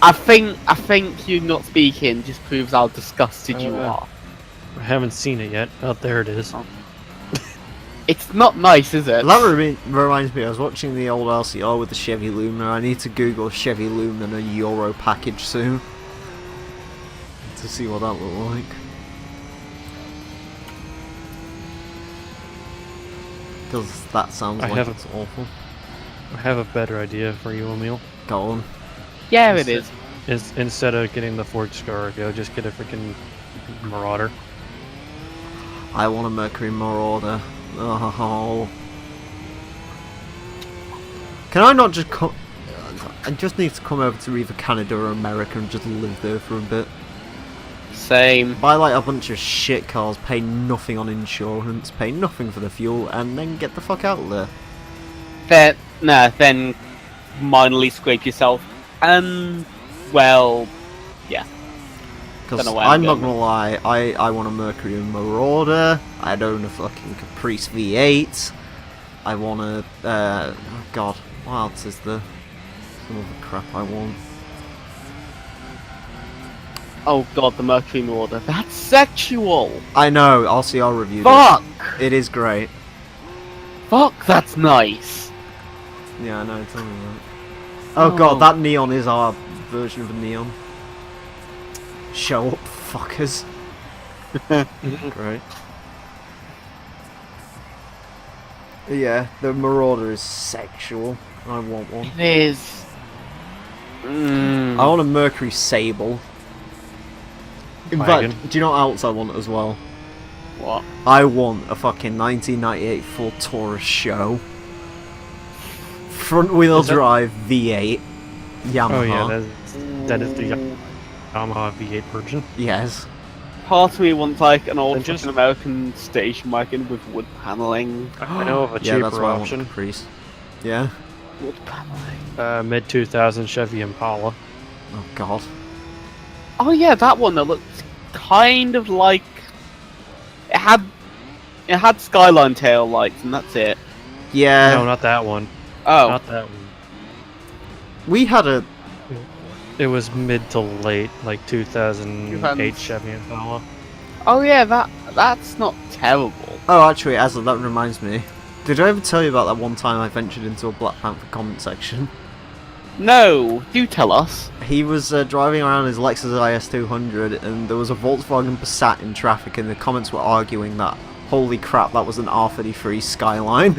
S2: I think you not speaking just proves how disgusted you are.
S4: I haven't seen it yet. Oh, there it is.
S2: It's not nice, is it?
S1: That reminds me, I was watching the old LCR with the Chevy Lumina. I need to Google Chevy Lumina Euro package soon to see what that looked like. Because that sounds like it's awful.
S4: I have a better idea for you, Emile.
S1: Go on.
S2: Yeah, it is.
S4: Instead of getting the Ford Scorpio, just get a freaking Marauder.
S1: I want a Mercury Marauder. Oh. Can I not just come... I just need to come over to either Canada or America and just live there for a bit.
S2: Same.
S1: Buy like a bunch of shit cars, pay nothing on insurance, pay nothing for the fuel, and then get the fuck out of there.
S2: Then minorly scrape yourself. Well, yeah.
S1: Because I'm not gonna lie, I want a Mercury Marauder, I'd own a fucking Caprice V8, I want a, oh god, what else is there? Some other crap I want.
S2: Oh god, the Mercury Marauder. That's sexual!
S1: I know, RCR reviewed
S2: Fuck!
S1: it. It is great.
S2: Fuck, that's nice!
S1: Yeah, I know, tell me that. Oh god, that Neon is our version of a Neon. Show up, fuckers. Great. Yeah, the Marauder is sexual. I want one.
S2: It is.
S1: I want a Mercury Sable. In
S4: Wagon.
S1: fact, do you know what else I want as well?
S2: What?
S1: I want a fucking 1998 Ford Taurus Show. Front wheel drive V8. Yamaha.
S4: Oh yeah, that is the Yamaha V8 version.
S1: Yes.
S2: Part of me wants like an old
S4: Just-
S2: American station wagon with wood paneling.
S4: I know of a
S1: Yeah, that's
S4: cheaper
S1: why I want
S4: option.
S1: a Caprice. Yeah.
S2: Wood paneling.
S4: Mid 2000 Chevy Impala.
S1: Oh god.
S2: Oh yeah, that one that looked kind of like it had skyline tail lights and that's it.
S1: Yeah.
S4: No, not that one.
S2: Oh,
S4: Not that one.
S1: We had a...
S4: It was mid to late, like 2008
S2: 2000.
S4: Chevy Impala.
S2: oh yeah, that's not terrible.
S1: Oh, actually, Azza, that reminds me. Did I ever tell you about that one time I ventured into a Black Panther comment section?
S2: No, do tell us.
S1: He was driving around his Lexus IS200 and there was a Volkswagen Passat in traffic and the comments were arguing that, holy crap, that was an R33 Skyline.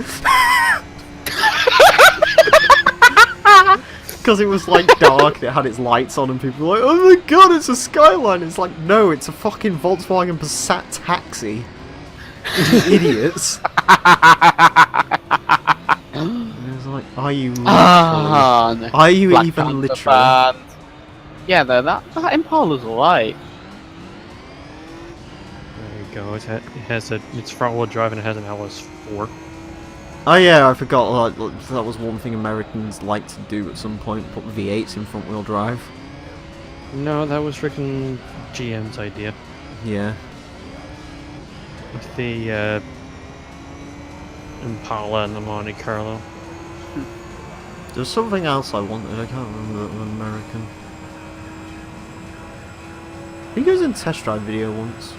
S1: Because it was like dark and it had its lights on and people were like, oh my god, it's a Skyline. It's like, no, it's a fucking Volkswagen Passat taxi. You idiots. And it was like, are you literally... Are you
S2: Black
S1: even
S2: Panther
S1: literal?
S2: fan. Yeah, though, that Impala's alright.
S4: There you go. It's front wheel drive and it has an LS4.
S1: Oh yeah, I forgot, like, that was one thing Americans like to do at some point, put V8s in front wheel drive.
S4: No, that was freaking GM's idea.
S1: Yeah.
S4: With the Impala and the Monte Carlo.
S1: There's something else I wanted, I can't remember the American. He goes in test drive video once.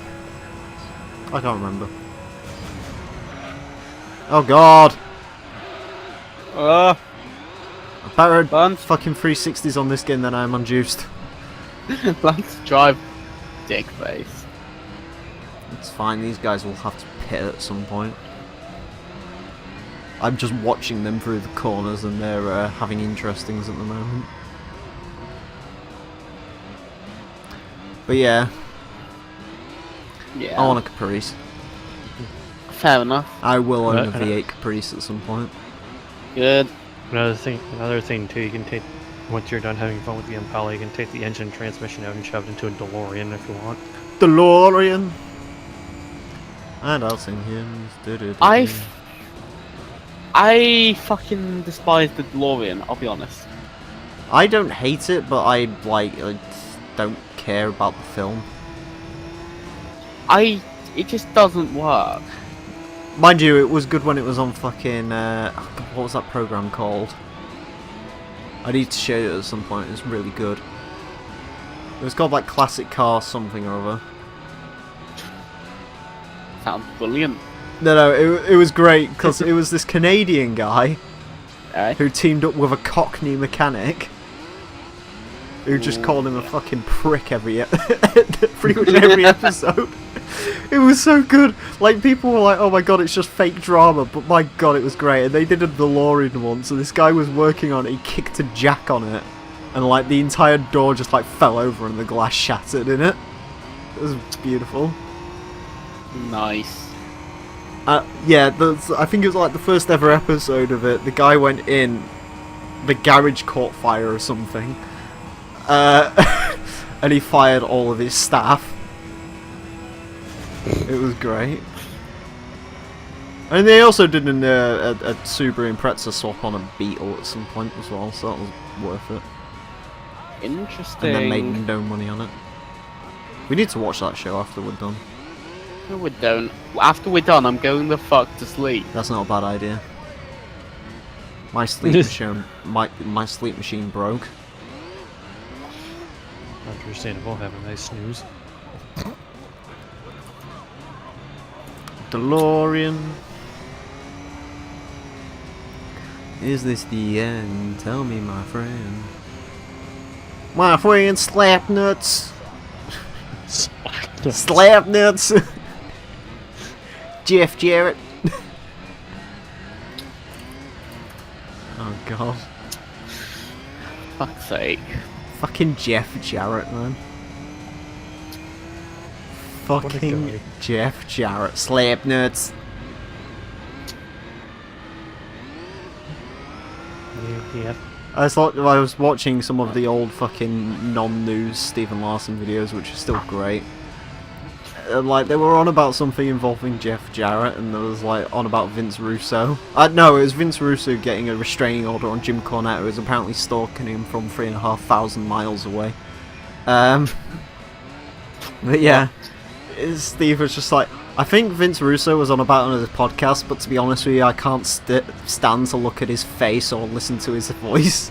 S1: I can't remember. Oh god! I better
S2: Lance,
S1: fucking 360s on this game than I am on Juiced.
S2: Lance, drive, dick face.
S1: It's fine, these guys will have to pit at some point. I'm just watching them through the corners and they're having interestings at the moment. But yeah,
S2: Yeah.
S1: I want a Caprice.
S2: Fair enough.
S1: I will own a
S4: Right,
S1: V8 Caprice at some point.
S2: Good.
S4: Another thing too, you can take, once you're done having fun with the Impala, you can take the engine and transmission out and shove it into a DeLorean if you want.
S1: DeLorean! And I'll sing hymns.
S2: I fucking despise the DeLorean, I'll be honest.
S1: I don't hate it, but I don't care about the film.
S2: It just doesn't work.
S1: Mind you, it was good when it was on fucking what was that program called? I need to show you it at some point. It's really good. It was called like Classic Car something or other.
S2: Sounds brilliant.
S1: No, it was great because it was this Canadian guy
S2: Alright.
S1: who teamed up with a Cockney mechanic who just called him a fucking prick pretty much every episode. It was so good. Like, people were like, oh my god, it's just fake drama, but my god, it was great. And they did a DeLorean once, and this guy was working on it, he kicked a jack on it, and like the entire door just like fell over and the glass shattered in it. It was beautiful.
S2: Nice.
S1: Yeah, I think it was like the first ever episode of it. The guy went in, the garage caught fire or something, and he fired all of his staff. It was great. And they also did a Subaru Impreza swap on a Beetle at some point as well, so that was worth it.
S2: Interesting.
S1: And then made no money on it. We need to watch that show after we're done.
S2: No, we don't. After we're done, I'm going the fuck to sleep.
S1: That's not a bad idea. My sleep machine, my sleep machine broke.
S4: Understandable, have a nice snooze.
S1: DeLorean. Is this the end? Tell me, my friend. My friend, slap nuts. Slap nuts. Jeff Jarrett. Oh god.
S2: Fuck's sake.
S1: Fucking Jeff Jarrett, man. Fucking
S4: guy.
S1: Jeff Jarrett. Slap nuts.
S4: Yeah.
S1: I was watching some of the old fucking non-news Stephen Larson videos, which are still great. Like, they were on about something involving Jeff Jarrett, and there was like on about Vince Russo. No, it was Vince Russo getting a restraining order on Jim Cornette, who was apparently stalking him from 3,500 miles away. But yeah, Steve was just like, I think Vince Russo was on about it on his podcast, but to be honest with you, I can't stand to look at his face or listen to his voice.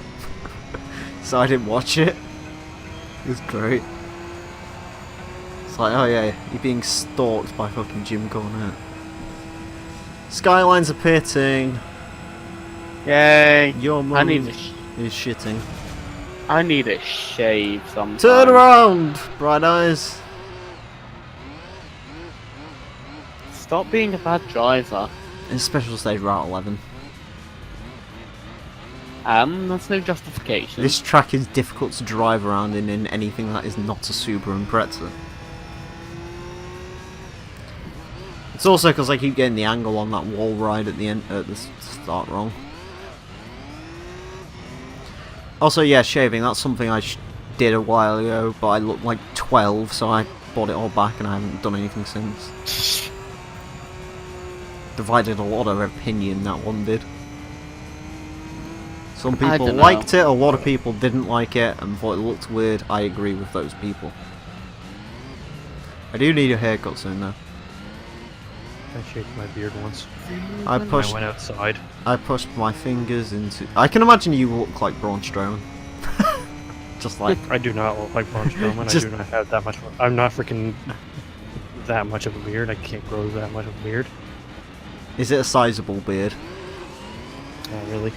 S1: So I didn't watch it. It was great. It's like, oh yeah, you're being stalked by fucking Jim Cornette. Skylines are pitting.
S2: Yay.
S1: Your
S2: I need
S1: mum
S2: to
S1: is shitting.
S2: I need a shave sometime.
S1: Turn around, bright eyes.
S2: Stop being a bad driver.
S1: It's special stage Route 11.
S2: That's no justification.
S1: This track is difficult to drive around in anything that is not a Subaru Impreza. It's also because I keep getting the angle on that wall ride at the end at the start wrong. Also, yeah, shaving. That's something I did a while ago, but I looked like 12, so I bought it all back, and I haven't done anything since. Divided a lot of opinion, that one did. Some people
S2: dunno.
S1: liked it, a lot of people didn't like it, and thought it looked weird. I agree with those people. I do need a haircut soon, though.
S4: I shaved my beard once.
S1: I
S4: I
S1: pushed
S4: went outside.
S1: I pushed my fingers into. I can imagine you look like Braun Strowman. Just like.
S4: I do not look like Braun Strowman.
S1: Just-
S4: I do not have that much. I'm not freaking that much of a beard. I can't grow that much of a beard.
S1: Is it a sizable beard?
S4: Not really.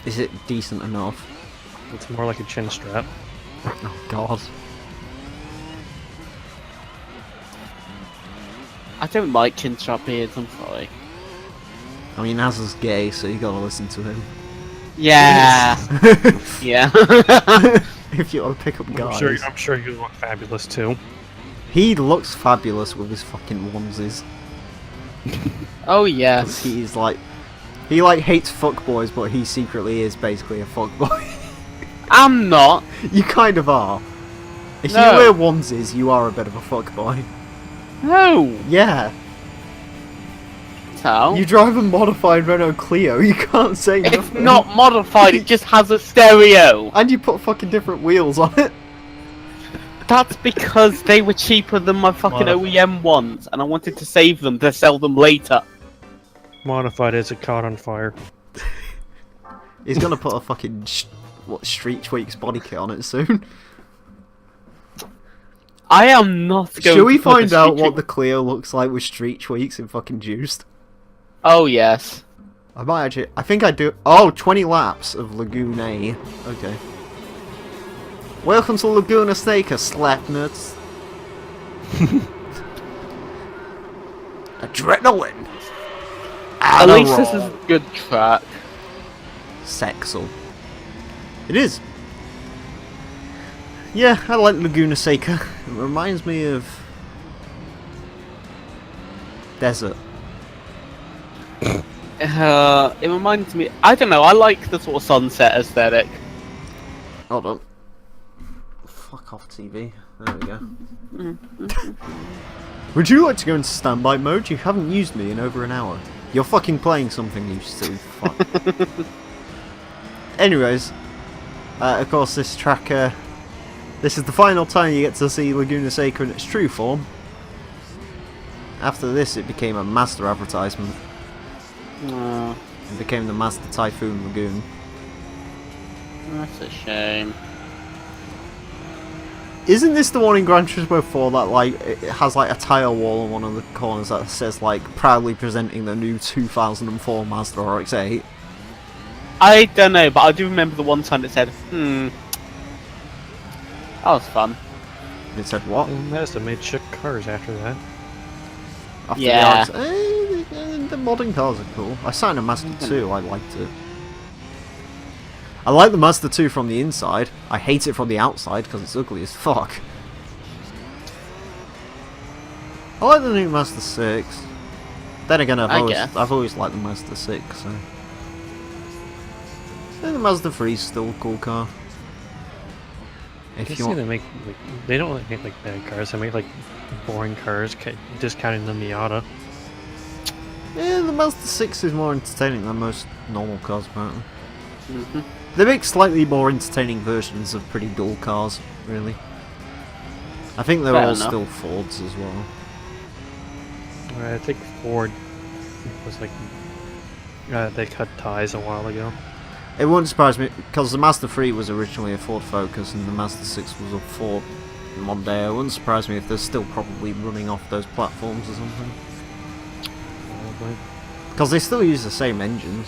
S1: Is it decent enough?
S4: It's more like a chin strap.
S1: Oh God.
S2: I don't like chin strap beards, I'm sorry.
S1: I mean, Az's gay, so you gotta listen to him.
S2: Yeah. Yeah.
S1: If you want to pick up guys.
S4: I'm sure you look fabulous too.
S1: He looks fabulous with his fucking onesies.
S2: Oh
S1: 'Cause
S2: yes.
S1: he's like. He like hates fuckboys, but he secretly is basically a fuckboy.
S2: I'm not.
S1: You kind of are. If
S2: No.
S1: you wear onesies, you are a bit of a fuckboy.
S2: No.
S1: Yeah.
S2: So.
S1: You drive a modified Renault Clio, you can't say
S2: It's
S1: nothing.
S2: not modified, it just has a stereo.
S1: And you put fucking different wheels on it.
S2: That's because they were cheaper than my fucking
S4: Modified.
S2: OEM ones, and I wanted to save them to sell them later.
S4: Modified as it caught on fire.
S1: He's gonna put a fucking Street Tweaks body kit on it soon.
S2: I am not going
S1: Should we
S2: to put
S1: find
S2: a
S1: out
S2: Street
S1: what
S2: Tweak-
S1: the Clio looks like with Street Tweaks in fucking Juiced?
S2: Oh yes.
S1: I might actually. I think I do. Oh, 20 laps of Laguna. Okay. Welcome to Laguna Seca, slap nuts. Adrenaline.
S2: At least this is a good track.
S1: Sexual. It is. Yeah, I like Laguna Seca. It reminds me of desert.
S2: It reminds me. I don't know. I like the sort of sunset aesthetic.
S1: Hold on. Fuck off TV. There we go. Would you like to go into standby mode? You haven't used me in over an hour. You're fucking playing something, you silly fuck. Anyways, of course this track, this is the final time you get to see Laguna Seca in its true form. After this it became a Mazda advertisement. It became the Mazda Typhoon Lagoon.
S2: That's a shame.
S1: Isn't this the one in Gran Turismo 4 that like it has like a tile wall on one of the corners that says like proudly presenting the new 2004 Mazda RX-8?
S2: I don't know, but I do remember the one time it said, That was fun.
S1: It said what?
S4: Mazda made chick cars after that.
S1: After
S2: Yeah.
S1: the modding cars are cool. I signed a Mazda 2, I liked it. I like the Mazda 2 from the inside. I hate it from the outside because it's ugly as fuck. I like the new Mazda 6. Then again,
S2: guess.
S1: I've always liked the Mazda 6. So. And the Mazda 3 is still a cool car.
S4: I
S1: If
S4: guess
S1: you want,
S4: they make like, they don't make like bad cars. They make like boring cars, discounting the Miata.
S1: yeah, the Mazda 6 is more entertaining than most normal cars apparently.
S2: Mm-hmm.
S1: They make slightly more entertaining versions of pretty dull cars, really. I think they're
S2: Fair
S1: all
S2: enough.
S1: still Fords as well.
S4: I think Ford was like they cut ties a while ago.
S1: It wouldn't surprise me, because the Mazda 3 was originally a Ford Focus and the Mazda 6 was a Ford Mondeo. It wouldn't surprise me if they're still probably running off those platforms or something.
S4: Probably.
S1: Because they still use the same engines.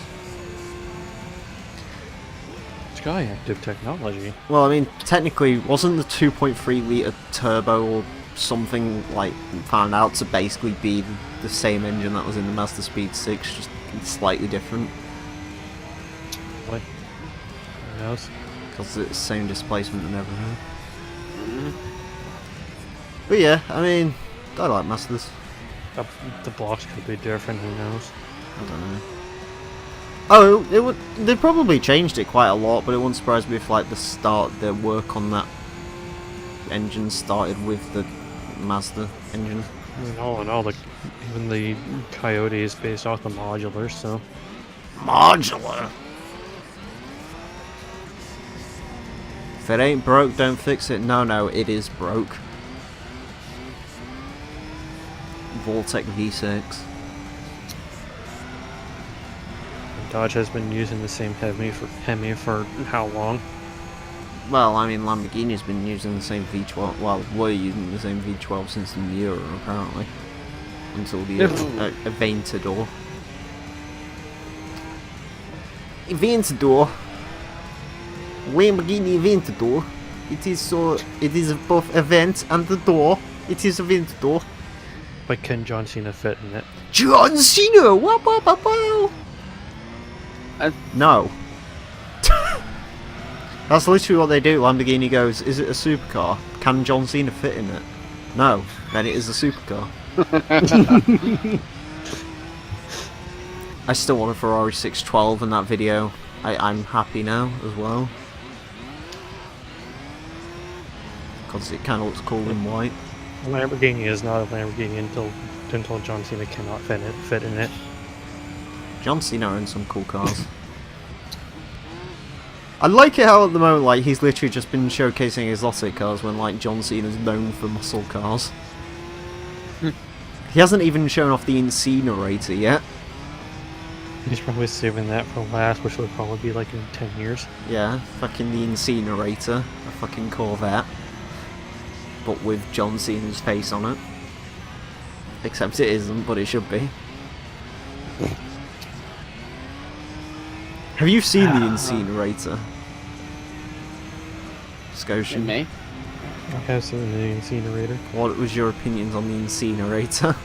S4: Sky Active technology.
S1: Well, I mean, technically, wasn't the 2.3 litre turbo or something like found out to basically be the same engine that was in the Mazda Speed 6, just slightly different?
S4: What? Who knows?
S1: Because it's the same displacement and everything. But yeah, I mean, I like Mazdas.
S4: The blocks could be different. Who knows?
S1: I don't know. Oh, it would. They probably changed it quite a lot, but it wouldn't surprise me if like their work on that engine started with the Mazda engine.
S4: I mean, all in all, even the Coyote is based off the modular, so
S1: Modular. If it ain't broke, don't fix it. No, it is broke. Vortec V6.
S4: Dodge has been using the same Hemi for how long?
S1: Well, I mean, Lamborghini's been using the same V12. Well, were using the same V12 since the Miura, apparently, until the Aventador. Aventador, Lamborghini Aventador. It is both event and the door. It is Aventador.
S4: But can John Cena fit in it?
S1: John Cena. Wow, wow, wow, wow. No. That's literally what they do. Lamborghini goes, is it a supercar? Can John Cena fit in it? No. Then it is a supercar. I still want a Ferrari 612 in that video. I'm happy now as well. Because it kind of looks cool in white.
S4: A Lamborghini is not a Lamborghini until John Cena cannot fit in it.
S1: John Cena owns some cool cars. I like it how at the moment, like, he's literally just been showcasing exotic cars when, like, John Cena's known for muscle cars. He hasn't even shown off the incinerator yet.
S4: He's probably saving that for last, which will probably be like in 10 years.
S1: Yeah, fucking the incinerator, a fucking Corvette. But with John Cena's face on it. Except it isn't, but it should be. Have you seen the incinerator? Scotian?
S2: Me?
S4: I have seen the incinerator.
S1: What was your opinions on the incinerator?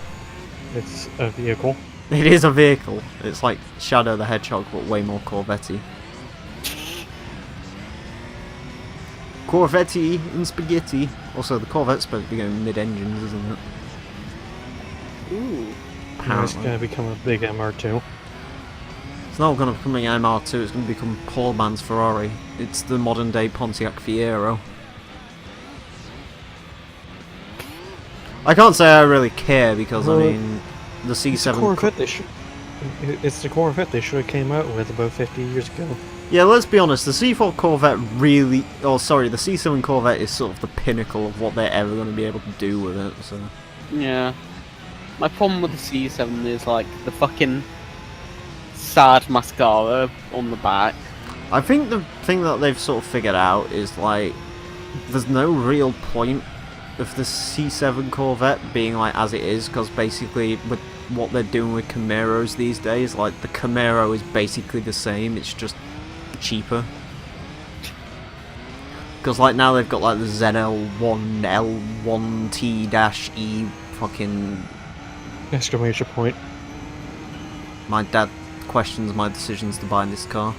S4: It's a vehicle.
S1: It is a vehicle. It's like Shadow the Hedgehog, but way more Corvette-y. Corvette-y and spaghetti. Also, the Corvette's supposed to be going mid-engines, isn't it?
S2: Ooh.
S4: It's
S1: Apparently.
S4: going to become a big MR2.
S1: It's not going to become an MR2, it's going to become Paul Man's Ferrari. It's the modern day Pontiac Fiero. I can't say I really care because, I mean, the C7...
S4: It's the Corvette they should have came out with about 50 years ago.
S1: Yeah, let's be honest, the C4 Corvette really... Oh, sorry, the C7 Corvette is sort of the pinnacle of what they're ever going to be able to do with it, so...
S2: Yeah. My problem with the C7 is, like, the fucking sad mascara on the back.
S1: I think the thing that they've sort of figured out is, like, there's no real point of the C7 Corvette being, like, as it is, because basically, with what they're doing with Camaros these days, like, the Camaro is basically the same, it's just cheaper. Because, like, now they've got, like, the ZL1L1T-E fucking...
S4: Exclamation point.
S1: My dad questions my decisions to buy this car.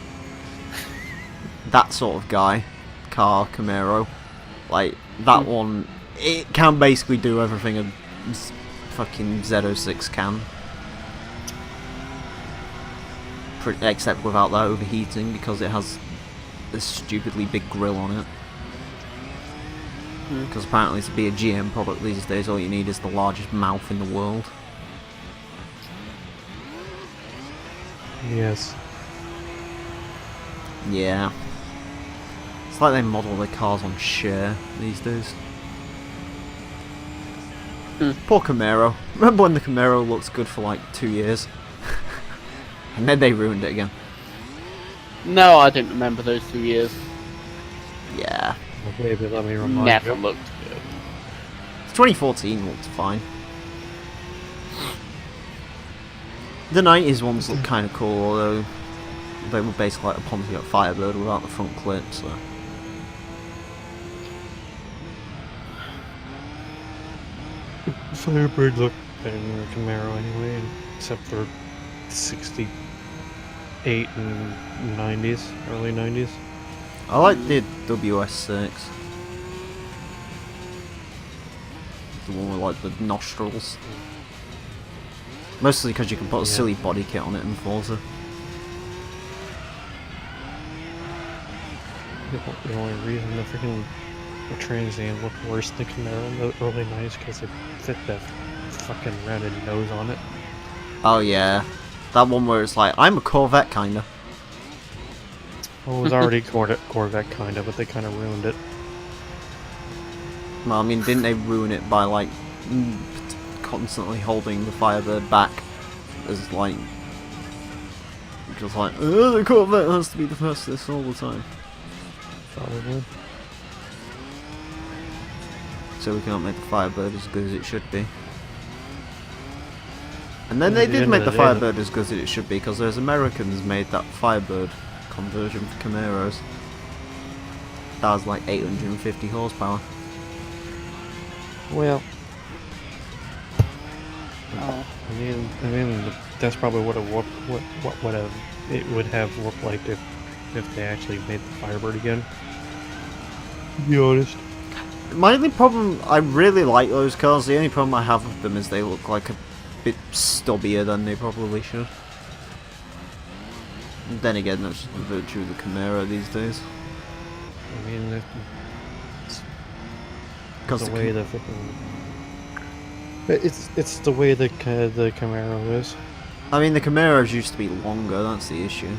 S1: That sort of guy. Car, Camaro. Like, that one, it can basically do everything a fucking Z06 can. Except without that overheating, because it has this stupidly big grille on it. Because apparently to be a GM product these days, all you need is the largest mouth in the world.
S4: Yes.
S1: Yeah. It's like they model their cars on share these days. Poor Camaro. Remember when the Camaro looks good for like 2 years? And then they ruined it again.
S2: No, I don't remember those 2 years.
S1: Yeah.
S4: Maybe let me remind
S2: Never
S4: you.
S2: looked good.
S1: 2014 looked fine. The 90s ones look kind of cool, although they were basically like a Pontiac Firebird without the front clip, so...
S4: Firebird looked better than the Camaro anyway, except for 68 and 90s, early 90s.
S1: I like the WS6. The one with like the nostrils. Mostly because you can put a silly body kit on it in Forza.
S4: The only reason the freaking Transam looked worse than Camaro in the early 90s because it fit that fucking rounded nose on it.
S1: Oh yeah. That one where it's like, I'm a Corvette kinda.
S4: Well, it was already Corvette kinda, but they kind of ruined it.
S1: Well, I mean, didn't they ruin it by like constantly holding the Firebird back as like just like the Corvette has to be the fastest all the time.
S4: Probably.
S1: So we can't make the Firebird as good as it should be. And then
S4: At
S1: they
S4: the
S1: did
S4: end
S1: make
S4: of
S1: the
S4: the day,
S1: Firebird as good as it should be because those Americans made that Firebird conversion for Camaros. That was like 850 horsepower.
S4: Well,
S2: Oh.
S4: I mean, that's probably what it would have looked like if they actually made the Firebird again. To be honest.
S1: My only problem, I really like those cars, the only problem I have with them is they look like a bit stubbier than they probably should. And then again, that's just the virtue of the Camaro these days.
S4: I mean,
S1: Because
S4: the way the freaking... It's the way the Camaro is.
S1: I mean, the Camaros used to be longer, that's the issue.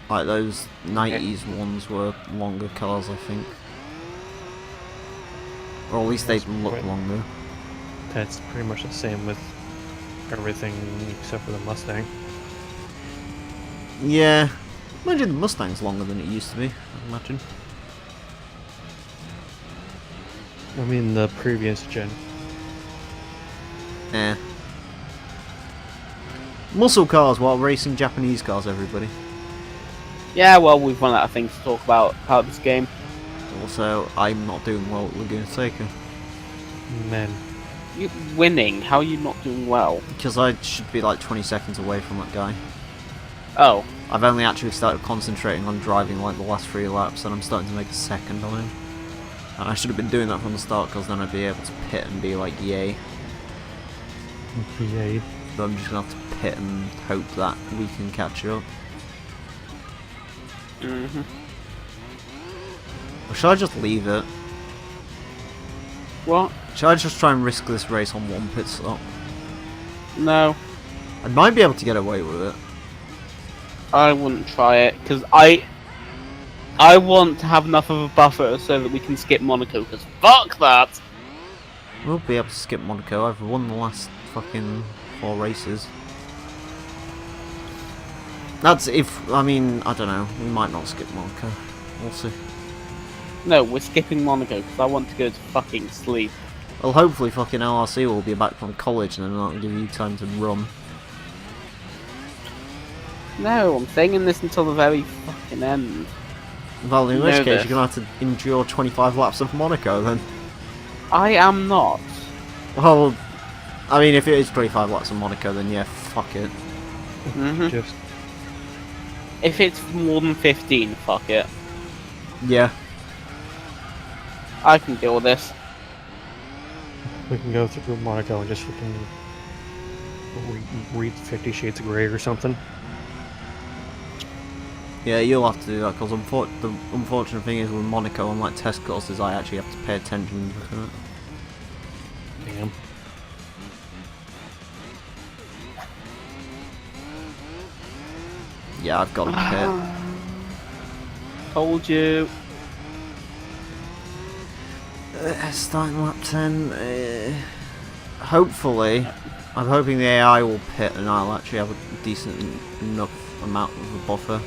S1: Like those 90s ones were longer cars, I think. Or at least they look
S4: Right.
S1: longer.
S4: That's pretty much the same with everything except for the Mustang.
S1: Yeah. Imagine the Mustang's longer than it used to be, I imagine.
S4: I mean, the previous gen.
S1: Eh. Muscle cars while racing Japanese cars, everybody.
S2: Yeah, well, we've run out of things to talk about this game.
S1: Also, I'm not doing well at Laguna Seca.
S4: Man,
S2: You're winning. How are you not doing well?
S1: Because I should be like 20 seconds away from that guy.
S2: Oh,
S1: I've only actually started concentrating on driving like the last 3 laps and I'm starting to make a second on him. And I should have been doing that from the start because then I'd be able to pit and be like, yay.
S4: yay.
S1: But I'm just going to have to pit and hope that we can catch up.
S2: mm-hmm.
S1: Or should I just leave it?
S2: What?
S1: Should I just try and risk this race on 1 pit stop?
S2: No,
S1: I might be able to get away with it.
S2: I wouldn't try it because I want to have enough of a buffer so that we can skip Monaco. Because fuck that.
S1: We'll be able to skip Monaco. I've won the last fucking 4 races. That's if, I mean, I don't know. We might not skip Monaco. We'll see.
S2: No, we're skipping Monaco because I want to go to fucking sleep.
S1: Well, hopefully fucking LRC will be back from college and then that'll give you time to run.
S2: No, I'm staying in this until the very fucking end.
S1: Well, in
S2: You
S1: which
S2: know
S1: case
S2: this.
S1: you're going to have to endure 25 laps of Monaco then.
S2: I am not.
S1: Well, I mean, if it is 25 laps of Monaco, then yeah, fuck it.
S2: hmm
S4: Just
S2: If it's more than 15, fuck it.
S1: Yeah.
S2: I can deal with this.
S4: we can go through Monaco and just freaking read 50 Shades of Grey or something.
S1: Yeah, you'll have to do that, because the unfortunate thing is with Monaco, unlike test courses, I actually have to pay attention to it.
S4: Damn.
S1: Yeah, I've got to pit.
S2: Told you.
S1: Starting lap 10. Hopefully, I'm hoping the AI will pit and I'll actually have a decent enough amount of a buffer.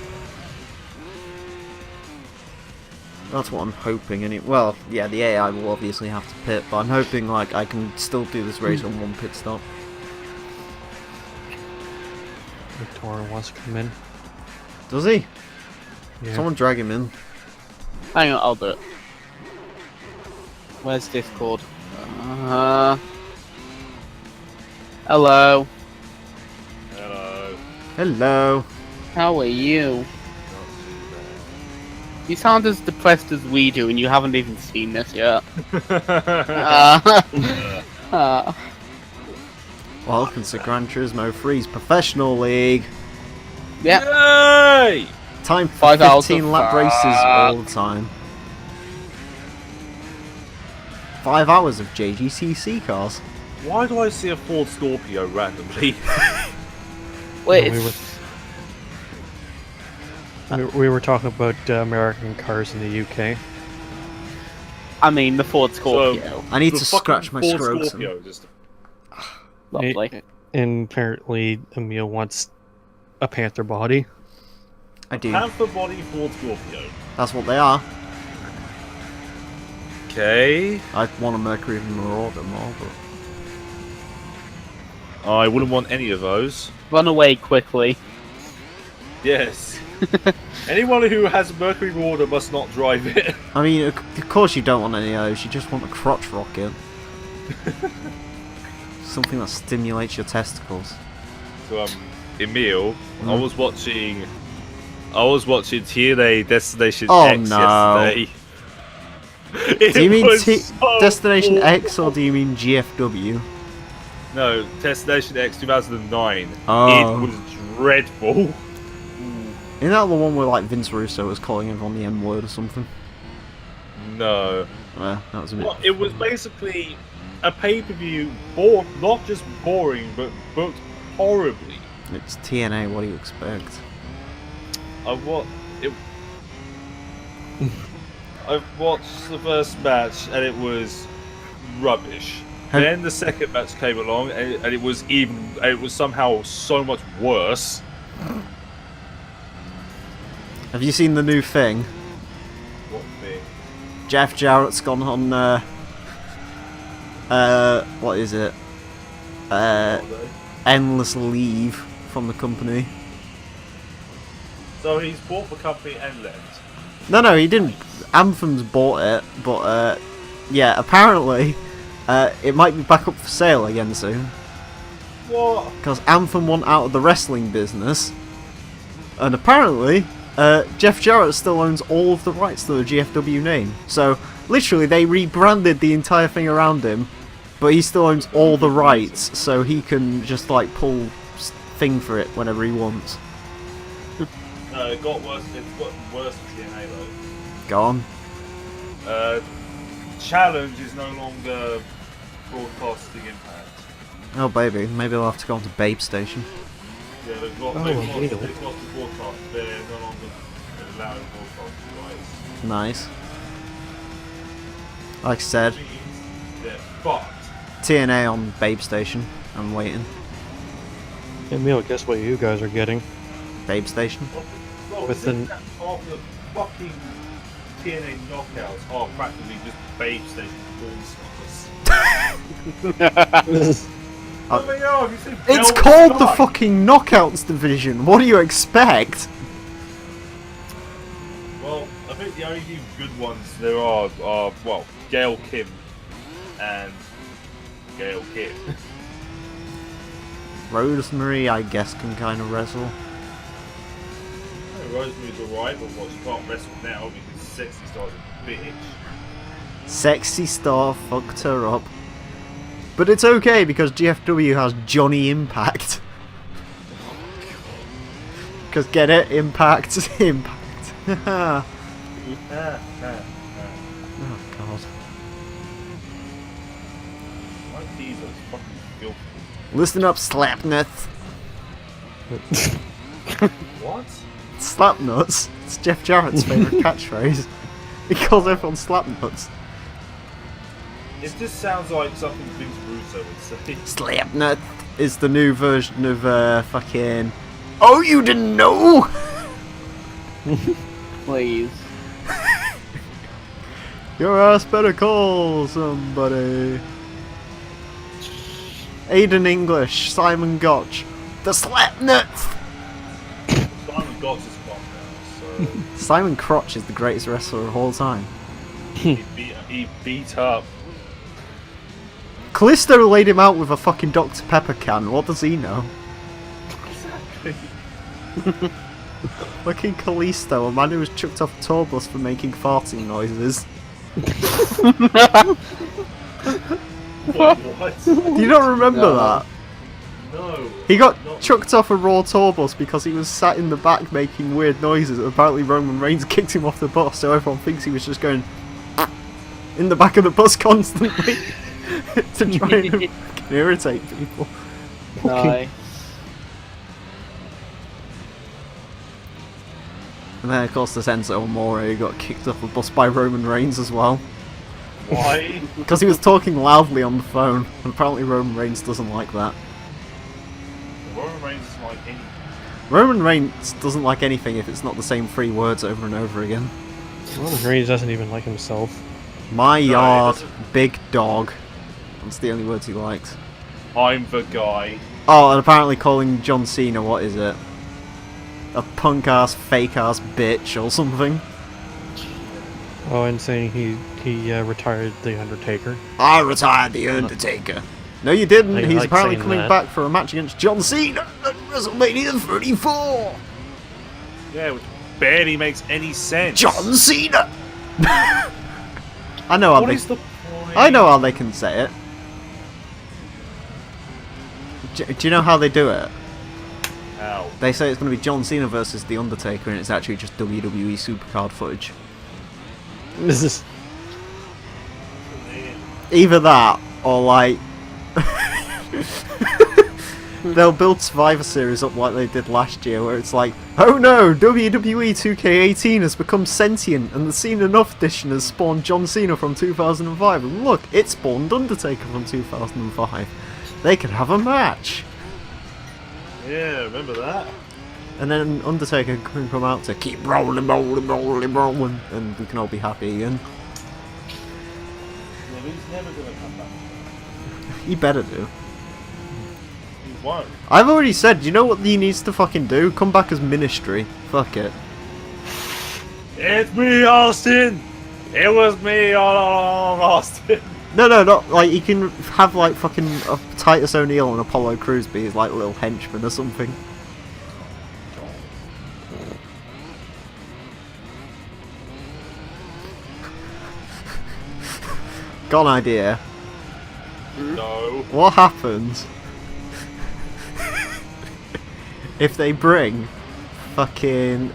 S1: That's what I'm hoping. Well, yeah, the AI will obviously have to pit, but I'm hoping like I can still do this race on 1 pit stop.
S4: Victoria wants to come in.
S1: Does he?
S4: Yeah.
S1: Someone drag him in.
S2: Hang on, I'll do it. Where's Discord? Hello.
S5: Hello.
S1: Hello.
S2: How are you? You sound as depressed as we do, and you haven't even seen this yet.
S1: Welcome to Gran Turismo 3's Professional League.
S2: Yeah.
S5: Yay!
S1: Time for
S2: 5 hours of
S1: 15 lap races
S2: fun.
S1: all the time. 5 hours of JGCC cars.
S5: Why do I see a Ford Scorpio randomly?
S2: Wait.
S4: We were talking about American cars in the UK.
S2: I mean, the Ford Scorpio.
S1: I need
S5: The
S1: to
S5: fucking
S1: scratch my
S5: Ford
S1: scrotum.
S5: Scorpio just
S2: Lovely.
S4: And apparently Emile wants a panther body.
S1: I do.
S5: Panther body Ford Scorpio.
S1: That's what they are.
S5: Okay.
S1: I want a Mercury Marauder more, but
S5: I wouldn't want any of those.
S2: Run away quickly.
S5: Yes. Anyone who has a Mercury Marauder must not drive it.
S1: I mean, of course you don't want any of those. You just want a crotch rocket. Something that stimulates your testicles.
S5: So, Emile, I was watching TNA Destination X yesterday.
S1: Do you mean
S5: was so
S1: Destination
S5: awful.
S1: X or do you mean GFW?
S5: No, Destination X 2009.
S1: Oh.
S5: It was dreadful.
S1: Isn't that the one where like Vince Russo was calling everyone the M word or something?
S5: No.
S1: That was a bit.
S5: Well, it was basically a pay-per-view, not just boring, but booked horribly.
S1: It's TNA. What do you expect?
S5: I've watched the first match and it was rubbish. Then the second match came along and it was somehow so much worse.
S1: Have you seen the new thing?
S5: What thing?
S1: Jeff Jarrett's gone on. What is it? Endless leave from the company.
S5: So he's bought the company and left.
S1: No, he didn't. Anthem's bought it, but yeah, apparently it might be back up for sale again soon.
S5: What?
S1: Because Anthem want out of the wrestling business, and apparently Jeff Jarrett still owns all of the rights to the GFW name. So literally, they rebranded the entire thing around him, but he still owns all the rights, so he can just like pull thing for it whenever he wants.
S5: No, it got worse. It's gotten worse for TNA though.
S1: Go on.
S5: Challenge is no longer broadcasting Impact.
S1: Oh baby, maybe they'll have to go on to Babe Station.
S5: Yeah, they've lost the broadcast. They're no longer allowing broadcasting rights.
S1: Nice. Like I said,
S5: They're fucked.
S1: TNA on Babe Station. I'm waiting.
S4: Emile, guess what you guys are getting?
S1: Babe Station.
S5: Well,
S4: Within-
S5: half the fucking TNA knockouts are practically just Babe Station porn stars. Oh my God, have you seen
S1: It's
S5: Velvet
S1: called the
S5: Sky?
S1: fucking Knockouts division. What do you expect?
S5: Well, I think the only few good ones there are well, Gail Kim and Gail Kim.
S1: Rosemary, I guess, can kind of wrestle.
S5: Rosemary's alright, but what, she can't wrestle now because Sexy Star's a bitch.
S1: Sexy Star fucked her up. But it's okay because GFW has Johnny Impact. Because get it? Impact. Impact. Oh god.
S5: My teeth are fucking filthy.
S1: Listen up, Slapnuts.
S5: What?
S1: Slapnuts? It's Jeff Jarrett's favourite catchphrase. He calls everyone Slapnuts.
S5: It just sounds like something Vince Russo would say.
S1: Slapnut is the new version of fucking. Oh, you didn't know?
S2: Please.
S1: Your ass better call somebody. Aiden English, Simon Gotch, the Slapnuts.
S5: Simon Gotch is gone now, so
S1: Simon Crotch is the greatest wrestler of all time.
S5: he beat up.
S1: Callisto laid him out with a fucking Dr. Pepper can. What does he know? Fucking Callisto, a man who was chucked off a tour bus for making farting noises.
S5: What?
S1: Do you not remember that?
S5: No.
S1: He got chucked off a Raw tour bus because he was sat in the back making weird noises. Apparently Roman Reigns kicked him off the bus, so everyone thinks he was just going in the back of the bus constantly to try and fucking irritate people.
S2: Nice.
S1: And then of course there's Enzo Amore who got kicked off a bus by Roman Reigns as well.
S5: Why?
S1: Because he was talking loudly on the phone. And apparently Roman Reigns doesn't like that.
S5: Roman Reigns is like any.
S1: Roman Reigns doesn't like anything if it's not the same 3 words over and over again.
S4: Roman Reigns doesn't even like himself.
S1: My
S5: he
S1: yard,
S5: doesn't.
S1: big dog. That's the only words he likes.
S5: I'm the guy.
S1: Oh, and apparently calling John Cena, what is it? A punk-ass, fake-ass bitch or something.
S4: Oh, and saying he retired the Undertaker.
S1: I retired the Undertaker. No, you didn't.
S4: I
S1: He's
S4: like
S1: apparently
S4: saying
S1: coming
S4: that.
S1: back for a match against John Cena at WrestleMania 34.
S5: Yeah, which barely makes any sense.
S1: John Cena. I know how
S5: What
S1: they.
S5: is the point?
S1: I know how they can say it. Do you know how they do it?
S5: How?
S1: They say it's going to be John Cena versus The Undertaker, and it's actually just WWE Supercard footage.
S4: This is
S1: Either that, or like... they'll build Survivor Series up like they did last year, where it's like, oh no, WWE 2K18 has become sentient, and the Cena Enough edition has spawned John Cena from 2005, and look, it spawned Undertaker from 2005. They could have a match.
S5: Yeah, remember that?
S1: And then Undertaker can come out to keep rolling, rolling, rolling, rolling, and we can all be happy again.
S5: Yeah, he's never gonna come back.
S1: He better do.
S5: He won't.
S1: I've already said, you know what he needs to fucking do? Come back as Ministry. Fuck it.
S5: It's me, Austin! It was me all along, Austin!
S1: No, not like he can have like fucking Titus O'Neil and Apollo Crews be his like little henchmen or something. Got an idea.
S5: No.
S1: What happens if they bring fucking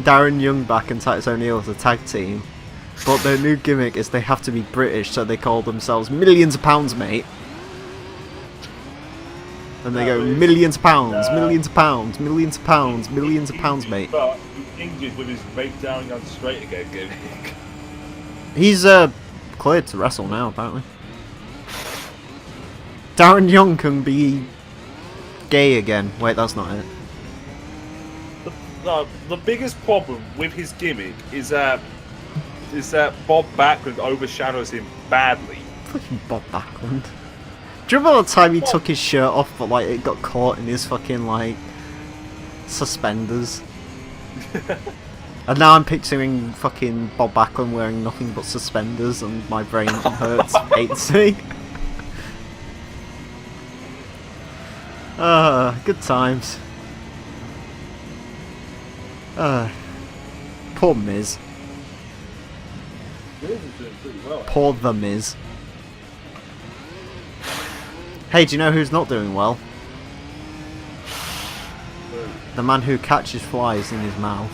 S1: Darren Young back and Titus O'Neil as a tag team, but their new gimmick is they have to be British, so they call themselves Millions of Pounds, mate. And they go millions of pounds, millions of pounds, millions of pounds, millions of pounds, mate.
S5: But he's injured with his breakdown gun straight again gimmick.
S1: He's cleared to wrestle now, apparently. Darren Young can be gay again. Wait, that's not it.
S5: The biggest problem with his gimmick is that Bob Backlund overshadows him badly.
S1: Fucking Bob Backlund. Do you remember the time he took his shirt off, but like it got caught in his fucking like suspenders? And now I'm picturing fucking Bob Backlund wearing nothing but suspenders, and my brain hurts. Hates me. Good times. Poor Miz.
S5: Miz is doing pretty well.
S1: Poor The Miz. Hey, do you know who's not doing well? The man who catches flies in his mouth.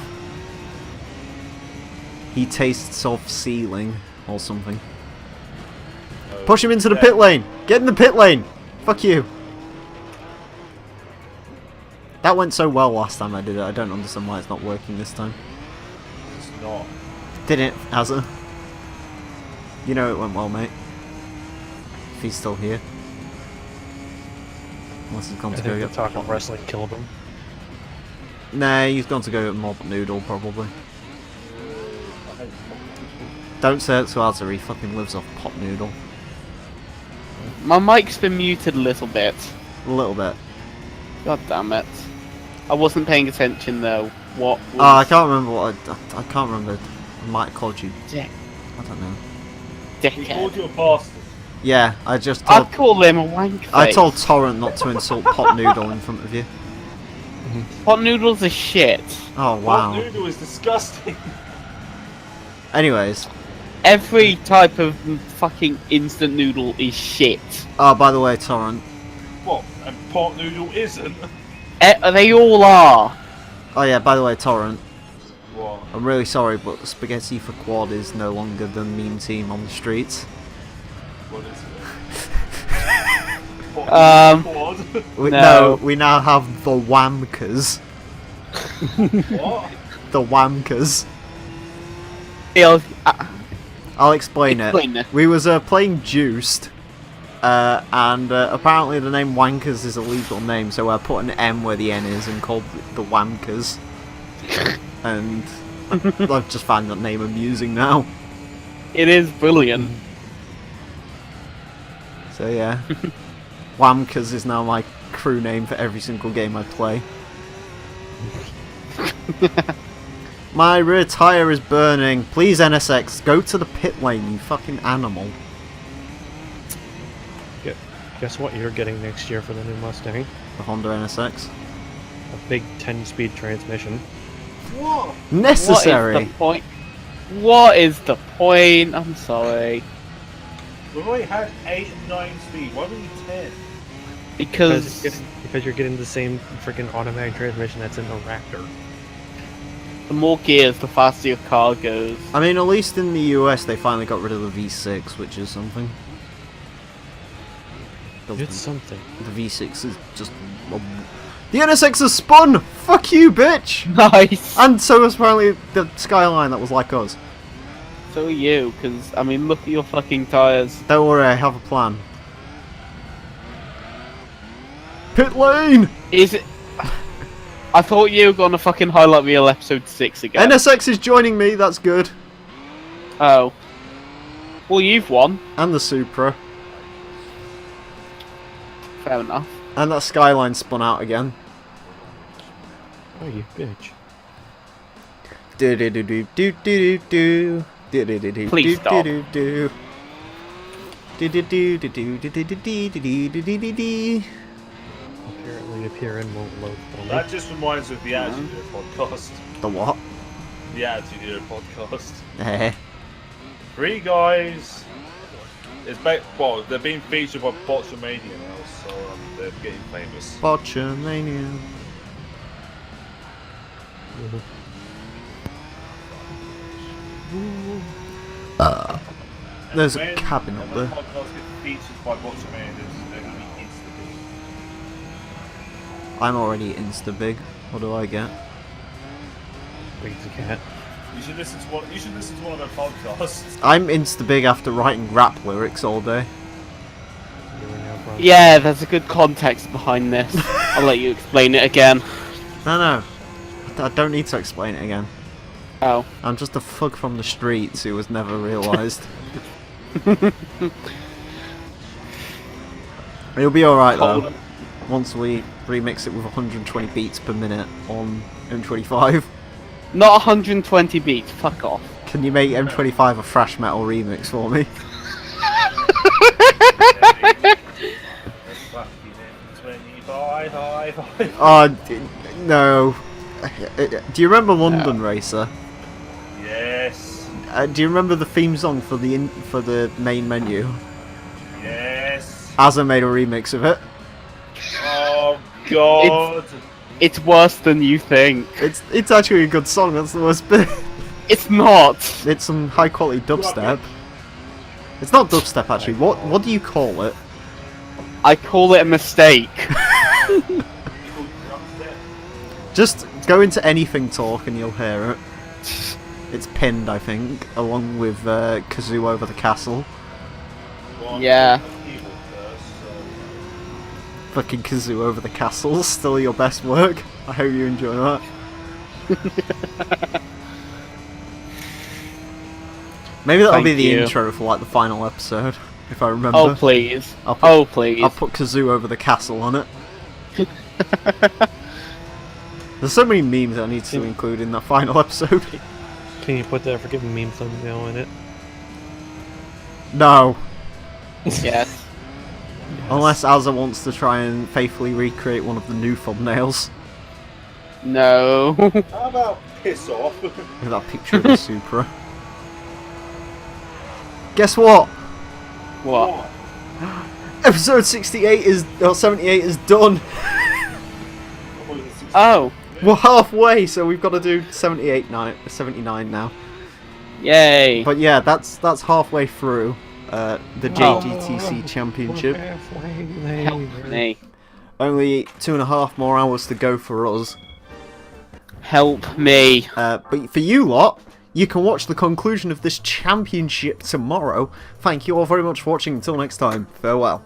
S1: He tastes of ceiling or something. Push him into the pit lane! Get in the pit lane! Fuck you! That went so well last time I did it, I don't understand why it's not working this time.
S5: It's not.
S1: Did it, has it? You know it went well, mate. If he's still here. Unless he's gone
S4: I
S1: to
S4: think
S1: go
S4: the
S1: get
S4: talk of wrestling killed him.
S1: Nah, he's gone to go get more noodle, probably. Don't say it so hard, sir. He fucking lives off pot noodle.
S2: My mic's been muted a little bit.
S1: A little bit.
S2: God damn it. I wasn't paying attention though. What was...
S1: I can't remember what I can't remember. I might have called you.
S2: Dick.
S1: I don't know.
S5: He called
S2: Dickhead.
S5: you a bastard.
S1: Yeah, I just told.
S2: I'd call him a wank face.
S1: I told Torrent not to insult pot noodle in front of you.
S2: Pot noodles are shit.
S1: Oh
S5: That
S1: wow.
S5: noodle is disgusting.
S1: Anyways,
S2: Every type of fucking instant noodle is shit.
S1: oh by the way, Torrent.
S5: What? And pot noodle isn't?
S2: They all are.
S1: Oh yeah, by the way, Torrent.
S5: What?
S1: I'm really sorry, but Spaghetti for Quad is no longer the meme team on the streets.
S5: What is it? Pot noodle quad?
S2: No.
S1: We now have the Whamkers.
S5: What?
S1: The Whamkers.
S2: It'll,
S1: I'll explain
S2: Explain
S1: it.
S2: it.
S1: We was playing Juiced, and apparently the name Wankers is a legal name, so I put an M where the N is and called it the Wankers. And I've just found that name amusing now.
S2: It is brilliant.
S1: So yeah, Wamkers is now my crew name for every single game I play. My rear tyre is burning. Please, NSX, go to the pit lane, you fucking animal.
S4: Guess what you're getting next year for the new Mustang?
S1: The Honda NSX.
S4: A big 10-speed transmission.
S2: What?
S1: Necessary.
S2: What is the point? What is the point? I'm sorry.
S5: We've already had 8 and 9 speed. Why do we need 10?
S2: Because
S4: Because you're getting the same freaking automatic transmission that's in the Raptor.
S2: the more gears, the faster your car goes.
S1: I mean, at least in the US, they finally got rid of the V6, which is something.
S4: It's something.
S1: The V6 is just... The NSX has spun! Fuck you, bitch!
S2: Nice!
S1: And so was apparently the Skyline that was like us.
S2: So are you, because, I mean, look at your fucking tyres.
S1: Don't worry, I have a plan. Pit lane!
S2: Is it... I thought you were going to fucking highlight real episode 6 again.
S1: NSX is joining me, that's good.
S2: Oh. Well, you've won.
S1: And the Supra.
S2: Fair enough.
S1: And that Skyline spun out again.
S4: Oh, you bitch.
S1: Do do do do do do do do do do do.
S2: Please stop.
S1: Do do do do do do do do do do do do do do do.
S4: Apparently the PRN won't load for me.
S5: That just reminds me of the Attitude Era podcast.
S1: The what?
S5: The Attitude Era podcast.
S1: Eh.
S5: 3 guys. Well, they're being featured by Botchamania now, so they're getting famous.
S1: Botchamania. There's a
S5: When
S1: cabin up there.
S5: podcasts get featured by Botchamania, they're going to be insta-big.
S1: I'm already insta big. What do I get?
S4: Wait, the cat.
S5: You should listen to one of their podcasts.
S1: I'm insta big after writing rap lyrics all day.
S4: You are now from-
S2: Yeah, there's a good context behind this. I'll let you explain it again.
S1: No. I don't need to explain it again.
S2: Oh.
S1: I'm just a fuck from the streets who was never realised. It'll be alright though. Once we remix it with 120 beats per minute on M25.
S2: Not 120 beats, fuck off.
S1: Can you make M25 a thrash metal remix for me? No. Do you remember London Racer?
S5: Yes.
S1: Do you remember the theme song for the main menu?
S5: Yes.
S1: Azza made a remix of it.
S5: Oh God.
S2: It's worse than you think.
S1: It's actually a good song. That's the worst bit.
S2: It's not.
S1: It's some high quality dubstep. It's not dubstep actually. What do you call it?
S2: I call it a mistake.
S1: Just go into anything talk and you'll hear it. It's pinned, I think, along with Kazoo Over the Castle.
S2: Yeah.
S1: Fucking Kazoo Over the Castle, still your best work. I hope you enjoy that. Maybe that'll be
S2: Thank
S1: the
S2: you.
S1: intro for like the final episode, if I remember.
S2: Oh please.
S1: I'll put,
S2: Oh please.
S1: I'll put Kazoo Over the Castle on it. There's so many memes I need to include in that final episode.
S4: Can you put that forgiven meme thumbnail in it?
S1: No.
S2: Yes.
S1: Unless Azza wants to try and faithfully recreate one of the new thumbnails.
S2: No.
S5: How about piss off?
S1: With that picture of the Supra. Guess what?
S2: What?
S1: Episode 68 is, or 78 is done.
S2: Oh.
S1: We're halfway, so we've got to do 79 now.
S2: Yay.
S1: But yeah, that's halfway through the JGTC Championship.
S4: Halfway
S2: Help
S4: there.
S2: me.
S1: Only 2.5 more hours to go for us.
S2: Help me.
S1: But for you lot, you can watch the conclusion of this championship tomorrow. Thank you all very much for watching. Until next time, farewell.